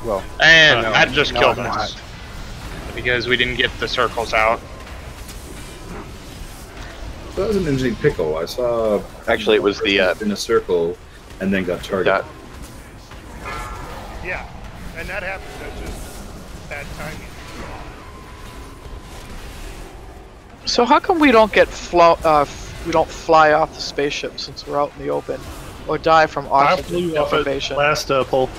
Well, And no, that just no, killed I'm us. not. Because we didn't get the circles out. That was an interesting pickle. I saw. Actually, it was the in a circle, and then got targeted. Yeah, and that happens. That's just bad timing. So how come we don't get we don't fly off the spaceship since we're out in the open, or die from I oxygen flew off it deprivation? last pull.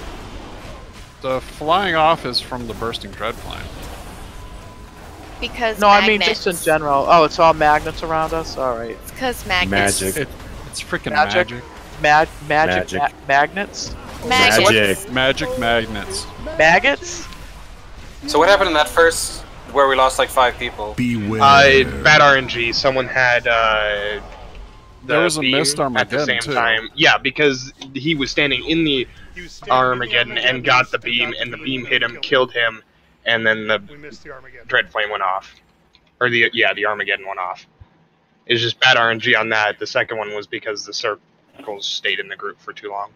The flying off is from the bursting dread flame. Because No, I mean magnets. just in general. Oh, it's all magnets around us. All right. It's because magnets. Magic. It's freaking Magic. magic. Magic. Magnets. Maggots. Magic magnets. Maggots. So what happened in that first, where we lost like 5 people? Beware. Bad RNG. Someone had the There was a beam missed at the Armageddon, same too. time. Yeah, because he was standing in the Armageddon and got the beam, and the beam hit him, killed him, and then the We missed the Armageddon. Dread Flame went off. Or the Armageddon went off. It's just bad RNG on that. The second one was because the circles stayed in the group for too long.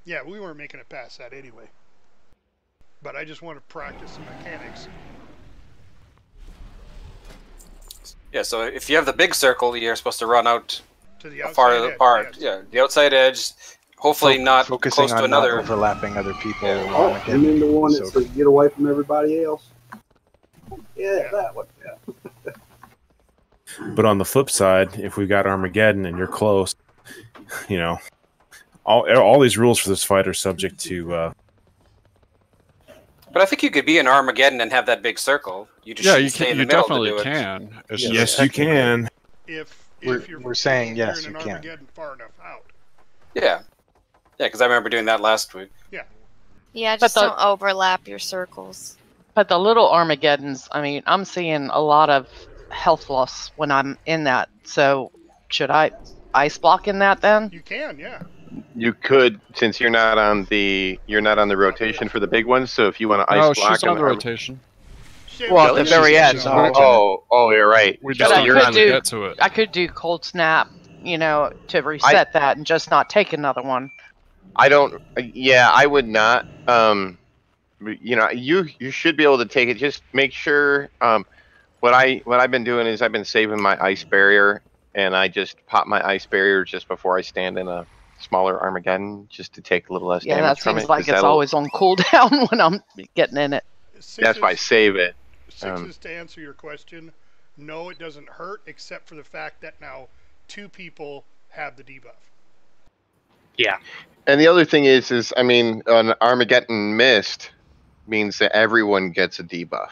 Yeah, we weren't making it past that anyway. But I just want to practice the mechanics. Yeah, so if you have the big circle, you're supposed to run out To the far outside edge, apart. yes. Yeah, the outside edge. Hopefully not focusing close to on another. not overlapping other people. Oh, you Armageddon mean the one that is says get away from everybody else? Yeah, that one. Yeah. But on the flip side, if we got Armageddon and you're close, you know, all these rules for this fight are subject to. But I think you could be in Armageddon and have that big circle. You just Yeah, shouldn't you stay can- in the you middle definitely to do it. can. It's just- Yes, you can. If We're saying you're yes, in you an can. Armageddon far enough out. Yeah. Yeah, because I remember doing that last week. Yeah. Yeah, But just the- don't overlap your circles. But the little Armageddons, I mean, I'm seeing a lot of health loss when I'm in that. So should I ice block in that then? You can, yeah. You could, since you're not on the rotation for the big ones. So if you want to ice No, block she's on the them- rotation. Well, at the very end. Oh, you're right. We But just I don't could have to do- get to it. I could do cold snap, you know, to reset that and just not take another one. I don't. Yeah, I would not. You know, you should be able to take it. Just make sure. What I've been doing is I've been saving my ice barrier, and I just pop my ice barrier just before I stand in a smaller Armageddon, just to take a little less Yeah, damage that from seems it. like 'cause it's that'll- always on cooldown when I'm getting in it. That's why I save it. Sixes, to answer your question, No, it doesn't hurt, except for the fact that now 2 people have the debuff. Yeah. And the other thing is I mean, an Armageddon Mist means that everyone gets a debuff,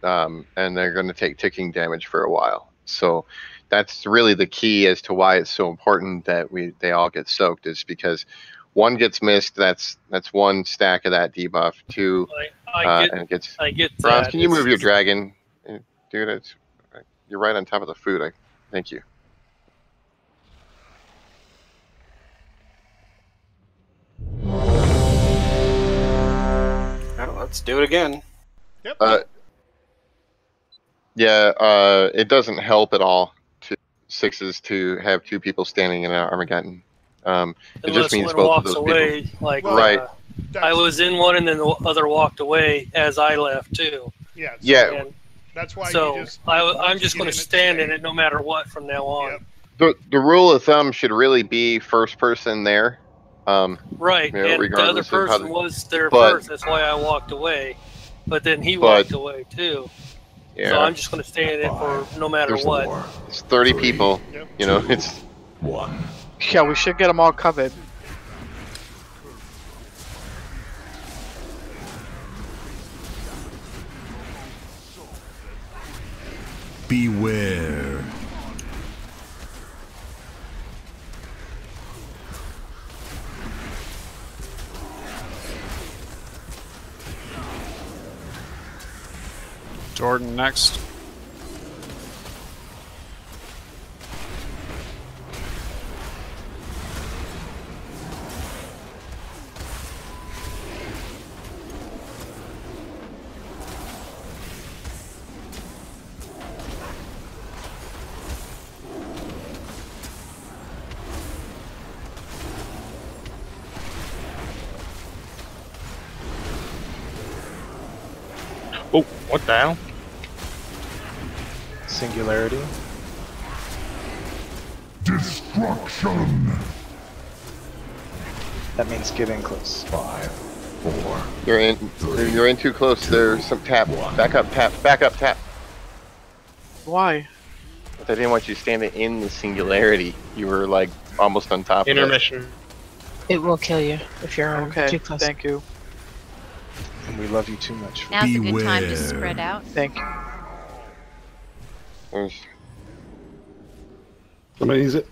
and they're going to take ticking damage for a while. So that's really the key as to why it's so important that they all get soaked, is because 1 gets missed. That's 1 stack of that debuff. 2, and it gets. I get Bronze, that. can you It's move your just- dragon, dude? You're right on top of the food. Thank you. Well, let's do it again. Yep. Yeah, it doesn't help at all to 6s to have 2 people standing in an Armageddon. It Unless just means one both walks of those away, people. like right. I was in one and then the other walked away as I left too. Yeah. Yeah. And that's why. So you just I'm just going to stand in it no matter what from now on. The rule of thumb should really be first person there. Right, you know, and the other regardless of how person was there but- first. That's why I walked away. But then he But- walked away too. Yeah. So I'm just going to stand in it for no matter There's what. It's 30 people. You know, it's 1. Yeah, we should get them all covered. Beware. Jordan next. Oh, what the hell? Singularity. Destruction. That means get in close. 5, 4. You're in too close. There's some tap. Back up, tap. Back up, tap. Why? I didn't want you standing in the singularity. You were like almost on top of it. Intermission. It will kill you if you're Okay, too close. thank you. And we love you too much. For Now's a good time to spread out. Thank you. Somebody use it.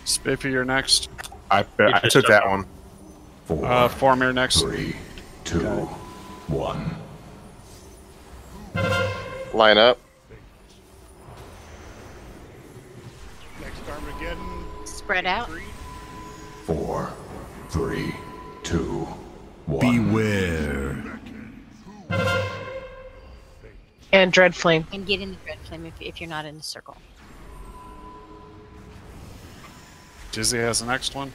Spiffy, you're next. I took that one. 4. Formir next. 3, 2, 1. Line up. Next Armageddon. Spread out. 4, 3, 2, 1. Beware. And Dread Flame. And get in the dread flame if you're not in the circle. Dizzy has the next one.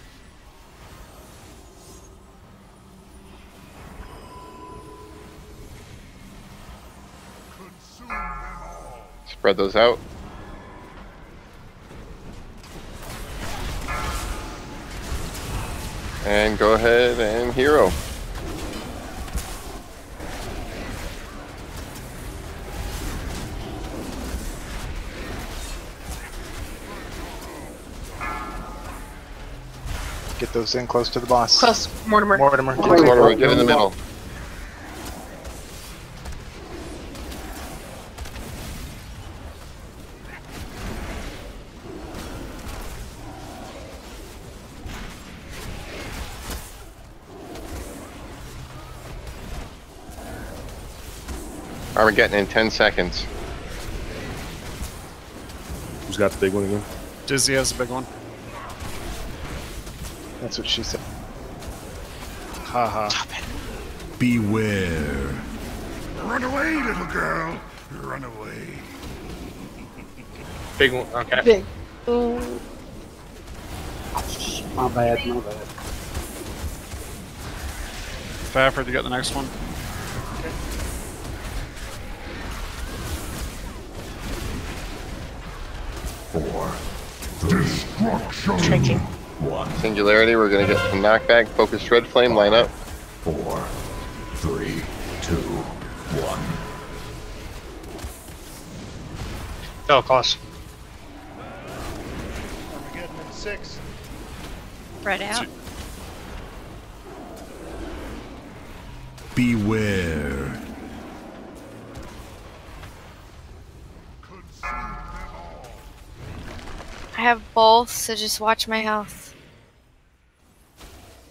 Spread those out. And go ahead and hero. Get those in close to the boss. Close, Mortimer. Mortimer. Mortimer, get in the middle. Armageddon in 10 seconds. Who's got the big one again? Dizzy has a big one. That's what she said. Haha. Beware. Run away, little girl. Run away. Big one. Okay. Big. My bad, my bad. Fafford, you got the next one. Destruction. Shrinking. 1. Singularity, we're gonna get some knockback. Focus Dread Flame, line up. 4, 3, 2, 1. Oh, close. Armageddon in 6. Spread out. Beware. I have both, so just watch my health.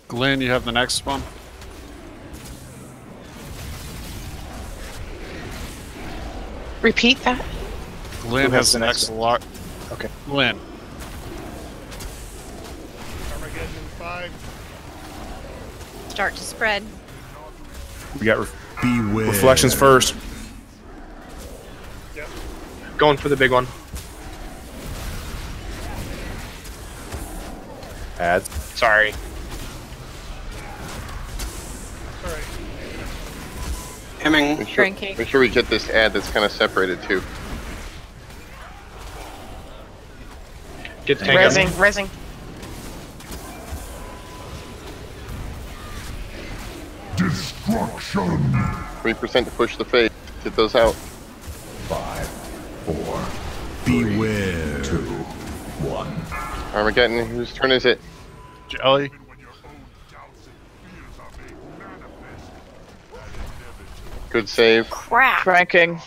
Glenn, you have the next one. Repeat that. Glenn has the next lock. Okay. Glenn. Armageddon in 5. Start to spread. We got Beware. reflections first. Yep. Going for the big one. Ads. Sorry. Alright. Hemming. Make sure we get this ad that's kind of separated too. Get the tank Resing, up. resing. Destruction. 3% to push the phase. Get those out. 5, 4. Beware. 2, 1. Armageddon, whose turn is it? Jelly. Good save. Crap. Cranking.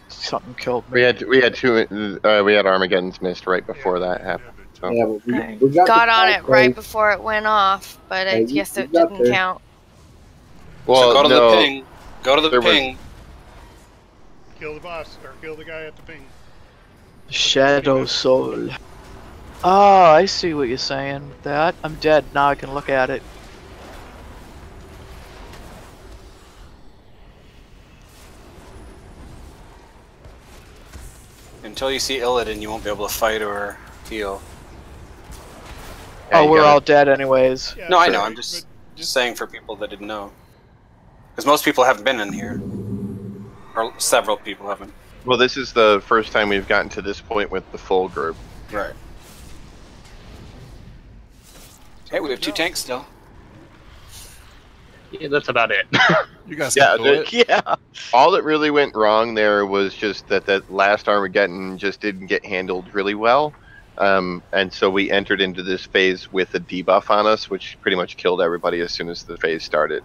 Something killed me. We had Armageddon's missed right before that happened. So. Yeah, but I we got got the on top it right phase. before it went off, but I Hey, guess you it got didn't there. count. Well, So go to no, the ping. Go to the there was- ping. Kill the boss, or kill the guy at the ping. Shadow Soul. Oh, I see what you're saying. That I'm dead now. I can look at it. Until you see Illidan, you won't be able to fight or heal. Yeah, Oh, you we're gotta- all dead anyways. Yeah, No, I sorry, know. I'm just saying for people that didn't know. Because most people haven't been in here. Or several people haven't. Well, this is the first time we've gotten to this point with the full group. Right. Hey, we have 2 tanks still. Yeah, that's about it. You guys Yeah, can do it. Yeah. All that really went wrong there was just that last Armageddon just didn't get handled really well. And so we entered into this phase with a debuff on us, which pretty much killed everybody as soon as the phase started.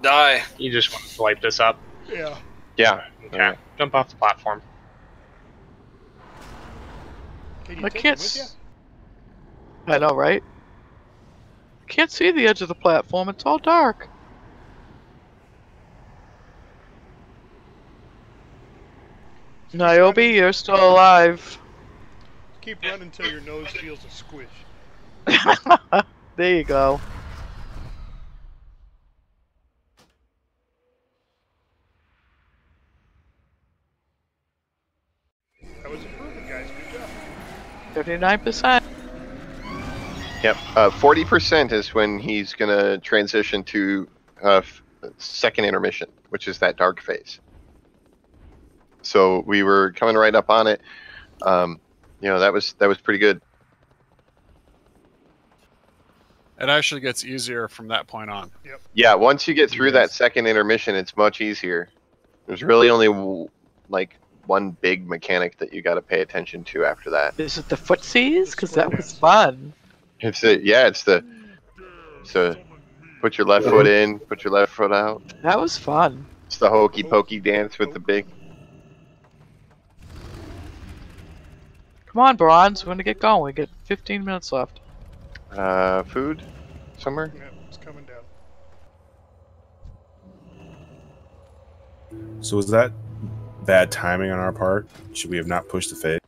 Die. You just want to wipe this up. Yeah. Yeah. Okay. Jump off the platform. Can you I take can't. it with you? I know, right? I can't see the edge of the platform. It's all dark. Niobe, you're still alive. Keep running until your nose feels a squish. There you go. That was improvement, guys. Good job. 39%. Yep. 40% is when he's going to transition to second intermission, which is that dark phase. So we were coming right up on it. That was pretty good. It actually gets easier from that point on. Yep. Yeah, once you get through that second intermission, it's much easier. There's really only like one big mechanic that you got to pay attention to after that. Is it the footsies? Because that was fun. It's the put your left foot in, put your left foot out. That was fun. It's the hokey pokey dance with the big. Come on, Bronze. We're going to get going. We get 15 minutes left. Food somewhere. Yeah, it's coming down. So was that bad timing on our part? Should we have not pushed the phase?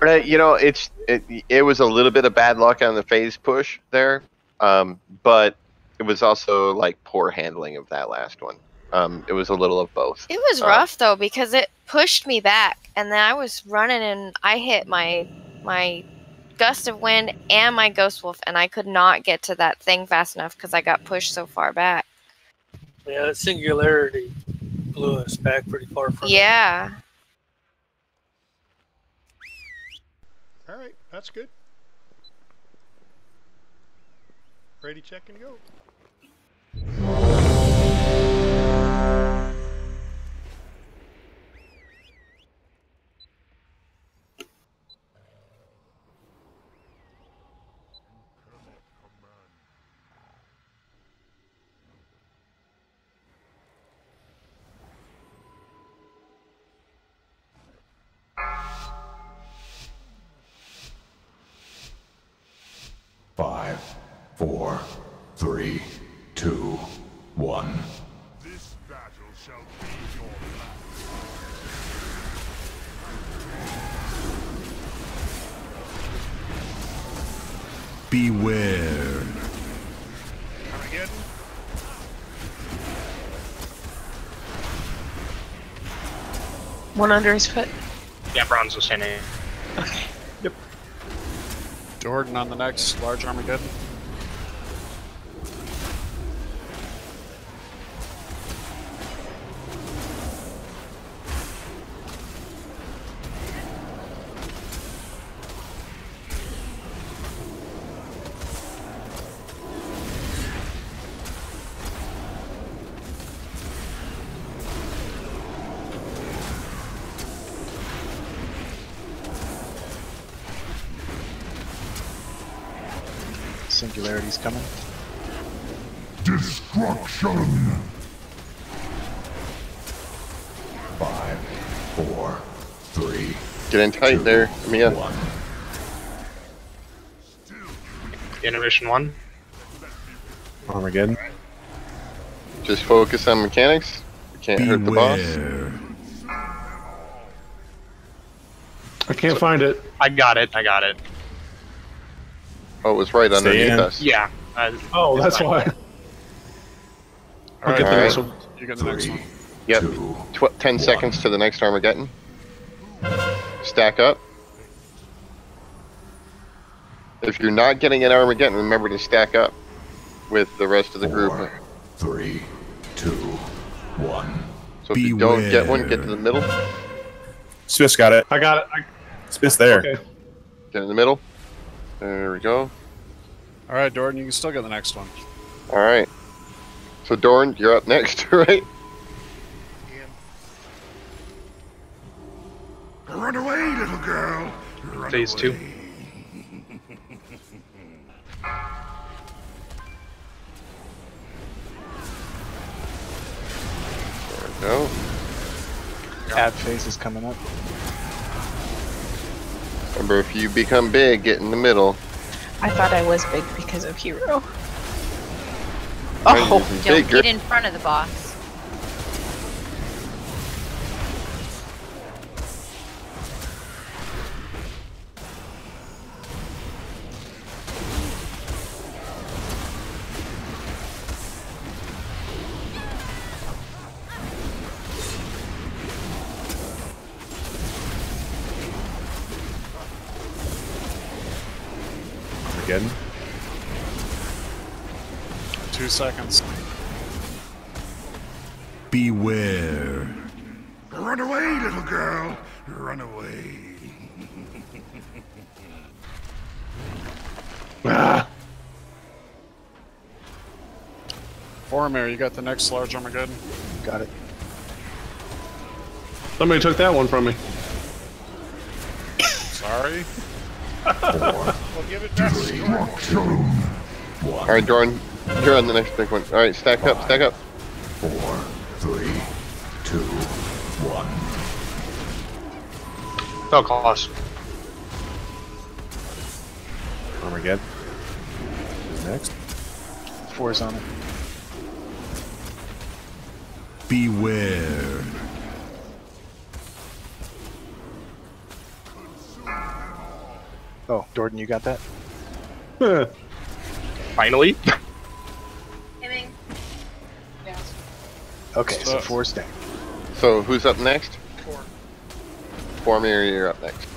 It was a little bit of bad luck on the phase push there, but it was also like poor handling of that last one. It was a little of both. It was rough though because it pushed me back, and then I was running and I hit my gust of wind and my ghost wolf, and I could not get to that thing fast enough because I got pushed so far back. Yeah, that singularity blew us back pretty far from Yeah. All right, that's good. Ready, check, and go. 4, 3, 2, 1. This battle shall be your last. Beware. Armageddon. One under his foot. Yeah, Bronze was standing. Okay. Jordan on the next large Armageddon. Singularity's coming. Destruction. 5, 4, 3. Get in tight there, Mia. Intermission 1. Armageddon. Just focus on mechanics. We can't hurt the boss. I can't find it. I got it. Oh, it was right underneath us. Yeah. Oh, that's why. All right, get the next Dave, one. you get the next one. Yep. 10 seconds to the next Armageddon. Stack up. If you're not getting an Armageddon, remember to stack up with the rest of the group. 4, 3, 2, 1. So if you don't get one, get to the middle. Smith's got it. I got it. Smith's there. Okay. Get in the middle. There we go. All right, Jordan, you can still get the next one. All right. So Dorn, you're up next, right? Run away, little girl. Run Phase away. 2. There we go. Ad phase is coming up. Remember, if you become big, get in the middle. I thought I was big because of Hero. Oh, Don't get in front of the boss. Armageddon. 2 seconds. Beware. Run away, little girl. Run away. Boromir, you got the next large Armageddon. Got it. Somebody took that one from me. Sorry. We'll give it back. Destruction. All right, Dorn, you're on the next big one. All right, stack up, stack up. 4, 3, 2, 1. Fell close. Armageddon. Who's next? 4's on it. Beware. Oh, Jordan, you got that? Finally. Okay, so 4's down. So who's up next? Boromir, you're up next.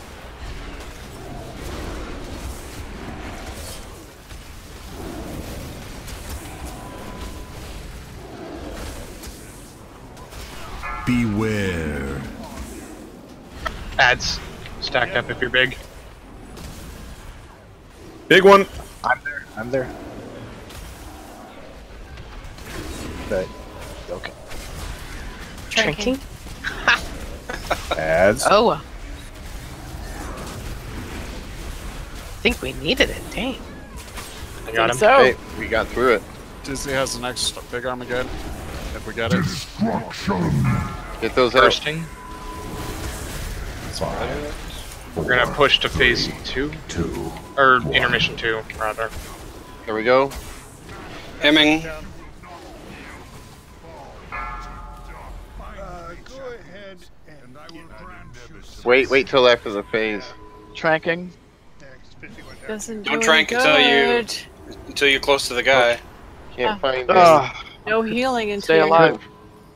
Beware. Ads stacked up if you're big. Big one. I'm there. But, okay. Drinking. Ads. Oh. I think we needed it. Dang. I got him. Hey, we got through it. Disney has the next big Armageddon. If we get it. Destruction. Get those out. Bursting. We're gonna push to phase 2. Or intermission 2, rather. There we go. Hemming. Go ahead and Wait till after the phase. Tranking. Doesn't Don't do trank any until you're close to the guy. Can't find No healing until Stay you're alive.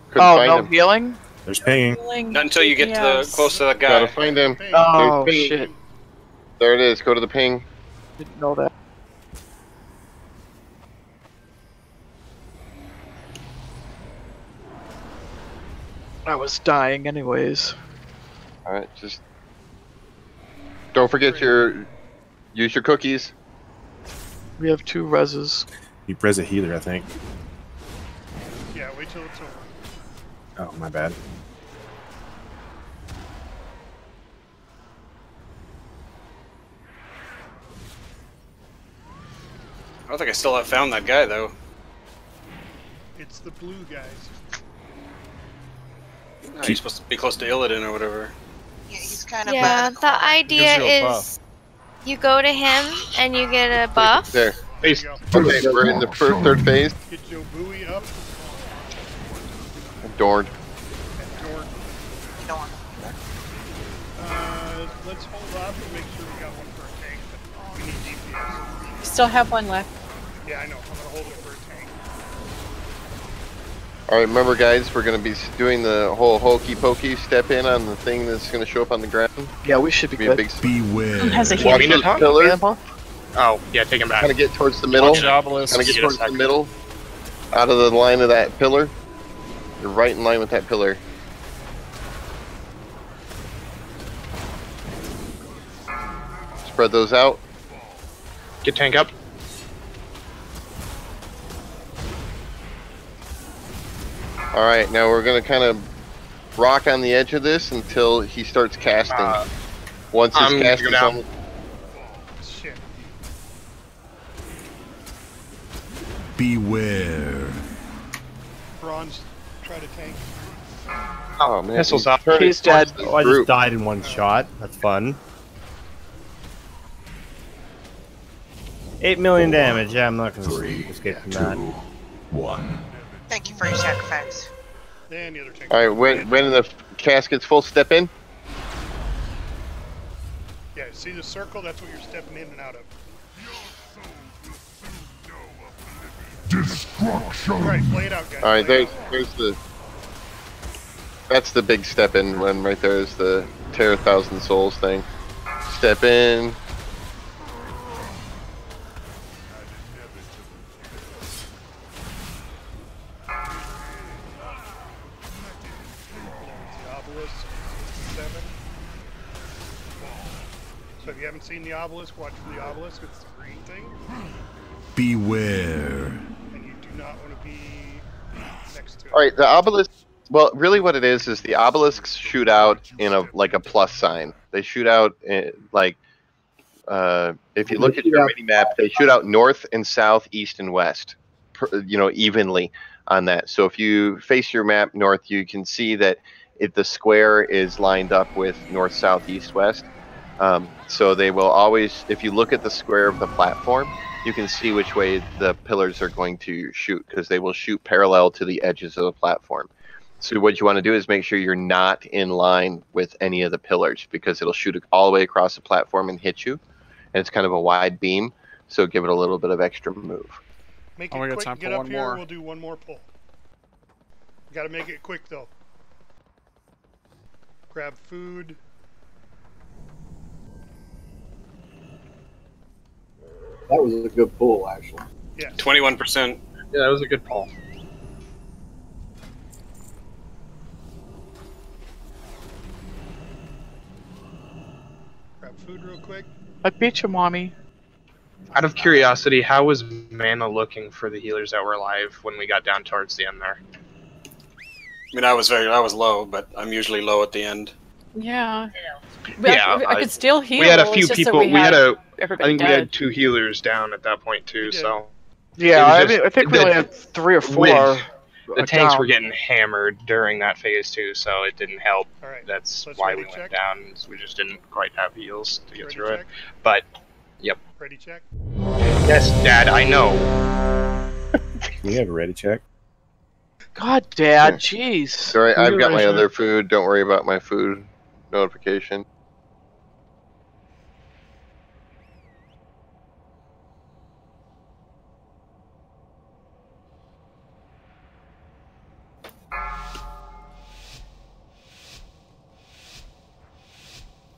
Couldn't Oh, find no him. healing? There's pinging. healing. Not until you get close to the guy. Gotta find him. Oh, There's ping. shit. There it is. Go to the ping. Didn't know that. I was dying anyways. Alright, just don't forget use your cookies. We have 2 reses. You res a healer, I think. Yeah, wait till it's over. Oh, my bad. I don't think I still have found that guy though. It's the blue guys. No, you're supposed to be close to Illidan or whatever. Yeah, he's kind of Yeah, the idea you a is buff. you go to him and you get a buff. There. Phase. Okay, we're in the third phase. Get Joe Bowie up. Dorn. Let's hold off and make sure we got one for a tank. But we need DPS. Still have one left. Yeah, I know. I'm gonna hold it for a tank. Alright, remember guys, we're going to be doing the whole hokey pokey step in on the thing that's going to show up on the ground. Yeah, we should be a good. big Beware. Has a Watch healing. those pillars. Oh, yeah, take him back. Kind of get towards the middle. Watch the obelisk. Kind of get towards the middle. Out of the line of that pillar. You're right in line with that pillar. Spread those out. Get tank up. Alright, now we're going to kind of rock on the edge of this until he starts casting. Once his I'm cast is down. on... Shit. Beware. Bronze, try to tank. Oh man, Pistols up. He's dead. Oh, I just died in one shot. That's fun. 8 million damage. Yeah, I'm not going to escape from that. 1. Thank you for your sacrifice. And the other tank. Alright, when the casket's full, step in. Yeah, see the circle? That's what you're stepping in and out of. Destruction. Alright, play it out, guys. Alright, Play it there's the... That's the big step in one right there is the Tear 1,000 Souls thing. Step in. The obelisk, 7. So if you haven't seen the obelisk, watch for the obelisk. It's the green thing. Beware. And you do not want to be next to it. Alright, the obelisk... Well, really what it is the obelisks shoot out in a like a plus sign. They shoot out like... if you look at your mini map, they shoot out north and south, east and west. You know, evenly on that. So if you face your map north, you can see that the square is lined up with north, south, east, west. So they will always, if you look at the square of the platform, you can see which way the pillars are going to shoot because they will shoot parallel to the edges of the platform. So what you want to do is make sure you're not in line with any of the pillars because it'll shoot all the way across the platform and hit you. And it's kind of a wide beam, so give it a little bit of extra move. Make we it got quick, time get for up one here, more. we'll do one more pull. Gotta make it quick though. Grab food. That was a good pull, actually. Yeah. 21%. Yeah, that was a good pull. Grab food real quick. I beat you, mommy. Out of curiosity, how was mana looking for the healers that were alive when we got down towards the end there? I mean, I was low, but I'm usually low at the end. Yeah. Yeah, I could still heal. We had a it's few just that people. We had I everybody think we dead. had 2 healers down at that point too. So Yeah, It I, was mean, just- I think we only had 3 or 4. The tanks down. were getting hammered during that phase too, so it didn't help. Alright, That's let's why ready we check. went down. Is we just didn't quite have heals to get Ready through check? it. But yep. Ready check. Yes, Dad, I know. We have a ready check. God, Dad, jeez. Sorry, I've got my other food. Don't worry about my food notification.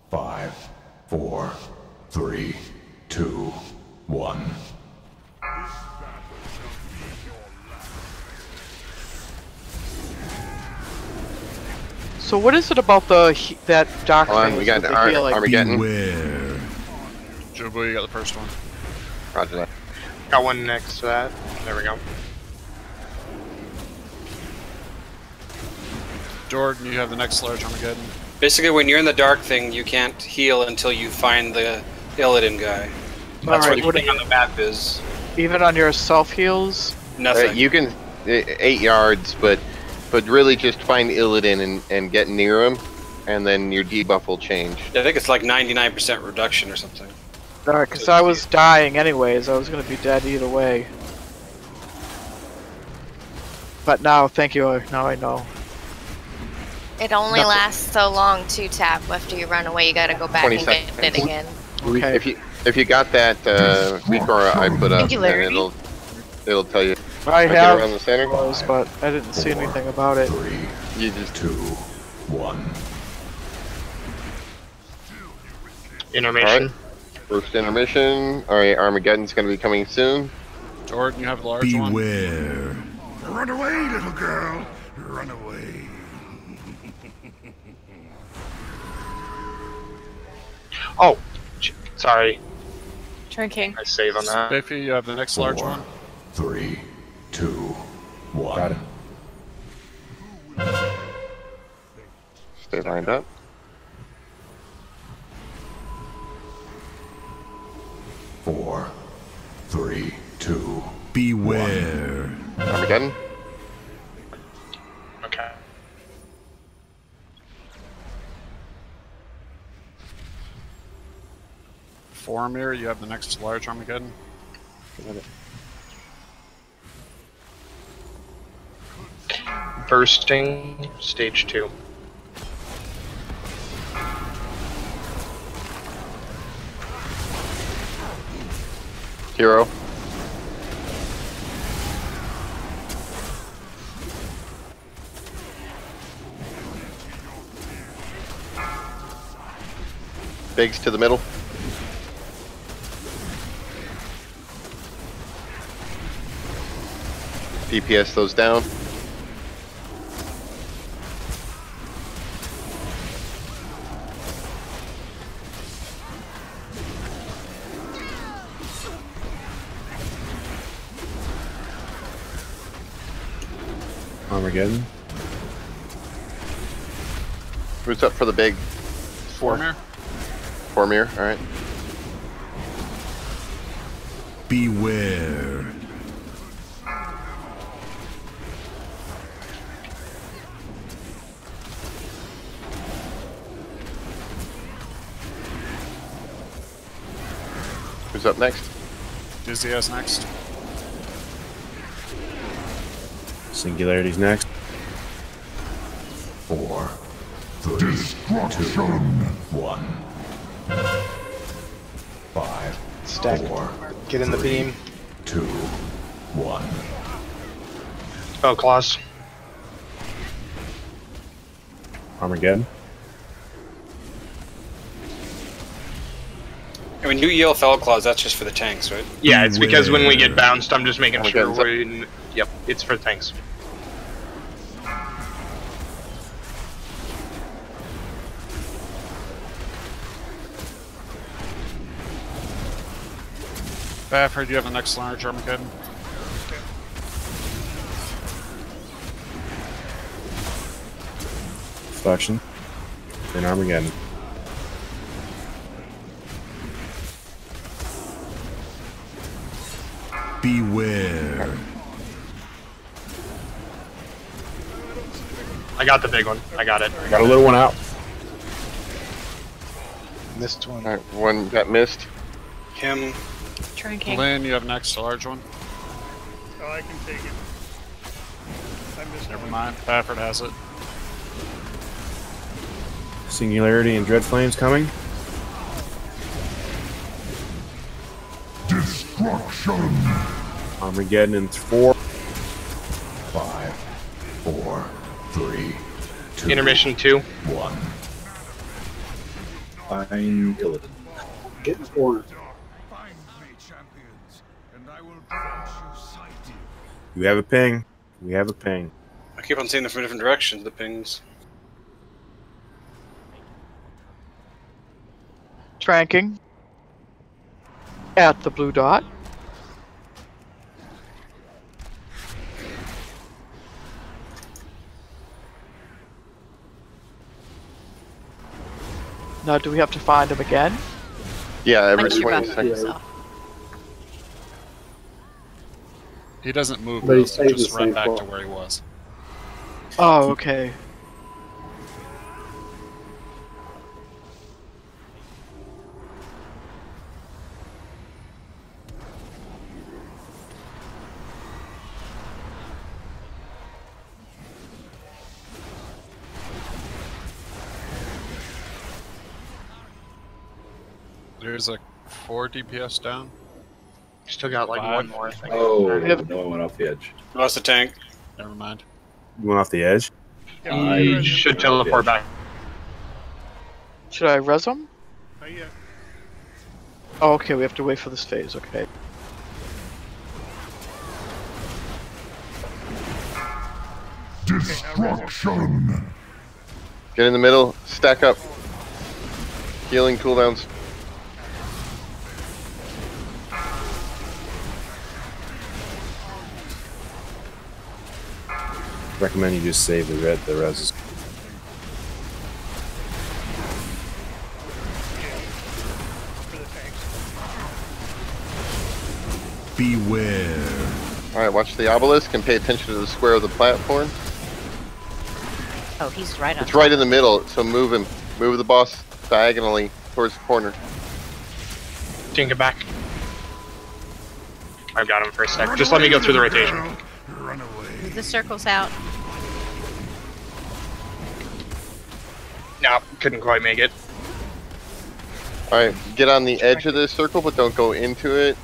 Five, 4, 3, 2, 1. So what is it about that dock Hold on, thing we got with the healing? Armageddon. Beware. Jobo, you got the first one. Roger that. Got one next to that. There we go. Jordan, you have the next large Armageddon. Basically, when you're in the dark thing, you can't heal until you find the Illidan guy. That's Alright, what the thing on the map is. Even on your self heals? Nothing. You can 8 yards, but really just find Illidan and get near him, and then your debuff will change. I think it's like 99% reduction or something. Alright, because I was dying anyways. I was going to be dead either way. But now, thank you. Now I know. It only lasts so long too, Tap. After you run away, you gotta go back 20 and get it again. Okay. If you got that Vikora I put up, then it'll tell you. I get have around the center. those, but I didn't see anything about it. You just 2, 1. Intermission. Right. First intermission. Alright, Armageddon's gonna be coming soon. Jordan, you have the large one. Beware. Run away, little girl. Run away. Oh, sorry. Drinking. I save on that. Biffy, you have the next large one. 3, 2, 1. Got it. Stay lined up. Four, 3, 2. Beware. Armageddon. Okay. Formir, you have the next large Armageddon. Bursting, stage 2. Hero. Bigs to the middle. DPS those down. Armageddon. Who's up for the big? Formir. Formir, alright. Beware. Who's up next? Dizzy has next. Singularity's next. 4, 3, 2, 1. 5, Stack. 4, Get in the 3, beam. 2, 1. Oh, claws. Armageddon. And when you yell Fell Claws, that's just for the tanks, right? Yeah, it's because when we get bounced, I'm just making sure Armageddon's we're in... Yep, it's for tanks. Faffard, you have the next large Armageddon. Deflection. Then Armageddon. Beware. I got the big one. I got it. Got a little one out. Missed one. Alright, one got missed. Kim. Drinking. Lynn, you have next, a large one. Oh, I can take it. I missed Never one. mind. Fafford has it. Singularity and Dread Flames coming. Destruction. Armageddon in 4. 5, 4, 3, 2. Intermission 2. 1. Find Illidan. Get in the corner. You have a ping. We have a ping. I keep on seeing them from different directions, the pings. Tranking. At the blue dot. Now, do we have to find him again? Yeah, every Once you're 20 back seconds. yourself. He doesn't move, But he though, so stays just the run same back spot. to where he was. Oh, okay. There's a 4 DPS down. Still got like 5. one more, I think. Oh, We have- no one went off the edge. Lost the tank. Never mind. You went off the edge? Yeah, I you're in Should the- teleport back. Should I res him? Not yet. Oh, okay, we have to wait for this phase, okay. Destruction. Get in the middle, stack up. Healing cooldowns. Recommend you just save the reses. For the tanks. Beware. Alright, watch the obelisk and pay attention to the square of the platform. Oh, he's right on. It's right in the middle, so move him. Move the boss diagonally towards the corner. Didn't get back. I've got him for a sec. Just let me go through the rotation. Run away. The circle's out. No, couldn't quite make it. Alright, get on the edge of this circle, but don't go into it.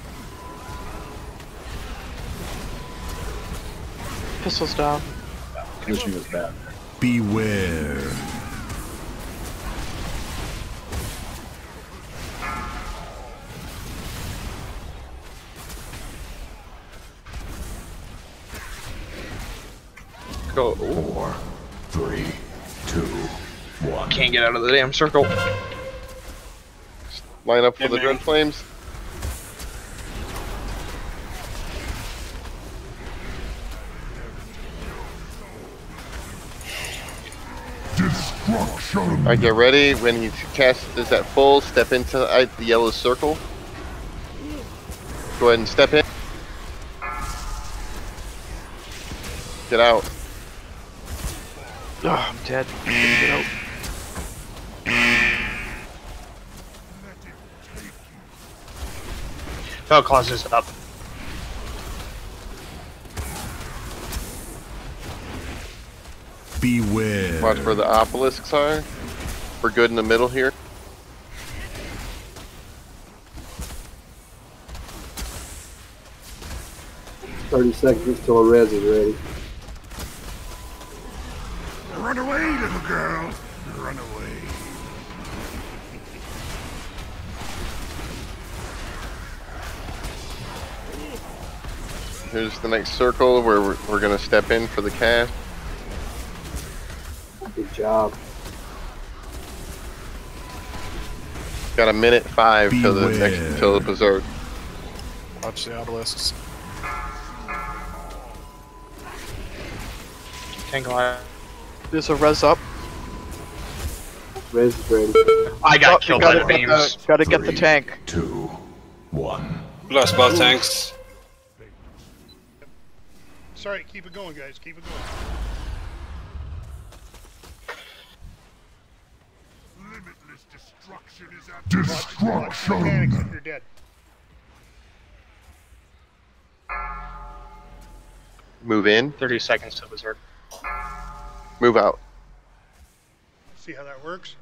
Pistols down. Conditioning was bad. Beware. Go. 4, 3, 2, 1. Can't get out of the damn circle. Line up for the man. dread flames. Destruction. Alright, get ready. When you cast this at full, step into the yellow circle. Go ahead and step in. Get out. Oh, I'm dead. Get out. Fell closes up. Beware. Watch where the obelisks are. We're good in the middle here. $30 seconds till a res is ready. Run away, little girl. Run away. Here's the next circle where we're going to step in for the cast. Good job. Got a minute 5 till the Beware. next till the berserk. Watch the obelisks. Tank alive. There's a res up. Res is ready. I got Oh, killed by the beams. Gotta get the tank. 2, 1. Lost both tanks. Sorry, keep it going, guys. Keep it going. Limitless destruction is at Watch, watch. Don't panic if you're dead. Move in. 30 seconds to berserk. Move out. See how that works?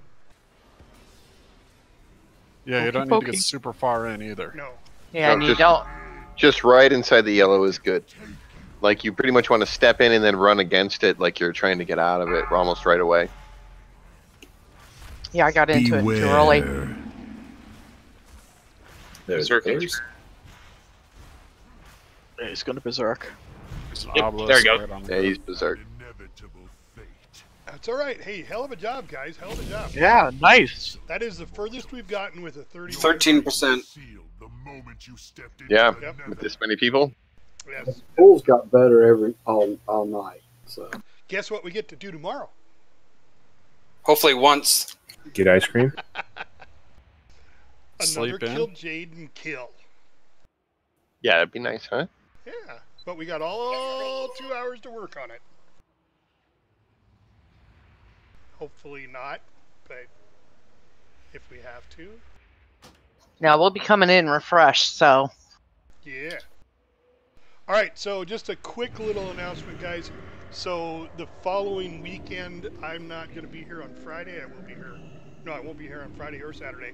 Yeah, you don't need to get super far in either. No. Yeah, and you just, don't. Just right inside the yellow is good. Like you pretty much want to step in and then run against it, like you're trying to get out of it almost right away. Yeah, I got into it too early. Berserk. Yeah, he's gonna berserk. Yep, there you go. Yeah, he's berserk. That's all right. Hey, hell of a job, guys. Hell of a job. Yeah, nice. That is the furthest we've gotten with a 30. 13%. Yeah, Yep. with this many people. Yes. Pool's got better all night. So Guess what we get to do tomorrow? Hopefully once. Get ice cream. Another Sleep in. kill Jaden kill. Yeah, that'd be nice, huh? Yeah, but we got all 2 hours to work on it. Hopefully not, but if we have to. Now we'll be coming in refreshed, so. Yeah. All right, so just a quick little announcement, guys. So the following weekend, I'm not going to be here on Friday. I will be here. No, I won't be here on Friday or Saturday.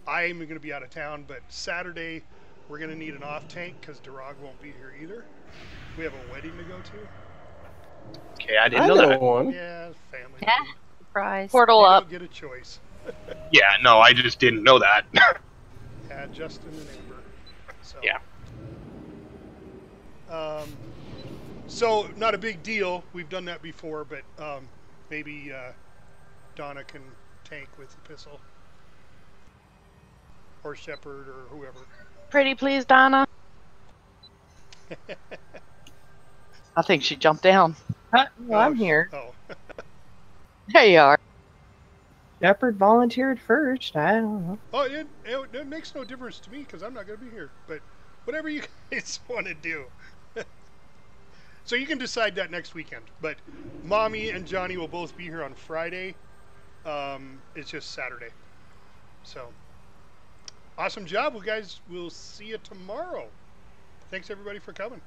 I'm going to be out of town, but Saturday we're going to need an off tank because Durag won't be here either. We have a wedding to go to. Okay, I didn't know that. One. Yeah, family. Yeah, surprise. Portal You up. don't get a choice. Yeah, no, I just didn't know that. Yeah, Justin and Amber. So. Yeah. So not a big deal. We've done that before, but maybe Donna can tank with the pistol, or Shepard, or whoever. Pretty please, Donna. I think she jumped down. Well, I'm here. Oh. There you are. Shepard volunteered first. I don't know. Oh, it makes no difference to me because I'm not going to be here. But whatever you guys want to do. So you can decide that next weekend. But Mommy and Johnny will both be here on Friday. It's just Saturday. So awesome job, well, guys. We'll see you tomorrow. Thanks everybody for coming.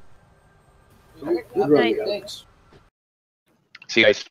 good run, guys. See you guys.